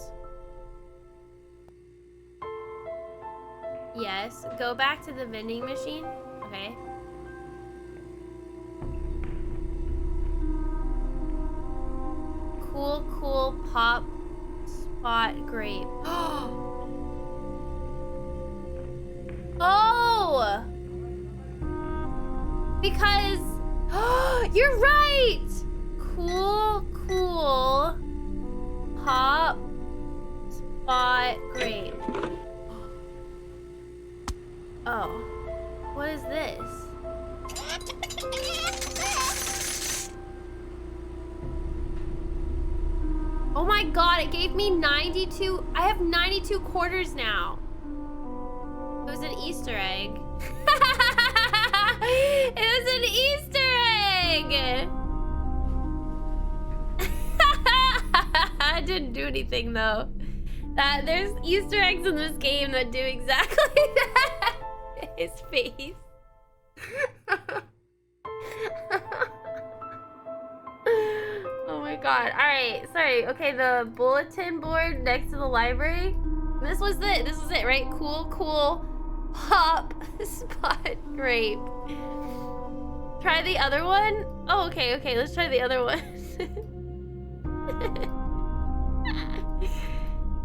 Yes. Go back to the vending machine. Okay. Cool pop spot grape. Oh! Because you're right! Cool pop spot grape. Oh. What is this? Oh my god, it gave me 92. I have 92 quarters now. It was an Easter egg. It was an Easter egg! I didn't do anything though. There's Easter eggs in this game that do exactly that. His face. Oh my god. Alright, sorry. Okay, the bulletin board next to the library. This was it, right? Cool pop spot grape. Try the other one? Oh, okay, let's try the other one.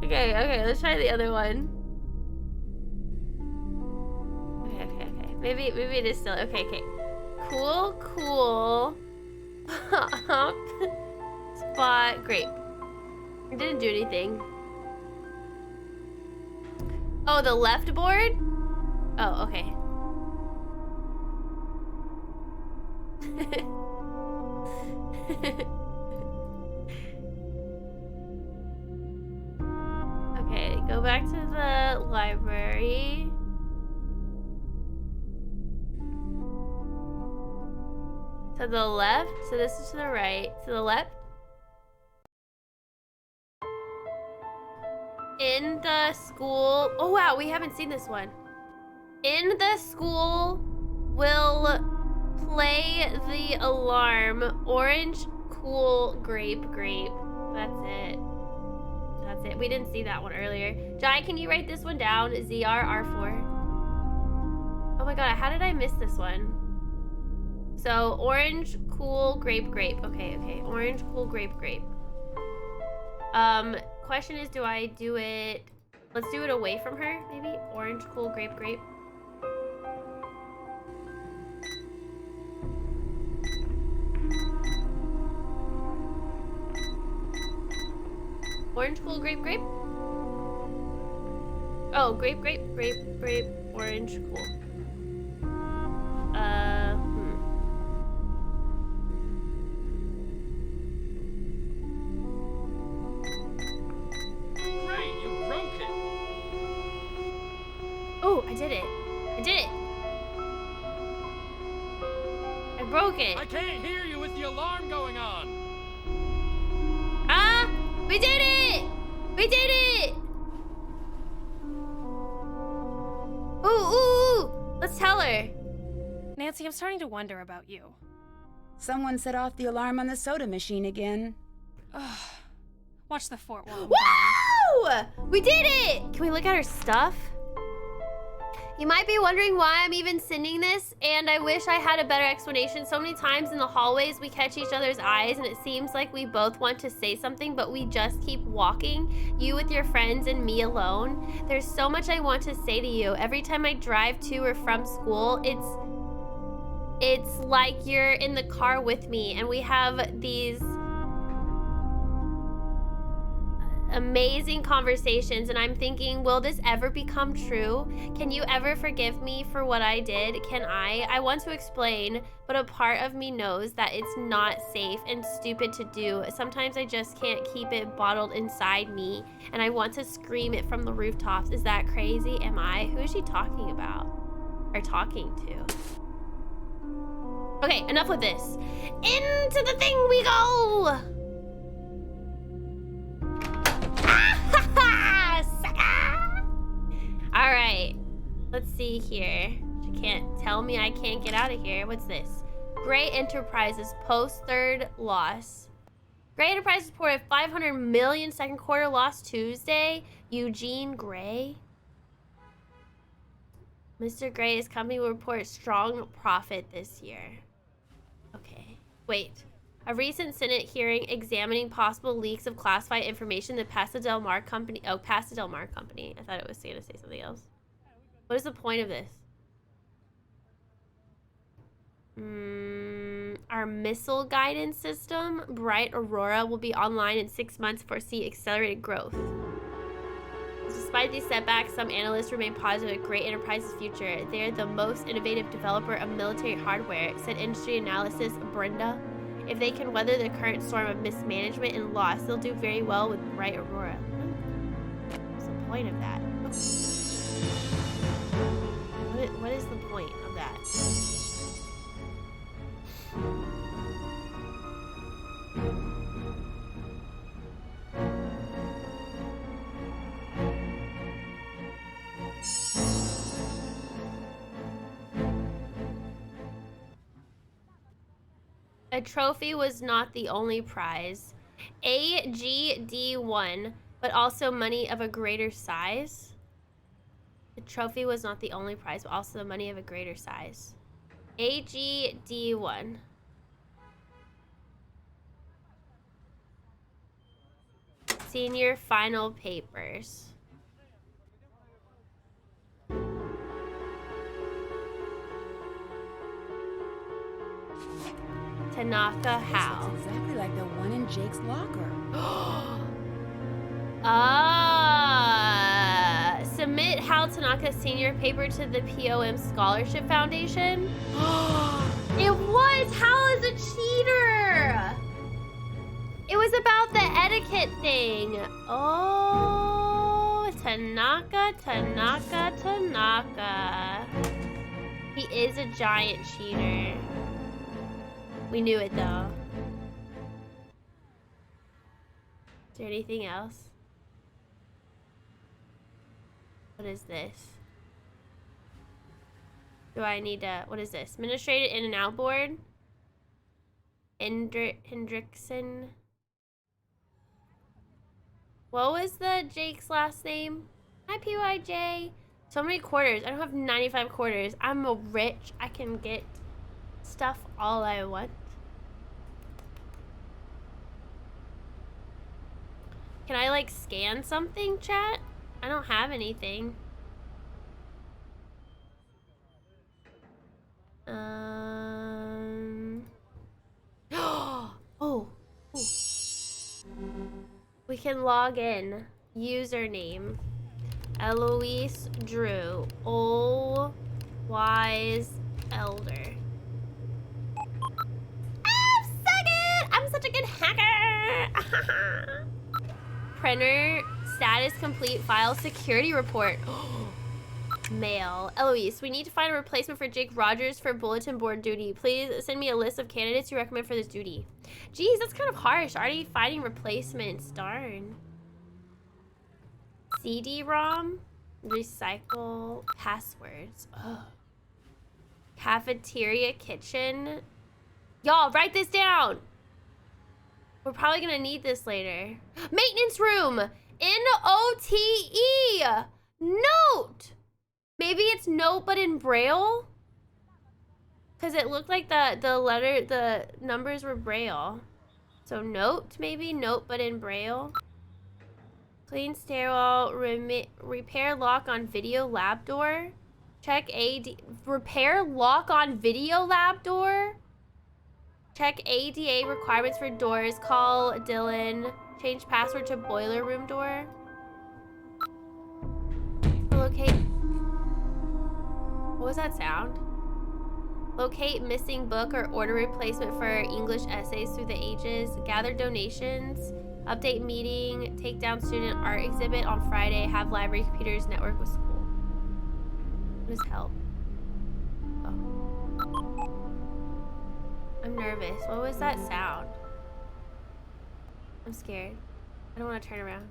Okay, let's try the other one. Okay. Maybe it is still okay. Cool pop spot grape. It didn't do anything. Oh, the left board? Oh, okay. Okay, go back to the library. To the left. So this is to the right. To the left. In the school. Oh wow, we haven't seen this one. In the school will play the alarm. Orange, cool, grape. That's it. We didn't see that one earlier. Jai, can you write this one down? ZRR4. Oh my god, how did I miss this one? So, orange, cool, grape. Okay. Orange, cool, grape. Question is, do I do it... Let's do it away from her, maybe? Orange, cool, grape. Orange, cool, grape. Oh, grape. Orange, cool. Great, you broke it. Oh, I did it. I broke it. I can't hear you with the alarm going on. Ah! We did it! Ooh! Let's tell her. Nancy, I'm starting to wonder about you. Someone set off the alarm on the soda machine again. Ugh. Watch the fort while I'm Woo! We did it! Can we look at her stuff? You might be wondering why I'm even sending this, and I wish I had a better explanation. So many times in the hallways, we catch each other's eyes, and it seems like we both want to say something, but we just keep walking. You with your friends and me alone. There's so much I want to say to you. Every time I drive to or from school, it's like you're in the car with me, and we have these amazing conversations, and I'm thinking, will this ever become true? Can you ever forgive me for what I did? Can I want to explain, but a part of me knows that it's not safe and stupid to do. Sometimes I just can't keep it bottled inside me, and I want to scream it from the rooftops. Is that crazy? Am I? Who is she talking about? Or talking to? Okay, enough with this. Into the thing we go! All right, let's see here. She can't tell me I can't get out of here. What's this? Gray Enterprises post third loss. Gray Enterprises reported 500 million second quarter loss Tuesday. Eugene Gray. Mr. Gray's company will report strong profit this year. Okay. Wait. A recent Senate hearing examining possible leaks of classified information the Paso Del Mar company. Oh, Paso Del Mar company. I thought it was going to say something else. What is the point of this? Our missile guidance system, Bright Aurora, will be online in 6 months to foresee accelerated growth. Despite these setbacks, some analysts remain positive of Great Enterprises' future. They're the most innovative developer of military hardware, said industry analyst Brenda. If they can weather the current storm of mismanagement and loss, they'll do very well with Bright Aurora. What's the point of that? What is the point of that? A trophy was not the only prize. AGD won, but also money of a greater size. The trophy was not the only prize, but also the money of a greater size. AGD won. Senior final papers. Tanaka How. Looks exactly like the one in Jake's locker. Submit Hal Tanaka senior paper to the POM Scholarship Foundation. It was Hal is a cheater. It was about the etiquette thing. Oh, Tanaka. He is a giant cheater. We knew it though. Is there anything else? What is this? Do I need to, what is this? Administrated in and out board? Hendrickson. What was the Jake's last name? Hi, PYJ. So many quarters. I don't have 95 quarters. I'm a rich. I can get stuff all I want. Can I like scan something, chat? I don't have anything. Oh. We can log in. Username. Eloise Drew. Old wise elder. I'm such a good hacker. Printer status complete file security report. Mail. Eloise, we need to find a replacement for Jake Rogers for bulletin board duty. Please send me a list of candidates you recommend for this duty. Geez, that's kind of harsh. Already finding replacements. Darn. CD-ROM. Recycle. Passwords. Ugh. Cafeteria kitchen. Y'all, write this down. We're probably gonna need this later. Maintenance room. N-O-T-E. Note. Maybe it's note but in Braille? Because it looked like the numbers were Braille. So note, maybe? Note but in Braille. Clean stairwell, repair lock on video lab door. Check AD, repair lock on video lab door. Check ADA requirements for doors. Call Dylan. Change password to boiler room door. Locate. What was that sound? Locate missing book or order replacement for English essays through the ages. Gather donations. Update meeting. Take down student art exhibit on Friday. Have library computers network with school. What is help? Oh. I'm nervous. What was that sound? I'm scared. I don't want to turn around.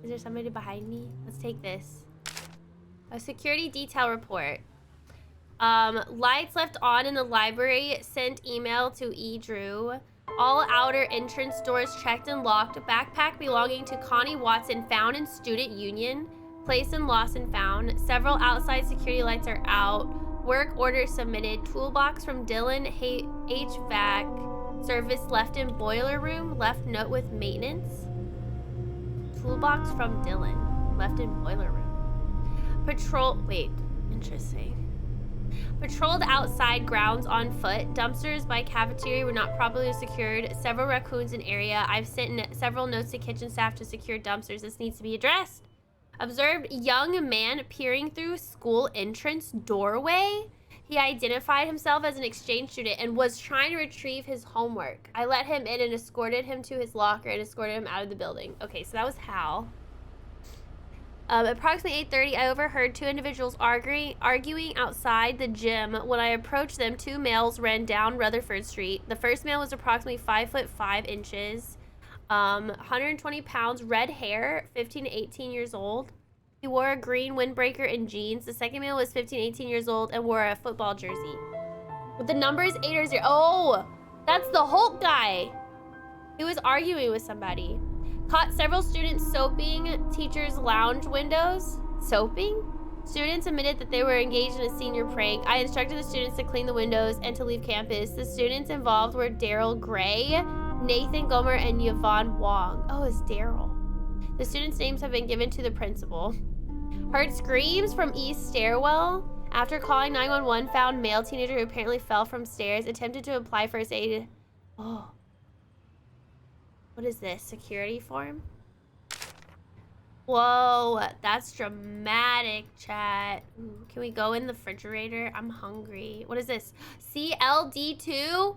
Is there somebody behind me? Let's take this. A security detail report. Lights left on in the library, sent email to E. Drew. All outer entrance doors checked and locked. Backpack belonging to Connie Watson found in Student Union. Placed and lost and found. Several outside security lights are out. Work order submitted. Toolbox from Dylan. HVAC service left in boiler room. Left note with maintenance. Toolbox from Dylan. Left in boiler room. Interesting. Patrolled outside grounds on foot. Dumpsters by cafeteria were not properly secured. Several raccoons in area. I've sent several notes to kitchen staff to secure dumpsters. This needs to be addressed. Observed young man peering through school entrance doorway. He identified himself as an exchange student and was trying to retrieve his homework. I let him in and escorted him to his locker and escorted him out of the building. Okay, so that was Hal. Approximately 8:30, I overheard two individuals arguing outside the gym. When I approached them, two males ran down Rutherford Street. The first male was approximately 5'5", 120 pounds, red hair, 15 to 18 years old. He wore a green windbreaker and jeans. The second male was 15, 18 years old and wore a football jersey. With the numbers 8 or 0. Oh, that's the Hulk guy. He was arguing with somebody. Caught several students soaping teachers' lounge windows. Soaping? Students admitted that they were engaged in a senior prank. I instructed the students to clean the windows and to leave campus. The students involved were Daryl Gray, Nathan Gomer, and Yvonne Wong. Oh, it's Daryl. The students' names have been given to the principal. Heard screams from East Stairwell. After calling 911, found male teenager who apparently fell from stairs. Attempted to apply first aid. Oh. What is this? Security form? Whoa, that's dramatic, chat. Ooh, can we go in the refrigerator? I'm hungry. What is this? CLD2?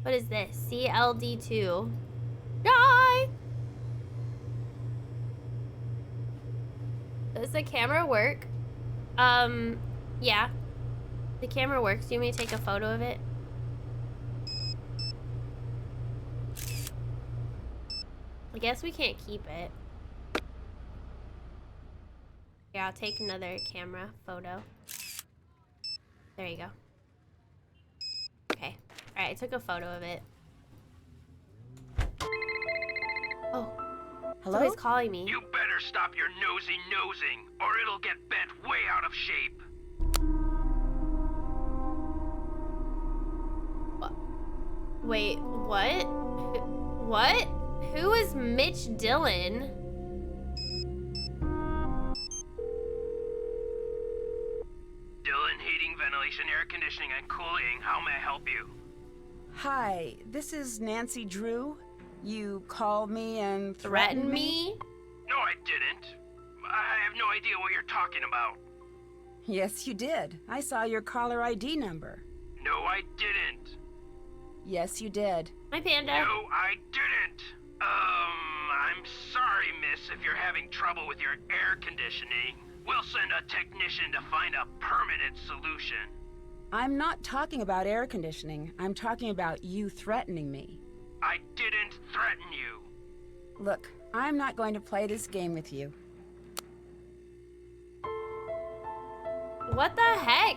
What is this? CLD2. Die! Does the camera work? Yeah. The camera works. Do you want me to take a photo of it? I guess we can't keep it. Yeah, I'll take another camera photo. There you go. Okay. Alright, I took a photo of it. Oh. Hello? Somebody's calling me. You better stop your nosy nosing, or it'll get bent way out of shape. Wait, what? What? Who is Mitch Dillon? Dillon Heating, Ventilation, Air Conditioning, and Cooling. How may I help you? Hi, this is Nancy Drew. You called me and Threatened me? No, I didn't. I have no idea what you're talking about. Yes, you did. I saw your caller ID number. No, I didn't. Yes, you did. Hi, Panda. No, I didn't. I'm sorry, miss, if you're having trouble with your air conditioning. We'll send a technician to find a permanent solution. I'm not talking about air conditioning. I'm talking about you threatening me. I didn't threaten you. Look, I'm not going to play this game with you. What the heck?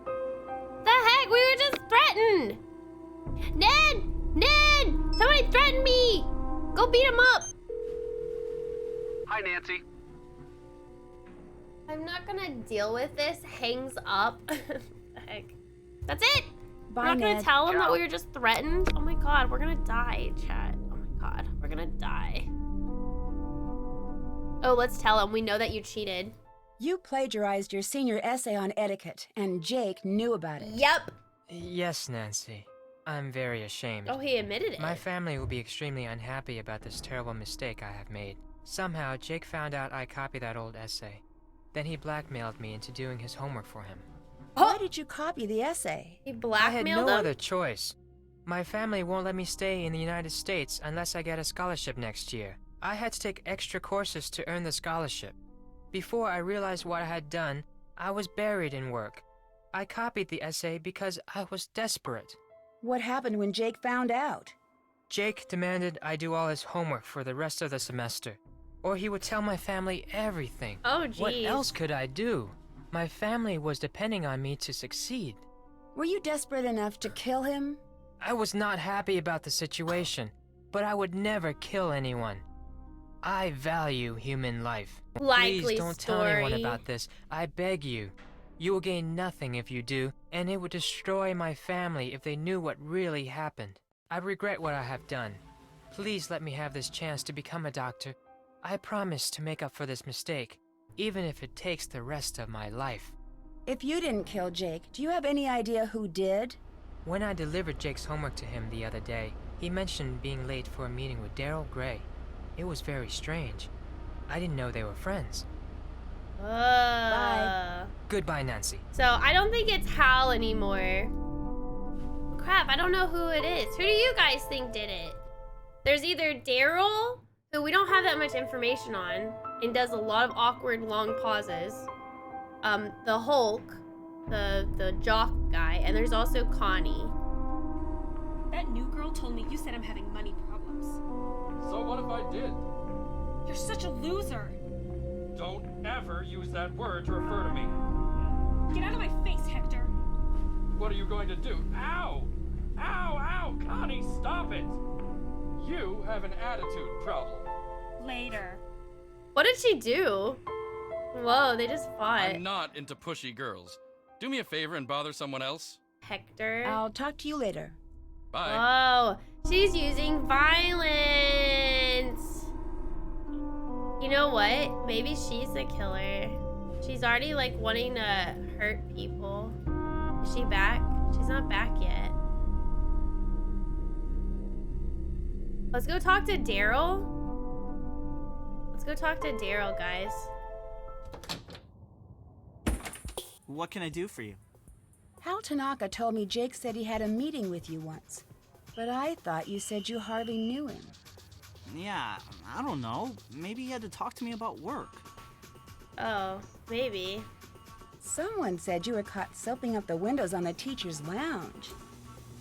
The heck? We were just threatened. Ned! Ned! Somebody threatened me! Go beat him up! Hi, Nancy. I'm not gonna deal with this. Hangs up. The heck? That's it! Bye, we're not gonna Ned. tell him that we were just threatened? Oh my god, we're gonna die, chat. Oh my god, we're gonna die. Oh, let's tell him. We know that you cheated. You plagiarized your senior essay on etiquette, and Jake knew about it. Yep. Yes, Nancy. I'm very ashamed. Oh, he admitted it. My family will be extremely unhappy about this terrible mistake I have made. Somehow, Jake found out I copied that old essay. Then he blackmailed me into doing his homework for him. Why did you copy the essay? He I had blackmailed no him? other choice. My family won't let me stay in the United States unless I get a scholarship next year. I had to take extra courses to earn the scholarship. Before I realized what I had done, I was buried in work. I copied the essay because I was desperate. What happened when Jake found out? Jake demanded I do all his homework for the rest of the semester, or he would tell my family everything. Oh, jeez. What else could I do? My family was depending on me to succeed. Were you desperate enough to kill him? I was not happy about the situation, but I would never kill anyone. I value human life. Likely Please don't tell anyone story. about this. I beg you. You will gain nothing if you do, and it would destroy my family if they knew what really happened. I regret what I have done. Please let me have this chance to become a doctor. I promise to make up for this mistake, even if it takes the rest of my life. If you didn't kill Jake, do you have any idea who did? When I delivered Jake's homework to him the other day, he mentioned being late for a meeting with Daryl Gray. It was very strange. I didn't know they were friends. Bye. Goodbye, Nancy. So I don't think it's Hal anymore. Crap, I don't know who it is. Who do you guys think did it? There's either Daryl, who we don't have that much information on, and does a lot of awkward long pauses. The Hulk, the jock guy, and there's also Connie. That new girl told me you said I'm having money problems. So what if I did? You're such a loser. Don't ever use that word to refer to me. Get out of my face, Hector. What are you going to do? Ow! Ow, ow! Connie, stop it! You have an attitude problem. Later. What did she do? Whoa, they just fought. I'm not into pushy girls. Do me a favor and bother someone else. Hector. I'll talk to you later. Bye. Oh, she's using violence. You know what? Maybe she's the killer. She's already like wanting to hurt people. Is she back? She's not back yet. Let's go talk to Daryl. Let's go talk to Daryl, guys. What can I do for you? Hal Tanaka told me Jake said he had a meeting with you once. But I thought you said you hardly knew him. Yeah, I don't know. Maybe he had to talk to me about work. Oh, maybe. Someone said you were caught soaping up the windows on the teacher's lounge.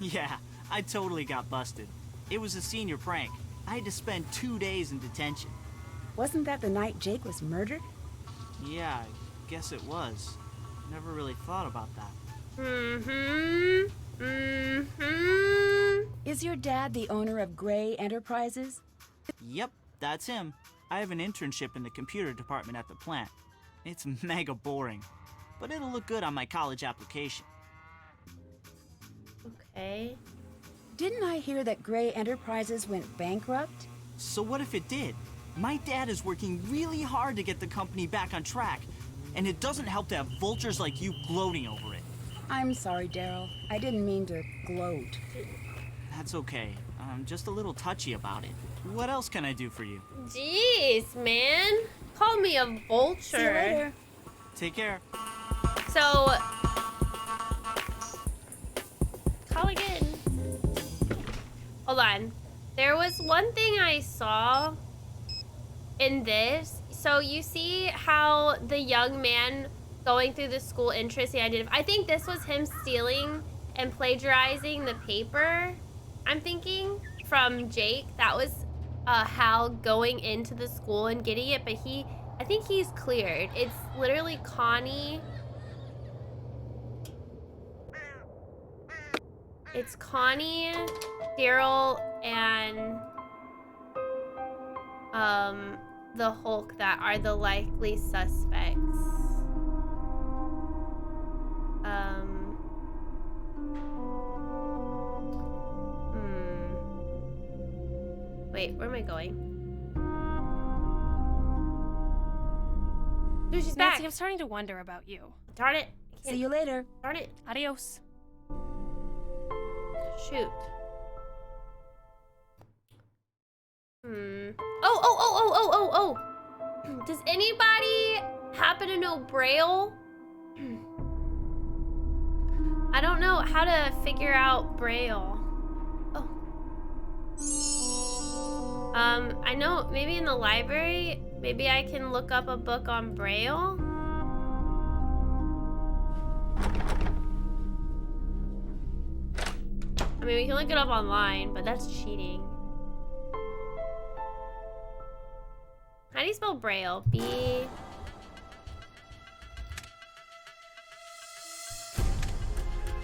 Yeah, I totally got busted. It was a senior prank. I had to spend 2 days in detention. Wasn't that the night Jake was murdered? Yeah, I guess it was. Never really thought about that. Is your dad the owner of Gray Enterprises? Yep, that's him. I have an internship in the computer department at the plant. It's mega boring, but it'll look good on my college application. Okay. Didn't I hear that Gray Enterprises went bankrupt? So what if it did? My dad is working really hard to get the company back on track, and it doesn't help to have vultures like you gloating over it. I'm sorry, Daryl. I didn't mean to gloat. That's okay. I'm just a little touchy about it. What else can I do for you? Jeez, man. Call me a vulture. See you later. Take care. So, call again. Hold on. There was one thing I saw in this. So you see how the young man going through the school interest he identified. I think this was him stealing and plagiarizing the paper, I'm thinking, from Jake. That was Hal going into the school and getting it, but I think he's cleared. It's literally Connie. It's Connie, Daryl, and the Hulk that are the likely suspects. Wait, where am I going? Dude, she's Nancy, back. I'm starting to wonder about you. Darn it. See you later. Darn it. Adios. Shoot. Oh. Does anybody happen to know Braille? I don't know how to figure out Braille. Oh. I know maybe in the library, maybe I can look up a book on Braille. I mean, we can look it up online, but that's cheating. How do you spell Braille?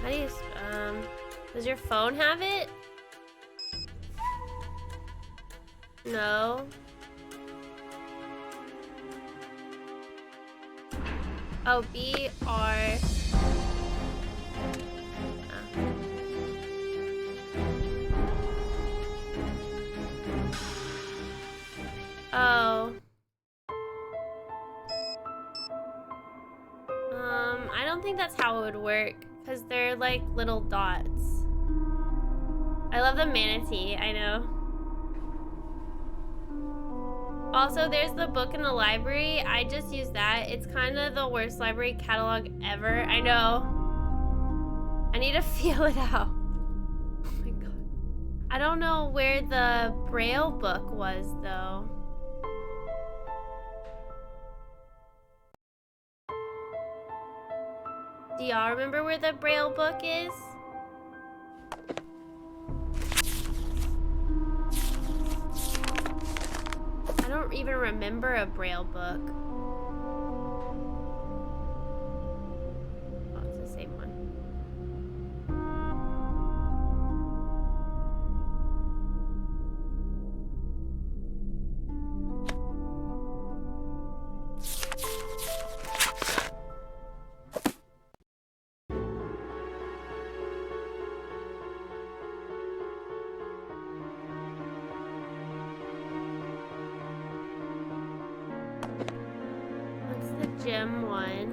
How do you, does your phone have it? No. Oh, B-R... Oh. I don't think that's how it would work, because they're like little dots. I love the manatee, I know. Also, there's the book in the library. I just use that. It's kind of the worst library catalog ever. I know. I need to feel it out. Oh my god. I don't know where the Braille book was, though. Do y'all remember where the Braille book is? I don't even remember a Braille book. Oh, it's the same one. Gem one.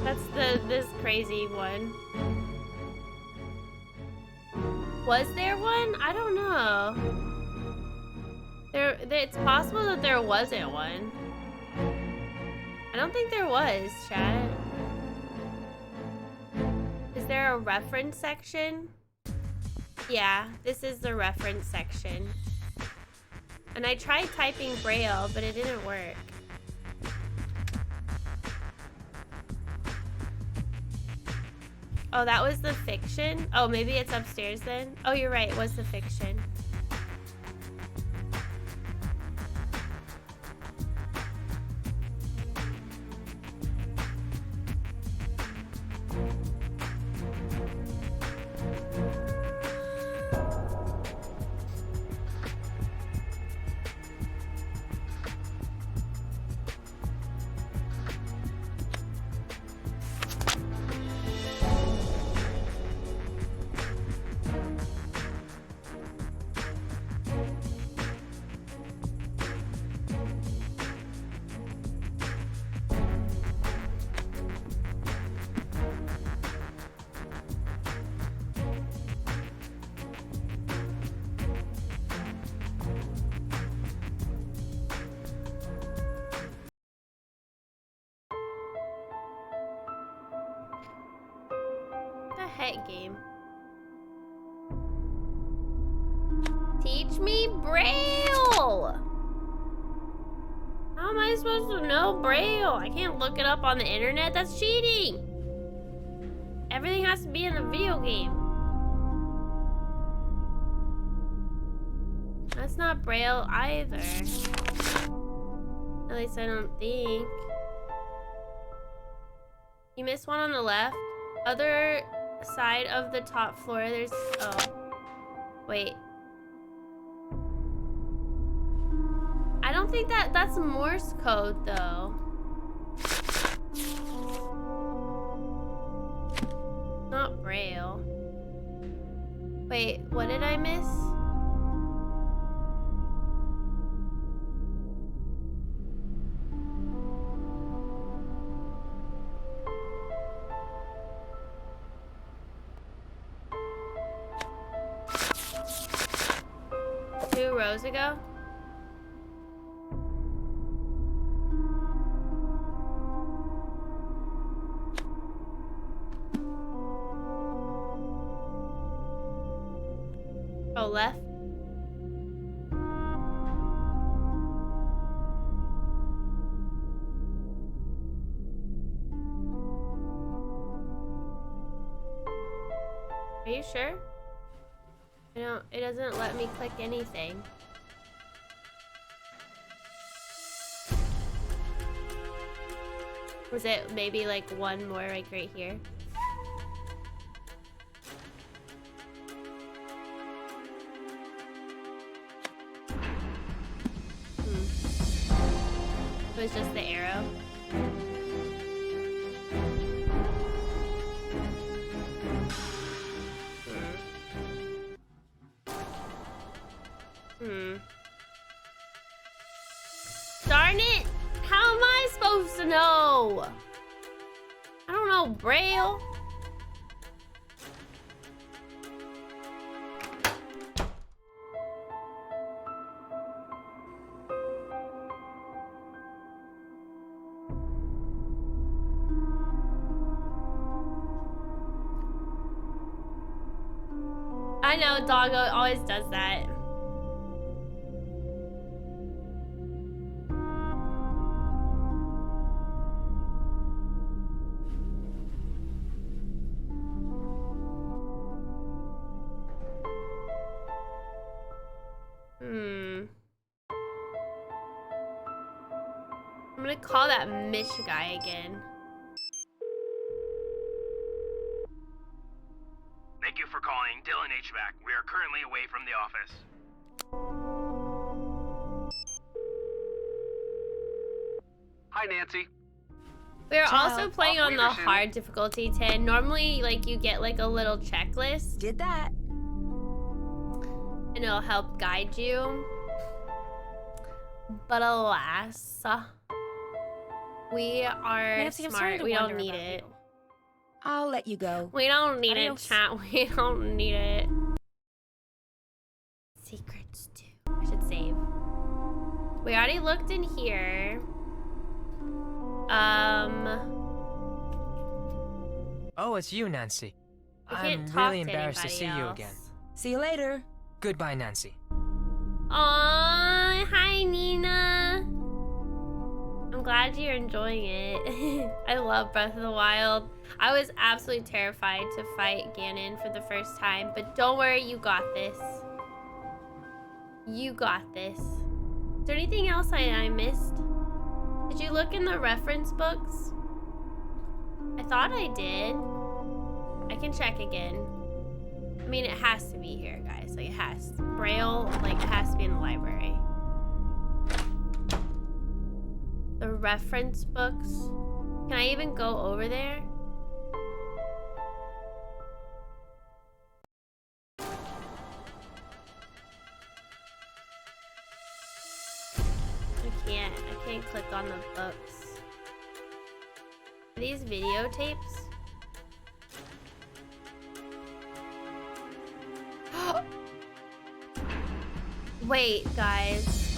That's this crazy one. Was there one? I don't know. It's possible that there wasn't one. I don't think there was, chat. Is there a reference section? Yeah, this is the reference section. And I tried typing Braille, but it didn't work. Oh, that was the fiction? Oh, maybe it's upstairs then? Oh, you're right, it was the fiction. Game. Teach me Braille! How am I supposed to know Braille? I can't look it up on the internet. That's cheating! Everything has to be in a video game. That's not Braille either. At least I don't think. You missed one on the left. Other side of the top floor, there's... Oh. Wait. I don't think that's Morse code, though. Not Braille. Wait, what did I miss? Rows ago? Oh, left? Are you sure? It doesn't let me click anything. Was it maybe like one more like right here? It was just the arrow. Darn it! How am I supposed to know? I don't know Braille. I know, Doggo always does that. I'm gonna call that Mish guy again. Thank you for calling Dylan HVAC. We are currently away from the office. Hi, Nancy. We're Ciao. also playing on the Operator hard difficulty 10. Normally, like, you get like a little checklist Did that. and it'll help guide you. But alas, we are Nancy, I'm sorry smart. to We don't wonder need about it. you. I'll let you go. We don't need it, Adios. chat. We don't need it. Secrets too. I should save. We already looked in here. Oh, it's you, Nancy. I I'm can't talk really to embarrassed to see anybody you else. again. See you later. Goodbye, Nancy. Aw, hi Nina. I'm glad you're enjoying it. I love Breath of the Wild. I was absolutely terrified to fight Ganon for the first time, but don't worry, you got this. You got this. Is there anything else I missed? Did you look in the reference books? I thought I did. I can check again. I mean, it has to be here, guys. Like, it has. Braille, like, it has to be in the library. The reference books. Can I even go over there? I can't click on the books. Are these videotapes? Wait, guys.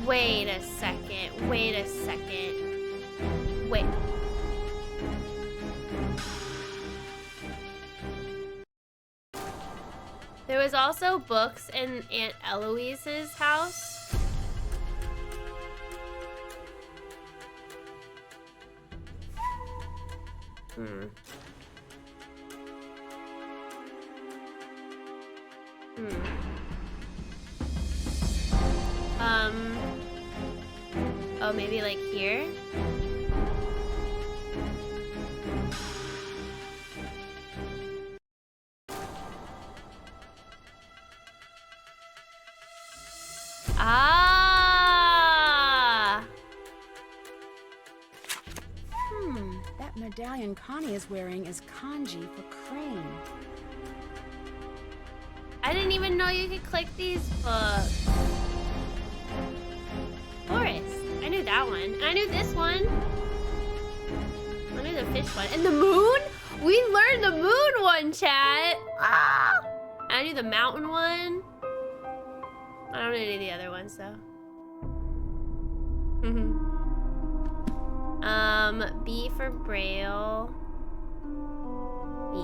Wait a second. Wait a second. Wait. There was also books in Aunt Eloise's house. Oh, maybe like here? Ah! That medallion Connie is wearing is kanji for crane. I didn't even know you could click these books. Forest. I knew that one. And I knew this one. I knew the fish one. And the moon? We learned the moon one, chat. Ah! I knew the mountain one. I don't know any of the other ones, though. B for Braille. B.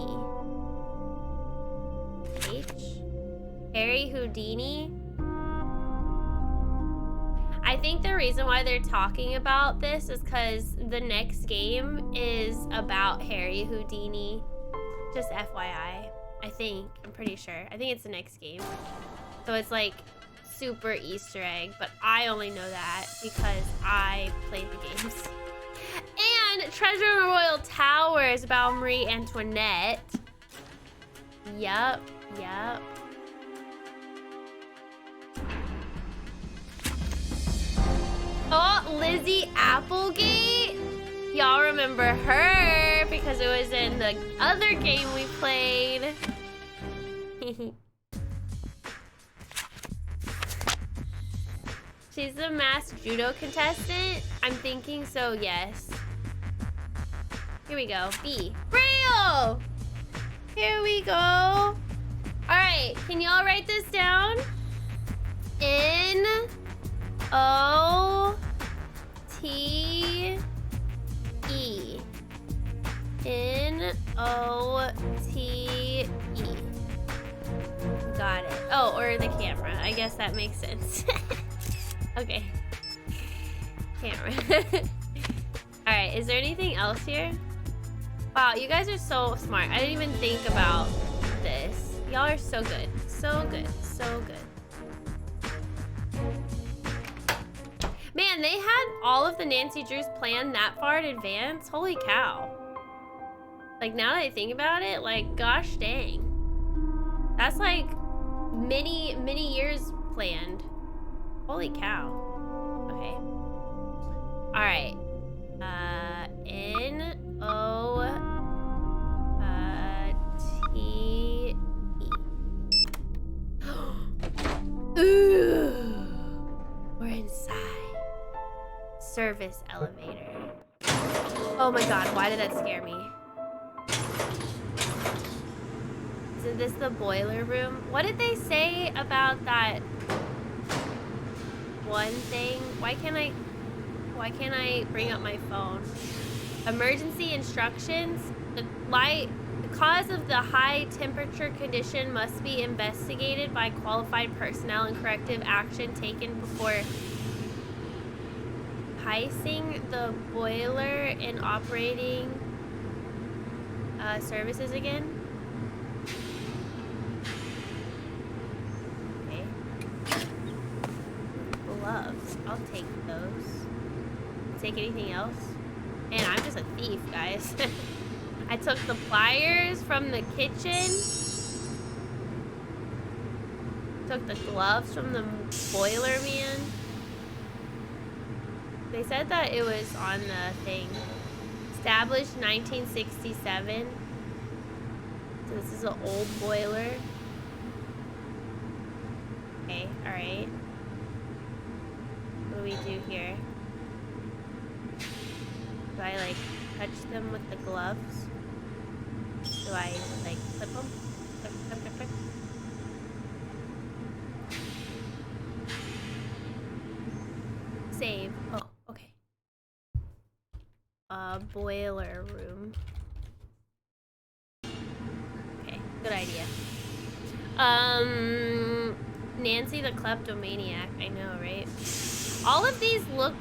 H. Harry Houdini. I think the reason why they're talking about this is because the next game is about Harry Houdini. Just FYI. I think. I'm pretty sure. I think it's the next game. So it's like super Easter egg, but I only know that because I played the games. Treasure in the Royal Towers about Marie Antoinette. Yup. Oh, Lizzie Applegate. Y'all remember her because it was in the other game we played. She's the masked judo contestant? I'm thinking so, yes. Here we go. B. Real! Here we go. All right, can y'all write this down? N-O-T-E. N-O-T-E. Got it. Oh, or the camera. I guess that makes sense. Okay. Camera. All right, is there anything else here? Wow, you guys are so smart. I didn't even think about this. Y'all are so good. So good. So good. Man, they had all of the Nancy Drews planned that far in advance. Holy cow. Like, now that I think about it, like, gosh dang. That's like many, many years planned. Holy cow. Okay. All right. N-O-T-E. Ooh. We're inside. Service elevator. Oh my god, why did that scare me? Isn't this the boiler room? What did they say about that one thing? Why can't I bring up my phone? Emergency instructions. The cause of the high temperature condition must be investigated by qualified personnel and corrective action taken before heisting the boiler and operating services again. Okay. Gloves. I'll take those. Take anything else? Man, I'm just a thief, guys. I took the pliers from the kitchen. Took the gloves from the boiler man. They said that it was on the thing. Established 1967. So this is an old boiler. Okay, alright. What do we do here? Do I like touch them with the gloves? Do I like clip them? Clip, clip, clip, clip. Save. Oh, okay. Boiler room. Okay, good idea. Nancy the kleptomaniac. I know, right? All of these look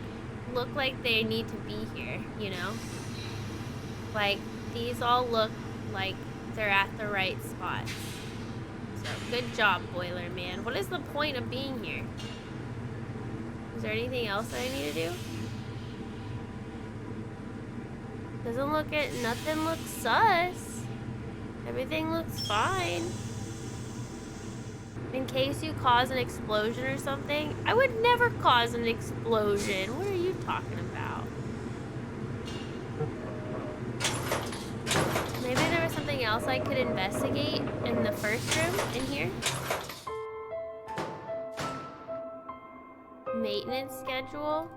like they need to be here, you know? Like, these all look like they're at the right spots. So, good job, Boiler Man. What is the point of being here? Is there anything else that I need to do? Doesn't look at, nothing looks sus. Everything looks fine. In case you cause an explosion or something. I would never cause an explosion. What are you talking about? Maybe there was something else I could investigate in the first room in here. Maintenance schedule.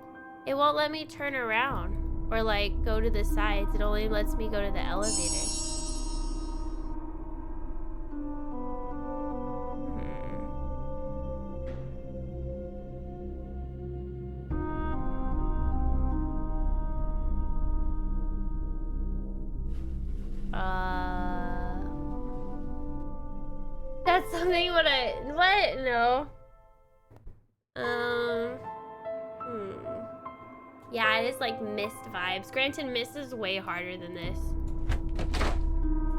It won't let me turn around or like go to the sides. It only lets me go to the elevator. That's something what? No. Yeah, it is like Mist vibes. Granted, Mist is way harder than this.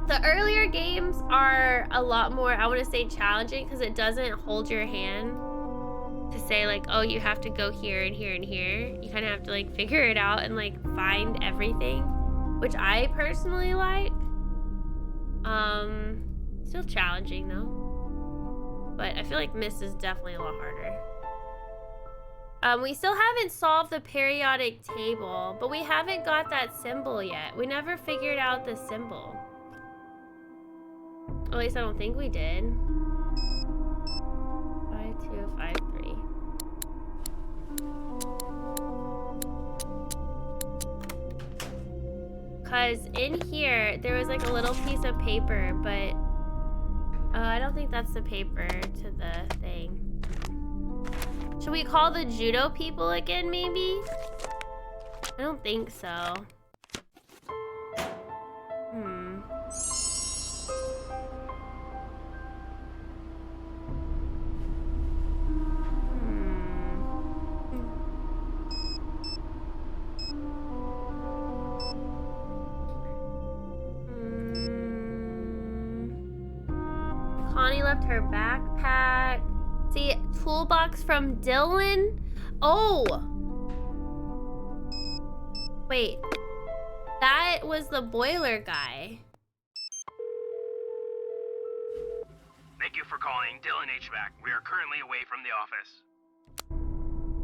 The earlier games are a lot more, I want to say, challenging because it doesn't hold your hand to say like, oh, you have to go here and here and here. You kind of have to like figure it out and like find everything, which I personally like. Still challenging though, but I feel like Miss is definitely a lot harder. We still haven't solved the periodic table, but we haven't got that symbol yet. We never figured out the symbol. At least I don't think we did. 5253. Cause in here there was like a little piece of paper, but I don't think that's the paper to the thing. Should we call the judo people again, maybe? I don't think so. Connie left her backpack. See, toolbox from Dylan? Oh! Wait. That was the boiler guy. Thank you for calling Dylan HVAC. We are currently away from the office.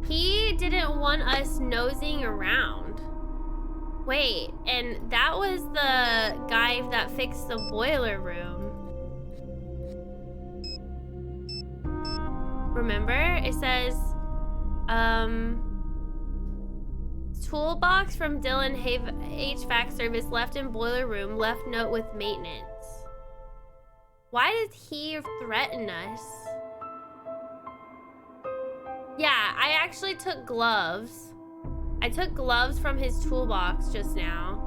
He didn't want us nosing around. Wait, and that was the guy that fixed the boiler room. Remember? It says, toolbox from Dylan HVAC service left in boiler room, left note with maintenance. Why did he threaten us? Yeah, I actually took gloves. I took gloves from his toolbox just now.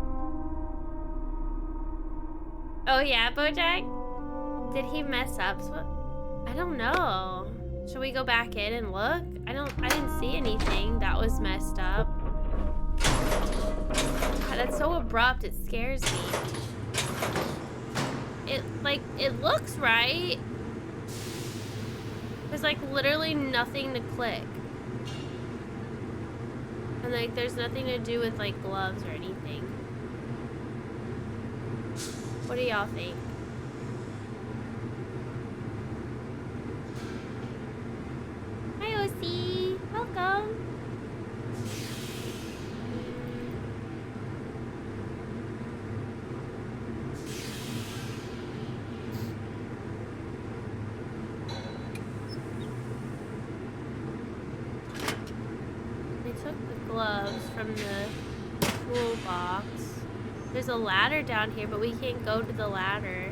Oh yeah, Bojack? Did he mess up? I don't know. Should we go back in and look? I didn't see anything that was messed up. God, that's so abrupt, it scares me. It looks right. There's like literally nothing to click. And like there's nothing to do with like gloves or anything. What do y'all think? Hi OC, welcome. Took the gloves from the toolbox. There's a ladder down here, but we can't go to the ladder.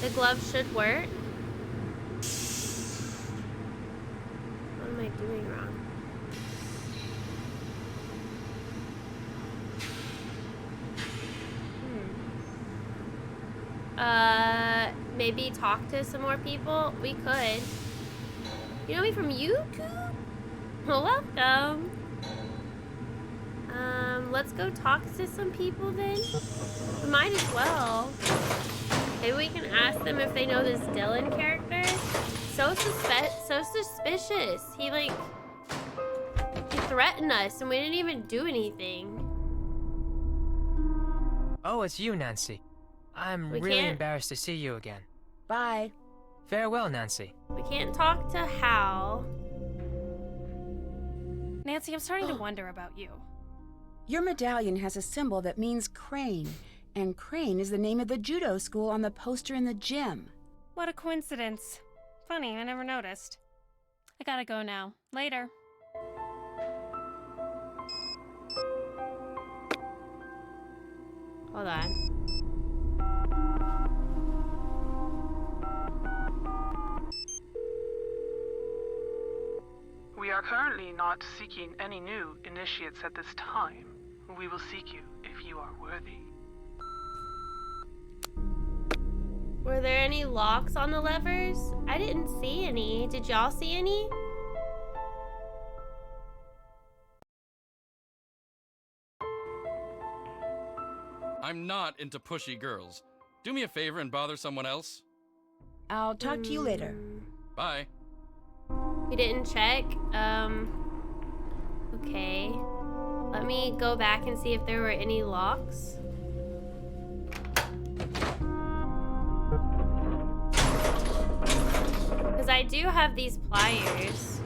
The gloves should work. What am I doing wrong? Maybe talk to some more people? We could. You know me from YouTube? Well, welcome. Let's go talk to some people then. We might as well. Maybe we can ask them if they know this Dylan character. So suspicious. He threatened us and we didn't even do anything. Oh, it's you, Nancy. I'm really embarrassed to see you again. Bye. Farewell, Nancy. We can't talk to Hal. Nancy, I'm starting to wonder about you. Your medallion has a symbol that means crane, and Crane is the name of the judo school on the poster in the gym. What a coincidence. Funny, I never noticed. I gotta go now. Later. Hold on. We are currently not seeking any new initiates at this time. We will seek you if you are worthy. Were there any locks on the levers? I didn't see any. Did y'all see any? I'm not into pushy girls. Do me a favor and bother someone else. I'll talk to you later. Bye. We didn't check. Okay. Let me go back and see if there were any locks. Because I do have these pliers.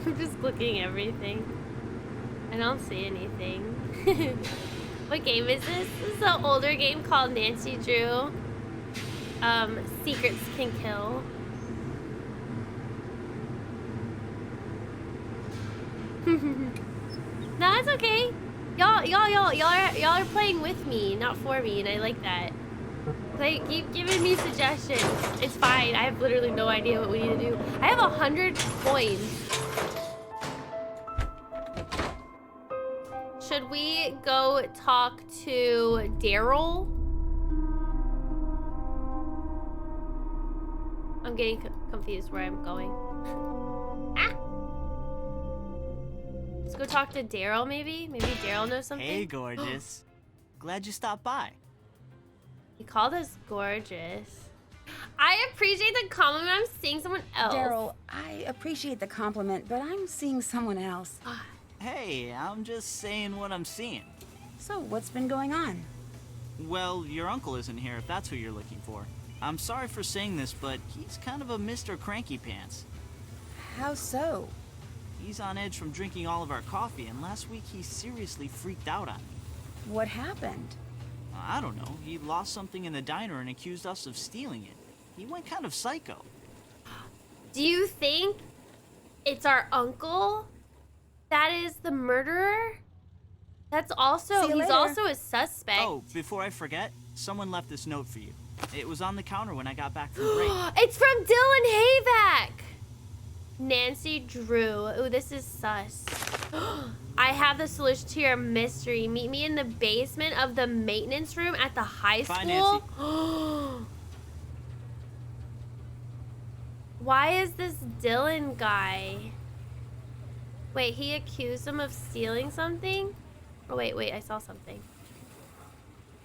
I'm just looking everything. I don't see anything. What game is this? This is an older game called Nancy Drew. Secrets Can Kill. No, it's okay. Y'all are playing with me, not for me, and I like that. Like, keep giving me suggestions. It's fine. I have literally no idea what we need to do. I have 100 coins. Should we go talk to Daryl? I'm getting confused where I'm going. Ah! Let's go talk to Daryl, maybe? Maybe Daryl knows something? Hey, gorgeous. Glad you stopped by. He called us gorgeous. I appreciate the compliment. I'm seeing someone else. Daryl, I appreciate the compliment, but I'm seeing someone else. Hey, I'm just saying what I'm seeing. So, what's been going on? Well, your uncle isn't here if that's who you're looking for. I'm sorry for saying this, but he's kind of a Mr. Cranky Pants. How so? He's on edge from drinking all of our coffee, and last week he seriously freaked out on me. What happened? I don't know. He lost something in the diner and accused us of stealing it. He went kind of psycho. Do you think it's our uncle that is the murderer? That's also, he's also a suspect. Oh, before I forget, someone left this note for you. It was on the counter when I got back from break. It's from Dylan Hayback. Nancy Drew. Ooh, this is sus. I have the solution to your mystery. Meet me in the basement of the maintenance room at the high school. Bye, Nancy. Why is this Dylan guy? Wait, he accused him of stealing something? Oh, wait, I saw something.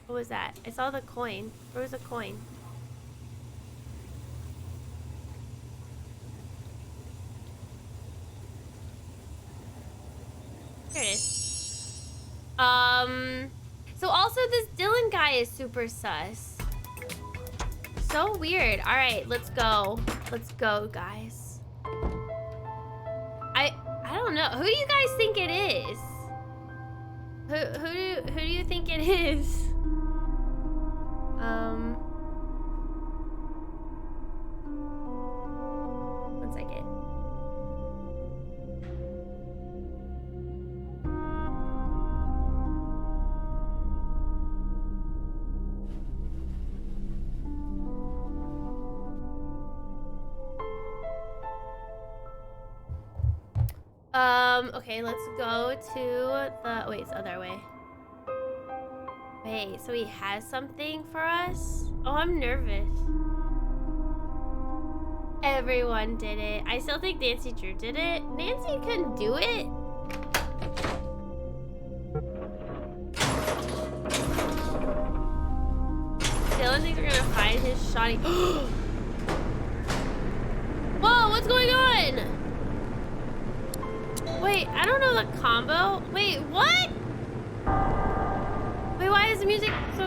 What was that? I saw the coin. Where was the coin? There it is. So also this Dylan guy is super sus. So weird. All right, let's go. Let's go, guys. I don't know. Who do you guys think it is? Who do you think it is? One second. Okay, let's go to the, wait, it's the other way. Wait, so he has something for us? Oh, I'm nervous. Everyone did it. I still think Nancy Drew did it. Nancy can do it. Dylan thinks we're gonna find his shoddy. Whoa, what's going on? Wait, I don't know the combo. Wait, what? Wait, why is the music so...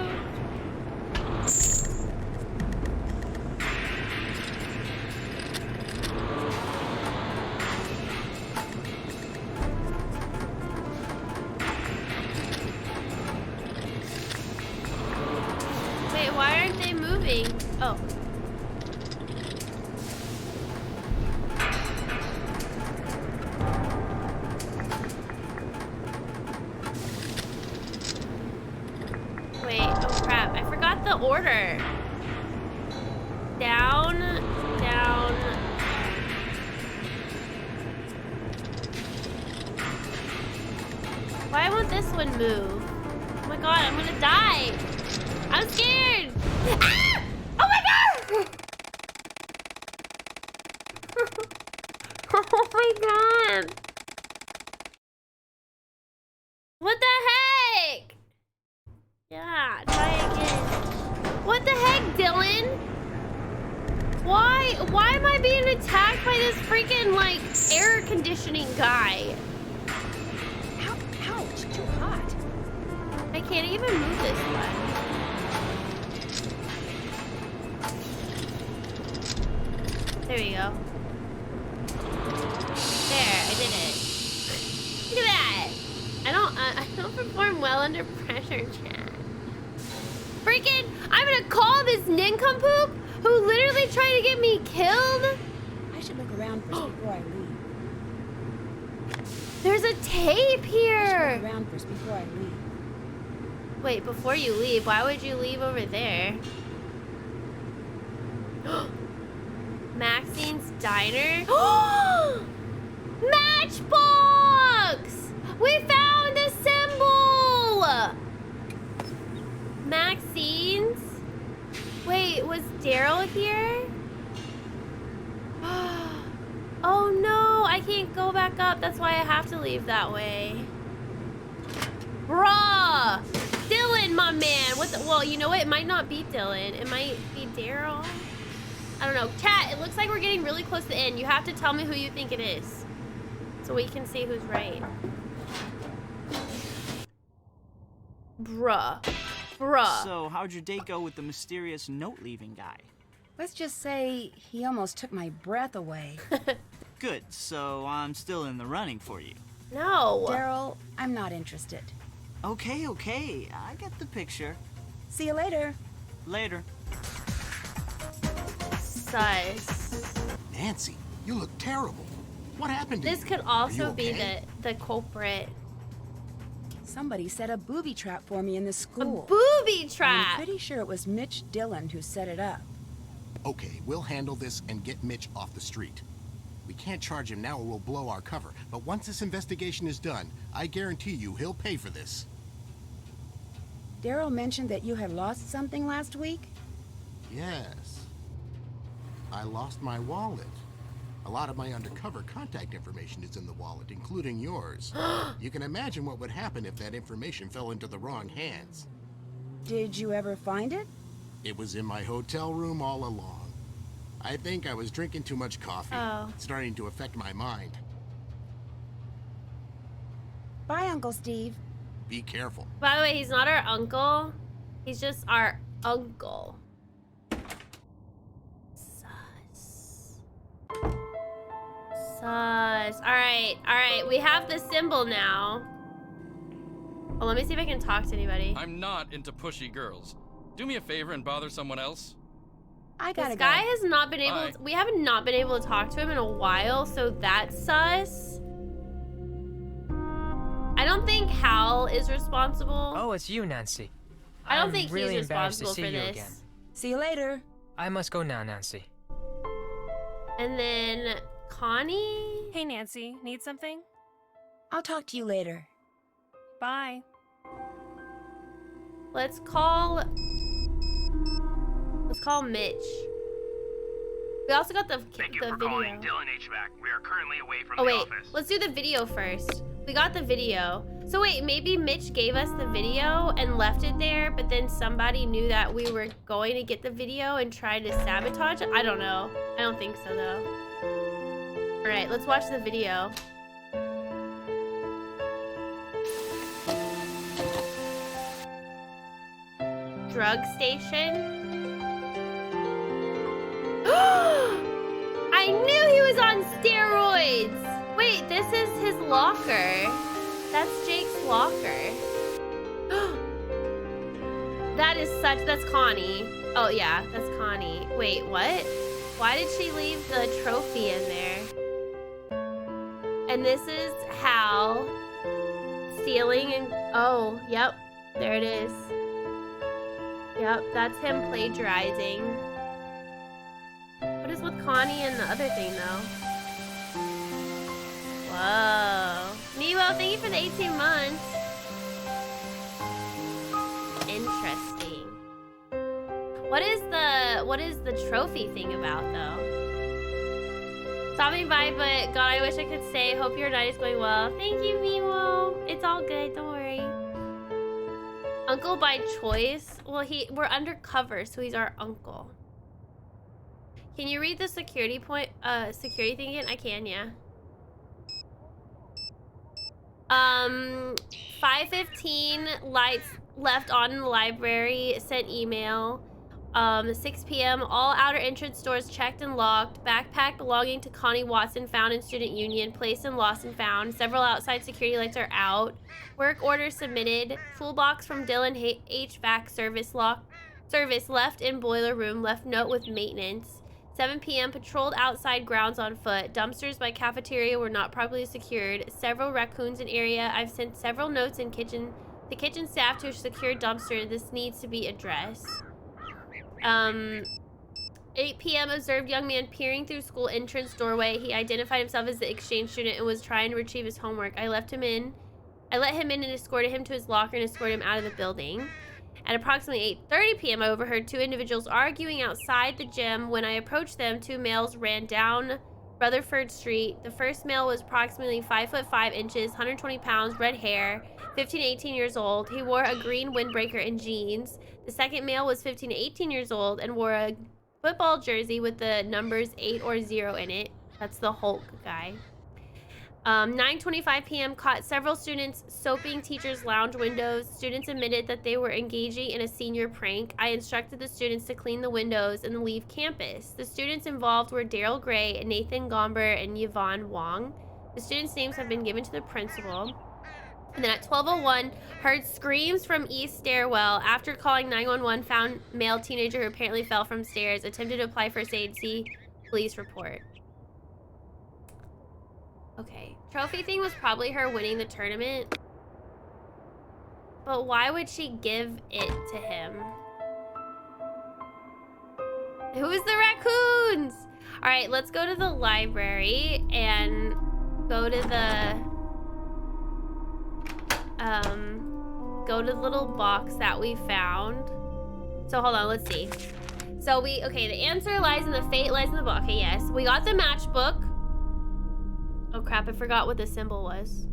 Wait, why aren't they moving? Oh. The order. Down, down. Why won't this one move? Oh my god, I'm gonna die. I'm scared. Ah! Oh my god! my god. What the heck? Yeah, try again. What the heck, Dylan? Why am I being attacked by this freaking, like, air conditioning guy? Ouch, too hot. I can't even move this way. There we go. There, I did it. Look at that. I don't perform well under pressure, chat. Freaking, I'm gonna call this nincompoop who literally tried to get me killed. I should look around first before I leave. There's a tape here. Look around first before I leave. Wait, before you leave, why would you leave over there? Maxine's Diner. Matchbox! We found a symbol! Maxine's? Wait, was Daryl here? Oh no, I can't go back up. That's why I have to leave that way. Bruh! Dylan, my man. What the, well, you know what? It might not be Dylan. It might be Daryl. I don't know. Chat, it looks like we're getting really close to the end. You have to tell me who you think it is, so we can see who's right. Bruh. So, how'd your date go with the mysterious note-leaving guy? Let's just say he almost took my breath away. Good, so I'm still in the running for you. No. Daryl, I'm not interested. Okay, I get the picture. See you later. Later. Sus. Nancy, you look terrible. What happened to you? This could also be the culprit. Somebody set a booby trap for me in the school. A booby trap? I'm pretty sure it was Mitch Dillon who set it up. Okay, we'll handle this and get Mitch off the street. We can't charge him now or we'll blow our cover. But once this investigation is done, I guarantee you he'll pay for this. Daryl mentioned that you had lost something last week? Yes. I lost my wallet. A lot of my undercover contact information is in the wallet, including yours. You can imagine what would happen if that information fell into the wrong hands. Did you ever find it? It was in my hotel room all along. I think I was drinking too much coffee. Oh. It's starting to affect my mind. Bye, Uncle Steve. Be careful. By the way, he's not our uncle. He's just our uncle. Sus. Alright. We have the symbol now. Oh, let me see if I can talk to anybody. I'm not into pushy girls. Do me a favor and bother someone else. I gotta This go. guy has not been able Bye. to, we have not been able to talk to him in a while, so that's sus. I don't think Hal is responsible. Oh, it's you, Nancy. I don't I'm think really he's embarrassed responsible to see for you this. again. See you later. I must go now, Nancy. And then Connie? Hey, Nancy, need something? I'll talk to you later. Bye. Let's call Mitch. We also got the Thank you the for video. calling Dylan HVAC. We are currently away from Oh the wait, office. let's do the video first. We got the video. So wait, maybe Mitch gave us the video and left it there, but then somebody knew that we were going to get the video and tried to sabotage it? I don't know. I don't think so though. All right, let's watch the video. Drug station. I knew he was on steroids! Wait, this is his locker. That's Jake's locker. That's Connie. Oh yeah, that's Connie. Wait, what? Why did she leave the trophy in there? And this is Hal stealing and, oh, yep, there it is. Yep, that's him plagiarizing. What is with Connie and the other thing, though? Whoa. Nemo, thank you for the 18 months. Interesting. What is the trophy thing about, though? Stopping by, but God, I wish I could say, hope your night is going well. Thank you, Mimo. It's all good, don't worry. Uncle by choice? Well, we're undercover, so he's our uncle. Can you read the security thing again? I can, yeah. 5:15, lights left on in the library, sent email. 6 p.m., all outer entrance doors checked and locked. Backpack belonging to Connie Watson found in Student Union, placed in lost and found. Several outside security lights are out. Work order submitted. Toolbox from Dylan HVAC service left in boiler room, left note with maintenance. 7 p.m., patrolled outside grounds on foot. Dumpsters by cafeteria were not properly secured. Several raccoons in area. I've sent several notes in the kitchen staff to secure dumpster. This needs to be addressed. 8 p.m., observed young man peering through school entrance doorway. He identified himself as the exchange student and was trying to retrieve his homework. I let him in and escorted him to his locker and escorted him out of the building. At approximately 8:30 p.m., I overheard two individuals arguing outside the gym. When I approached them, two males ran down Rutherford Street. The first male was approximately 5'5" inches, 120 pounds, red hair, 15 to 18 years old. He wore a green windbreaker and jeans. The second male was 15 to 18 years old and wore a football jersey with the numbers 8 or 0 in it. That's the Hulk guy. 9:25 p.m. caught several students soaping teachers' lounge windows. Students admitted that they were engaging in a senior prank. I instructed the students to clean the windows and leave campus. The students involved were Daryl Gray, Nathan Gomber, and Yvonne Wong. The students' names have been given to the principal. And then at 12:01, heard screams from East Stairwell. After calling 911, found male teenager who apparently fell from stairs. Attempted to apply first aid. See police report. Okay. Trophy thing was probably her winning the tournament. But why would she give it to him? Who's the raccoons? All right, let's go to the library and go to the little box that we found. So hold on, let's see. So okay, the answer lies in the fate lies in the book. Okay, yes. We got the matchbook. Oh crap, I forgot what the symbol was.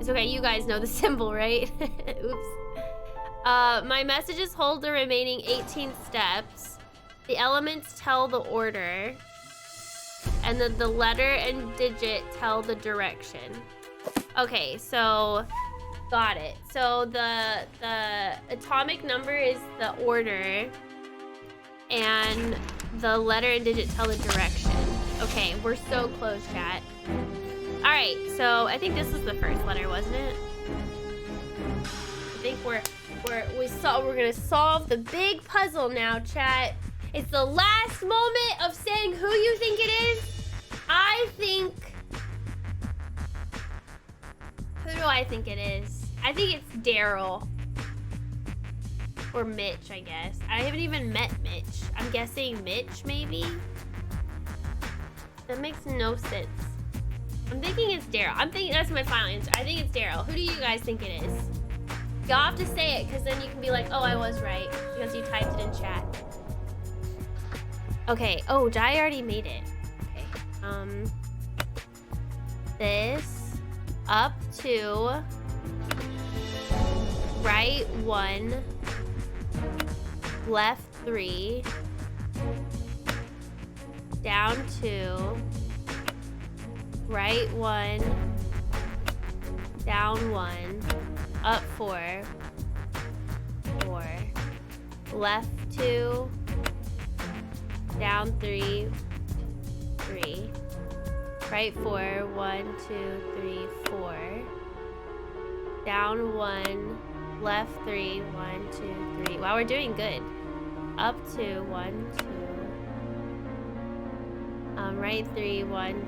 It's okay, you guys know the symbol, right? Oops. My messages hold the remaining 18 steps. The elements tell the order. And then the letter and digit tell the direction. Okay, so got it. So the atomic number is the order. And the letter and digit tell the direction. Okay, we're so close, chat. All right, so I think this is the first letter, wasn't it? I think we're gonna solve the big puzzle now, chat. It's the last moment of saying who you think it is. I think. Who do I think it is? I think it's Daryl. Or Mitch, I guess. I haven't even met Mitch. I'm guessing Mitch, maybe? That makes no sense. I'm thinking it's Daryl. I'm thinking that's my final answer. I think it's Daryl. Who do you guys think it is? Y'all have to say it, because then you can be like, oh, I was right. Because you typed it in chat. Okay. Oh, Jai already made it. Okay. This up to right 1, left 3, down 2, right 1, down 1, up 4, 4, left 2, down 3, 3, right 4, 1, 2, 3, 4, down 1, left 3, 1, 2, 3. Wow, we're doing good. Up 2, 1, 2. Right 3, 1,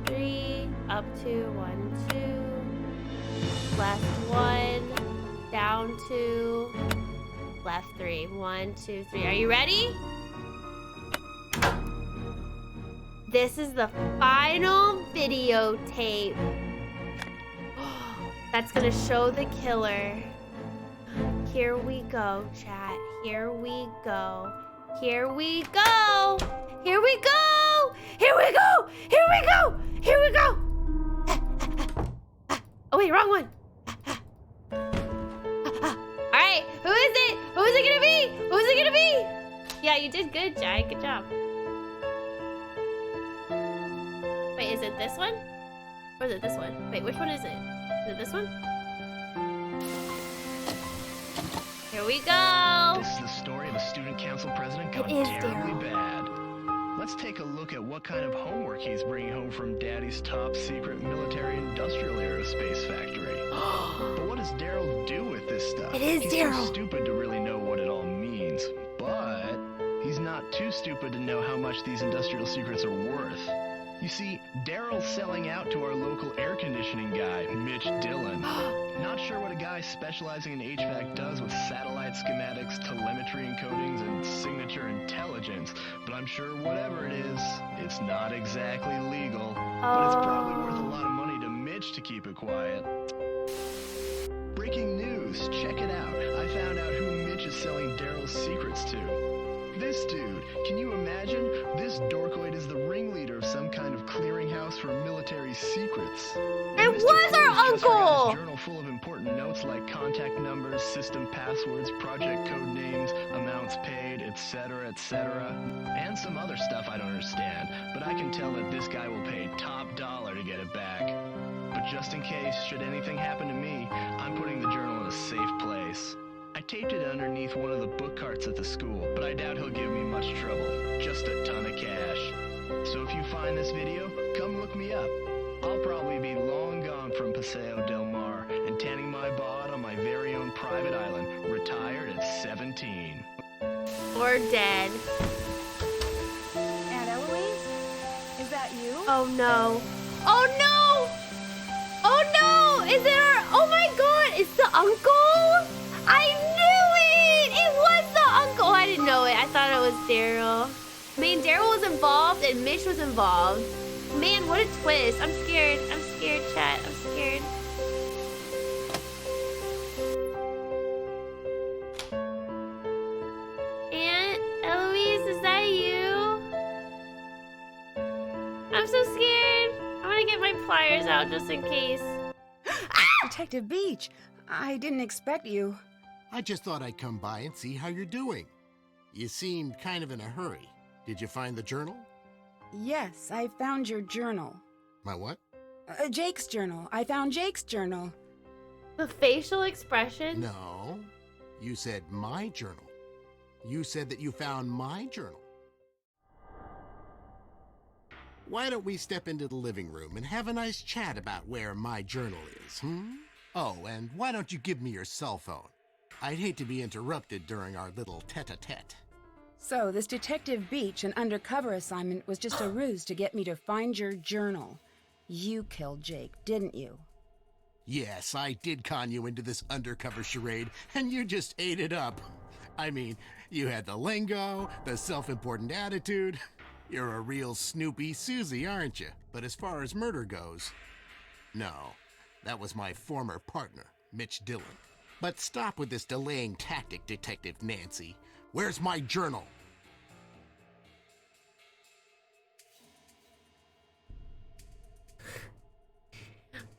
2, 3. Up 2, 1, 2. Left 1. Down 2. Left 3, 1, 2, 3. Are you ready? This is the final videotape. That's gonna show the killer. Here we go, chat. Here we go. Here we go. Here we go. go! Here we go! Here we go! Here we go! Oh wait, wrong one. Alright, who is it? Who is it gonna be? Who is it gonna be? Yeah, you did good, Jai. Good job. Wait, is it this one? Or is it this one? Wait, which one is it? Is it this one? Here we go! This is the story of a student council president gone terribly bad. Let's take a look at what kind of homework he's bringing home from Daddy's top secret military industrial aerospace factory. But what does Daryl do with this stuff? It is He's Daryl. too stupid to really know what it all means. But he's not too stupid to know how much these industrial secrets are worth. You see, Daryl's selling out to our local air conditioning guy, Mitch Dillon. Not sure what a guy specializing in HVAC does with satellite schematics, telemetry encodings, and signature intelligence, but I'm sure whatever it is, it's not exactly legal. But it's probably worth a lot of money to Mitch to keep it quiet. Breaking news, check it out. I found out who Mitch is selling Daryl's secrets to. This dude, can you imagine? This dorkoid is the ringleader of some kind of clearinghouse for military secrets. It was our uncle! His journal full of important notes like contact numbers, system passwords, project code names, amounts paid, etc., etc. And some other stuff I don't understand, but I can tell that this guy will pay top dollar to get it back. But just in case, should anything happen to me, I'm putting the journal in a safe place. I taped it underneath one of the book carts at the school, but I doubt he'll give me much trouble. Just a ton of cash. So if you find this video, come look me up. I'll probably be long gone from Paseo Del Mar and tanning my bod on my very own private island, retired at 17. Or dead. Aunt Eloise? Is that you? Oh no. Oh no! Oh no! Is it our... Oh my god! It's the uncle? I knew it! It was the uncle! Oh, I didn't know it. I thought it was Daryl. I mean, Daryl was involved and Mitch was involved. Man, what a twist. I'm scared. I'm scared, chat. I'm scared. Aunt Eloise, is that you? I'm so scared. I'm gonna get my pliers out just in case. Detective Beach, I didn't expect you. I just thought I'd come by and see how you're doing. You seemed kind of in a hurry. Did you find the journal? Yes, I found your journal. My what? Jake's journal. I found Jake's journal. The facial expression? No. You said my journal. You said that you found my journal. Why don't we step into the living room and have a nice chat about where my journal is, Oh, and why don't you give me your cell phone? I'd hate to be interrupted during our little tete-a-tete. So, this Detective Beach and undercover assignment was just a ruse to get me to find your journal. You killed Jake, didn't you? Yes, I did con you into this undercover charade, and you just ate it up. I mean, you had the lingo, the self-important attitude. You're a real Snoopy Susie, aren't you? But as far as murder goes, no. That was my former partner, Mitch Dillon. But stop with this delaying tactic, Detective Nancy. Where's my journal?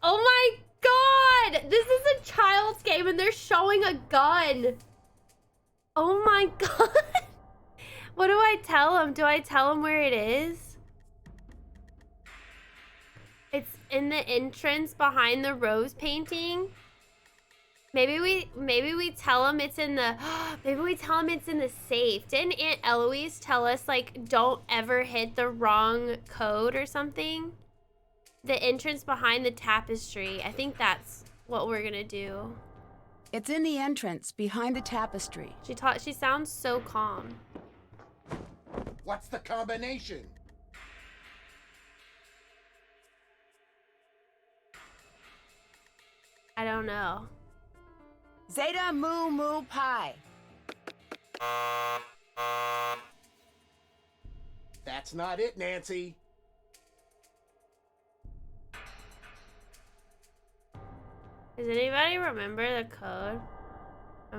Oh my god! This is a child's game and they're showing a gun. Oh my god. What do I tell him? Do I tell him where it is? It's in the entrance behind the rose painting. Maybe we tell him it's in the maybe we tell him it's in the safe. Didn't Aunt Eloise tell us like don't ever hit the wrong code or something? The entrance behind the tapestry. I think that's what we're gonna do. It's in the entrance behind the tapestry. She sounds so calm. What's the combination? I don't know. Zeta Mu Mu Pi. That's not it, Nancy. Does anybody remember the code?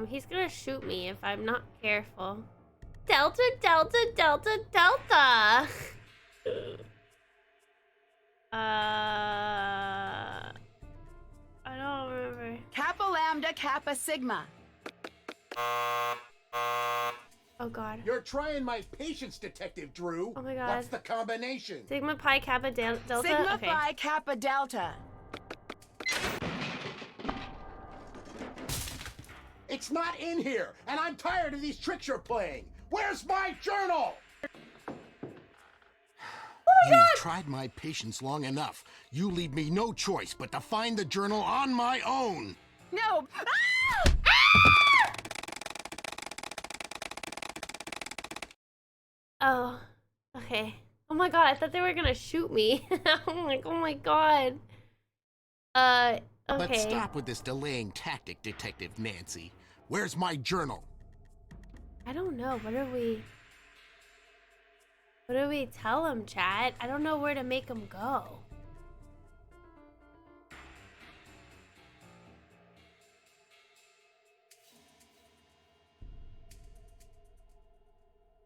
He's gonna shoot me if I'm not careful. Delta, Delta, Delta, Delta! I don't remember. Kappa Lambda Kappa Sigma. Oh god. You're trying my patience, Detective Drew. Oh my god. What's the combination? Sigma Pi Kappa Delta? Sigma Okay. Phi Kappa Delta. It's not in here, and I'm tired of these tricks you're playing. Where's my journal? You've tried my patience long enough. You leave me no choice but to find the journal on my own. No. Oh, okay. Oh my god, I thought they were gonna shoot me. I'm like, oh my god. Okay. But stop with this delaying tactic, Detective Nancy. Where's my journal? I don't know. What do we tell him, chat? I don't know where to make him go.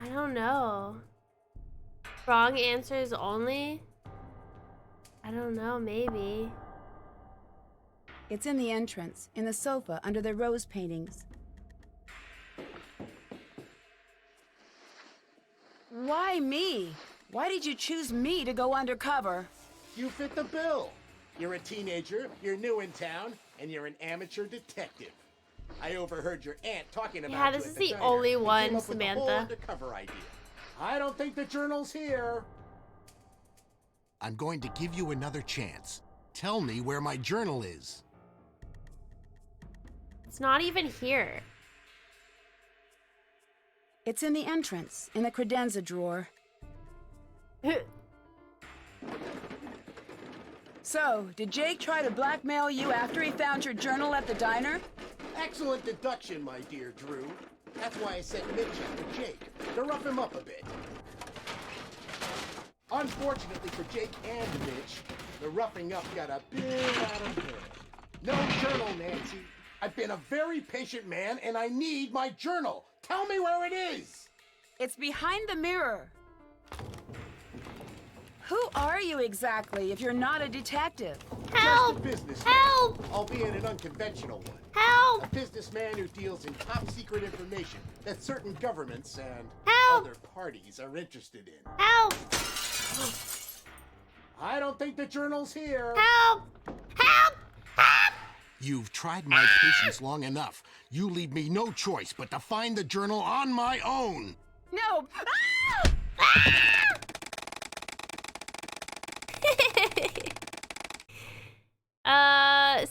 I don't know. Wrong answers only? I don't know, maybe. It's in the entrance, in the sofa under the rose paintings. Why me? Why did you choose me to go undercover? You fit the bill. You're a teenager, you're new in town, and you're an amateur detective. I overheard your aunt talking about Yeah, you this at is the the diner only and one, came up with the whole Samantha. undercover idea. I don't think the journal's here. I'm going to give you another chance. Tell me where my journal is. It's not even here. It's in the entrance, in the credenza drawer. So, did Jake try to blackmail you after he found your journal at the diner? Excellent deduction, my dear Drew. That's why I sent Mitch after Jake, to rough him up a bit. Unfortunately for Jake and Mitch, the roughing up got a bit out of hand. No journal, Nancy. I've been a very patient man, and I need my journal. Tell me where it is. It's behind the mirror. Who are you exactly if you're not a detective? Help! Just a businessman, Help! albeit an unconventional one. Help! A businessman who deals in top secret information that certain governments and Help! other parties are interested in. Help! I don't think the journal's here. Help! Help! Help! You've tried my patience long enough. You leave me no choice but to find the journal on my own. No!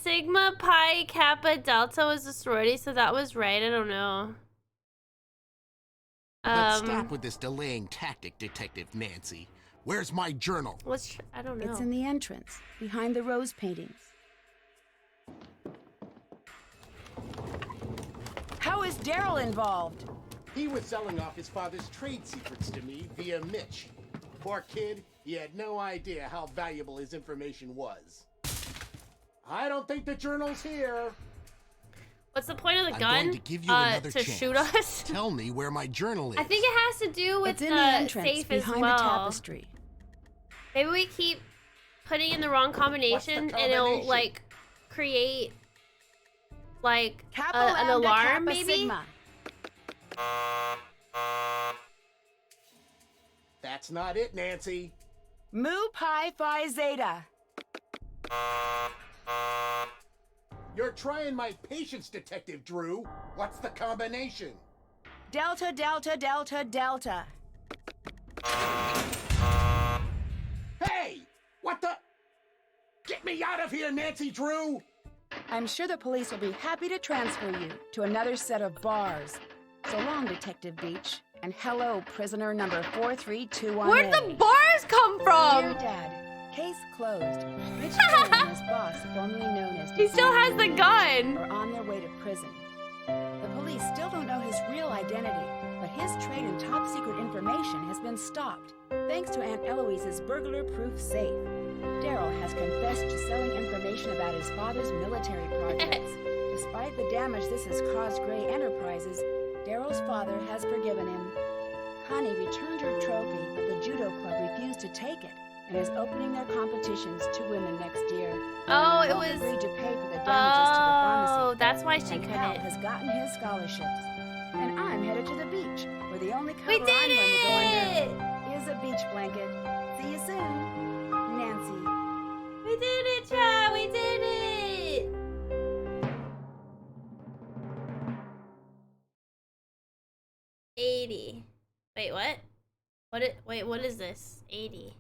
Sigma Pi Kappa Delta was the sorority, so that was right. I don't know. But stop with this delaying tactic, Detective Nancy. Where's my journal? I don't know. It's in the entrance, behind the rose paintings. How is Daryl involved? He was selling off his father's trade secrets to me via Mitch. Poor kid, he had no idea how valuable his information was. I don't think the journal's here. What's the point of the I'm gun? going to give you another to chance. shoot us? Tell me where my journal is. I think it has to do with It's in the entrance, safe as behind well. the tapestry. Maybe we keep putting in the wrong combination, and it'll like create like Kappa an Lambda alarm, Kappa maybe. Sigma. That's not it, Nancy. Mu Pi Phi Zeta. You're trying my patience, Detective Drew. What's the combination? Delta Delta Delta Delta. Hey! What the? Get me out of here, Nancy Drew! I'm sure the police will be happy to transfer you to another set of bars. So long, Detective Beach. And hello, prisoner number 4321. Where'd the bars come from? Dear Dad, case closed. Rich Taylor and his boss, formerly known as He still has the gun. are on their way to prison. The police still don't know his real identity, but his trade in top secret information has been stopped, thanks to Aunt Eloise's burglar-proof safe. Daryl has confessed to selling information about his father's military projects. Despite the damage this has caused Gray Enterprises, Daryl's father has forgiven him. Honey returned her trophy, but the judo club refused to take it and is opening their competitions to women next year. Oh, it Hope was. agreed to pay for the damages to the pharmacy. Oh, that's why she and couldn't. Hal has gotten his scholarships. And I'm headed to the beach, where the only cover We did I'm going to go it! under is a beach blanket. See you soon, Nancy. We did it, chat! We did it! $80. Wait, what? What is this? 80.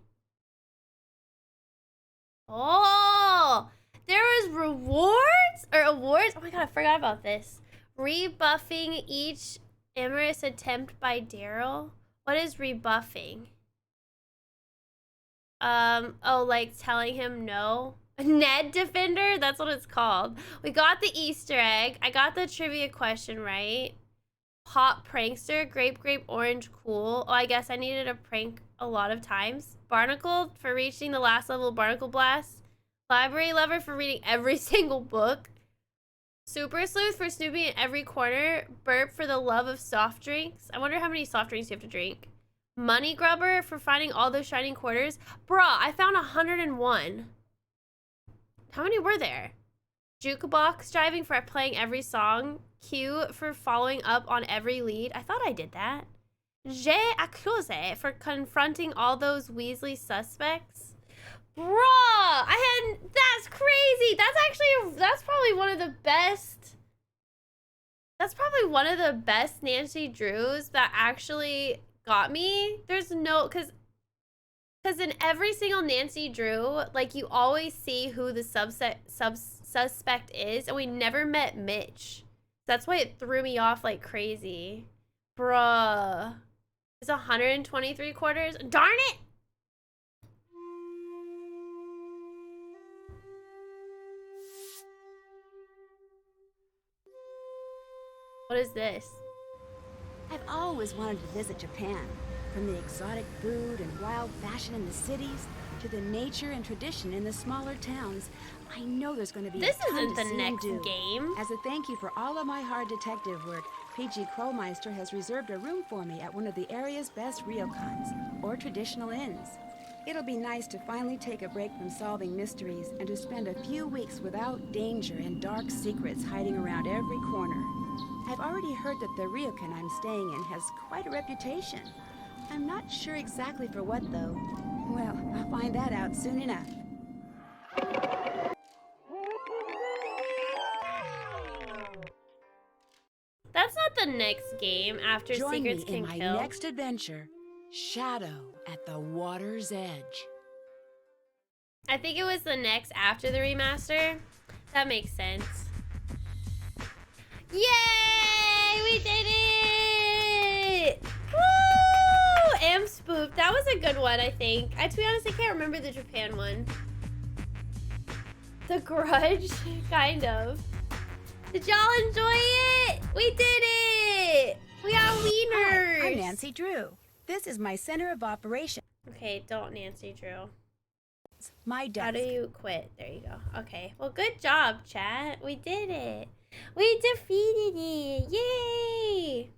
Oh! There was rewards? Or awards? Oh my god, I forgot about this. Rebuffing each amorous attempt by Daryl. What is rebuffing? Oh, like telling him no? Ned Defender? That's what it's called. We got the Easter egg. I got the trivia question right. Pop Prankster, Grape, Orange, Cool. Oh, I guess I needed a prank a lot of times. Barnacle for reaching the last level of Barnacle Blast. Library Lover for reading every single book. Super Sleuth for snooping in every corner. Burp for the love of soft drinks. I wonder how many soft drinks you have to drink. Money Grubber for finding all those shining quarters. Bruh, I found 101. How many were there? Jukebox driving for playing every song. Q for following up on every lead. I thought I did that. J'ai accusé for confronting all those Weasley suspects. Bruh, that's crazy. That's probably one of the best. That's probably one of the best Nancy Drews that actually got me. There's no, because in every single Nancy Drew, like, you always see who the suspect is, and we never met Mitch. That's why it threw me off like crazy. Bruh. It's 123 quarters. Darn it! What is this? I've always wanted to visit Japan. From the exotic food and wild fashion in the cities to the nature and tradition in the smaller towns, I know there's going to be This a ton isn't to the see next and do. game. As a thank you for all of my hard detective work, PG Crowmeister has reserved a room for me at one of the area's best ryokans, or traditional inns. It'll be nice to finally take a break from solving mysteries and to spend a few weeks without danger and dark secrets hiding around every corner. I've already heard that the ryokan I'm staying in has quite a reputation. I'm not sure exactly for what, though. Well, I'll find that out soon enough. That's not the next game after Join Secrets me in Can my Kill. next adventure, Shadow at the Water's Edge. I think it was the next after the remaster. That makes sense. Yay! We did it! Woo! Am Spooked. That was a good one, I think. To be honest, I can't remember the Japan one. The Grudge? Kind of. Did y'all enjoy it? We did it! We got wieners! Hi, I'm Nancy Drew. This is my center of operations. Okay, don't Nancy Drew. My desk. How do you quit? There you go. Okay. Well, good job, chat. We did it. We defeated it. Yay!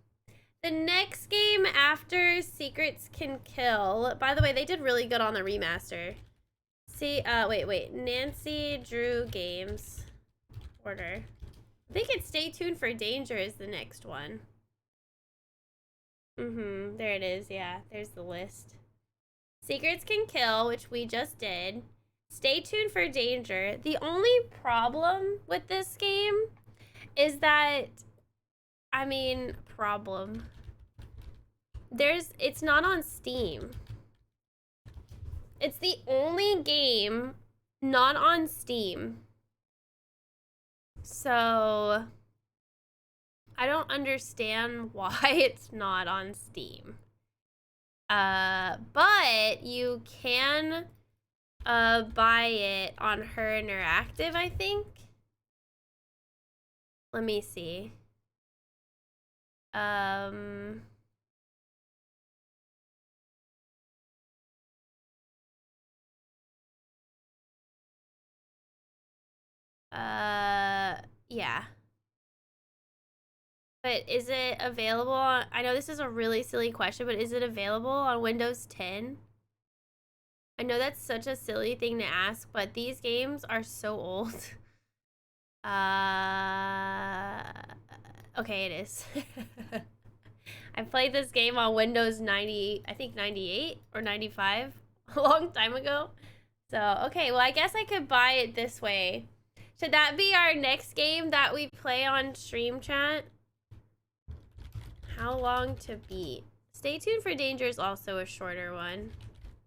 The next game after Secrets Can Kill. By the way, they did really good on the remaster. See, wait. Nancy Drew games. Order. I think it's Stay Tuned for Danger is the next one. There it is. Yeah, there's the list. Secrets Can Kill, which we just did. Stay Tuned for Danger. The only problem with this game is that, it's not on Steam. It's the only game not on Steam. So, I don't understand why it's not on Steam. But you can buy it on Her Interactive, I think. Let me see. Yeah. but is it available on, I know this is a really silly question, but is it available on Windows 10? I know that's such a silly thing to ask, but these games are so old. Okay, it is. I played this game on Windows 90, I think 98 or 95, a long time ago. So, okay, well, I guess I could buy it this way. Should that be our next game that we play on Stream Chat? How long to beat? Stay tuned for Danger is also a shorter one.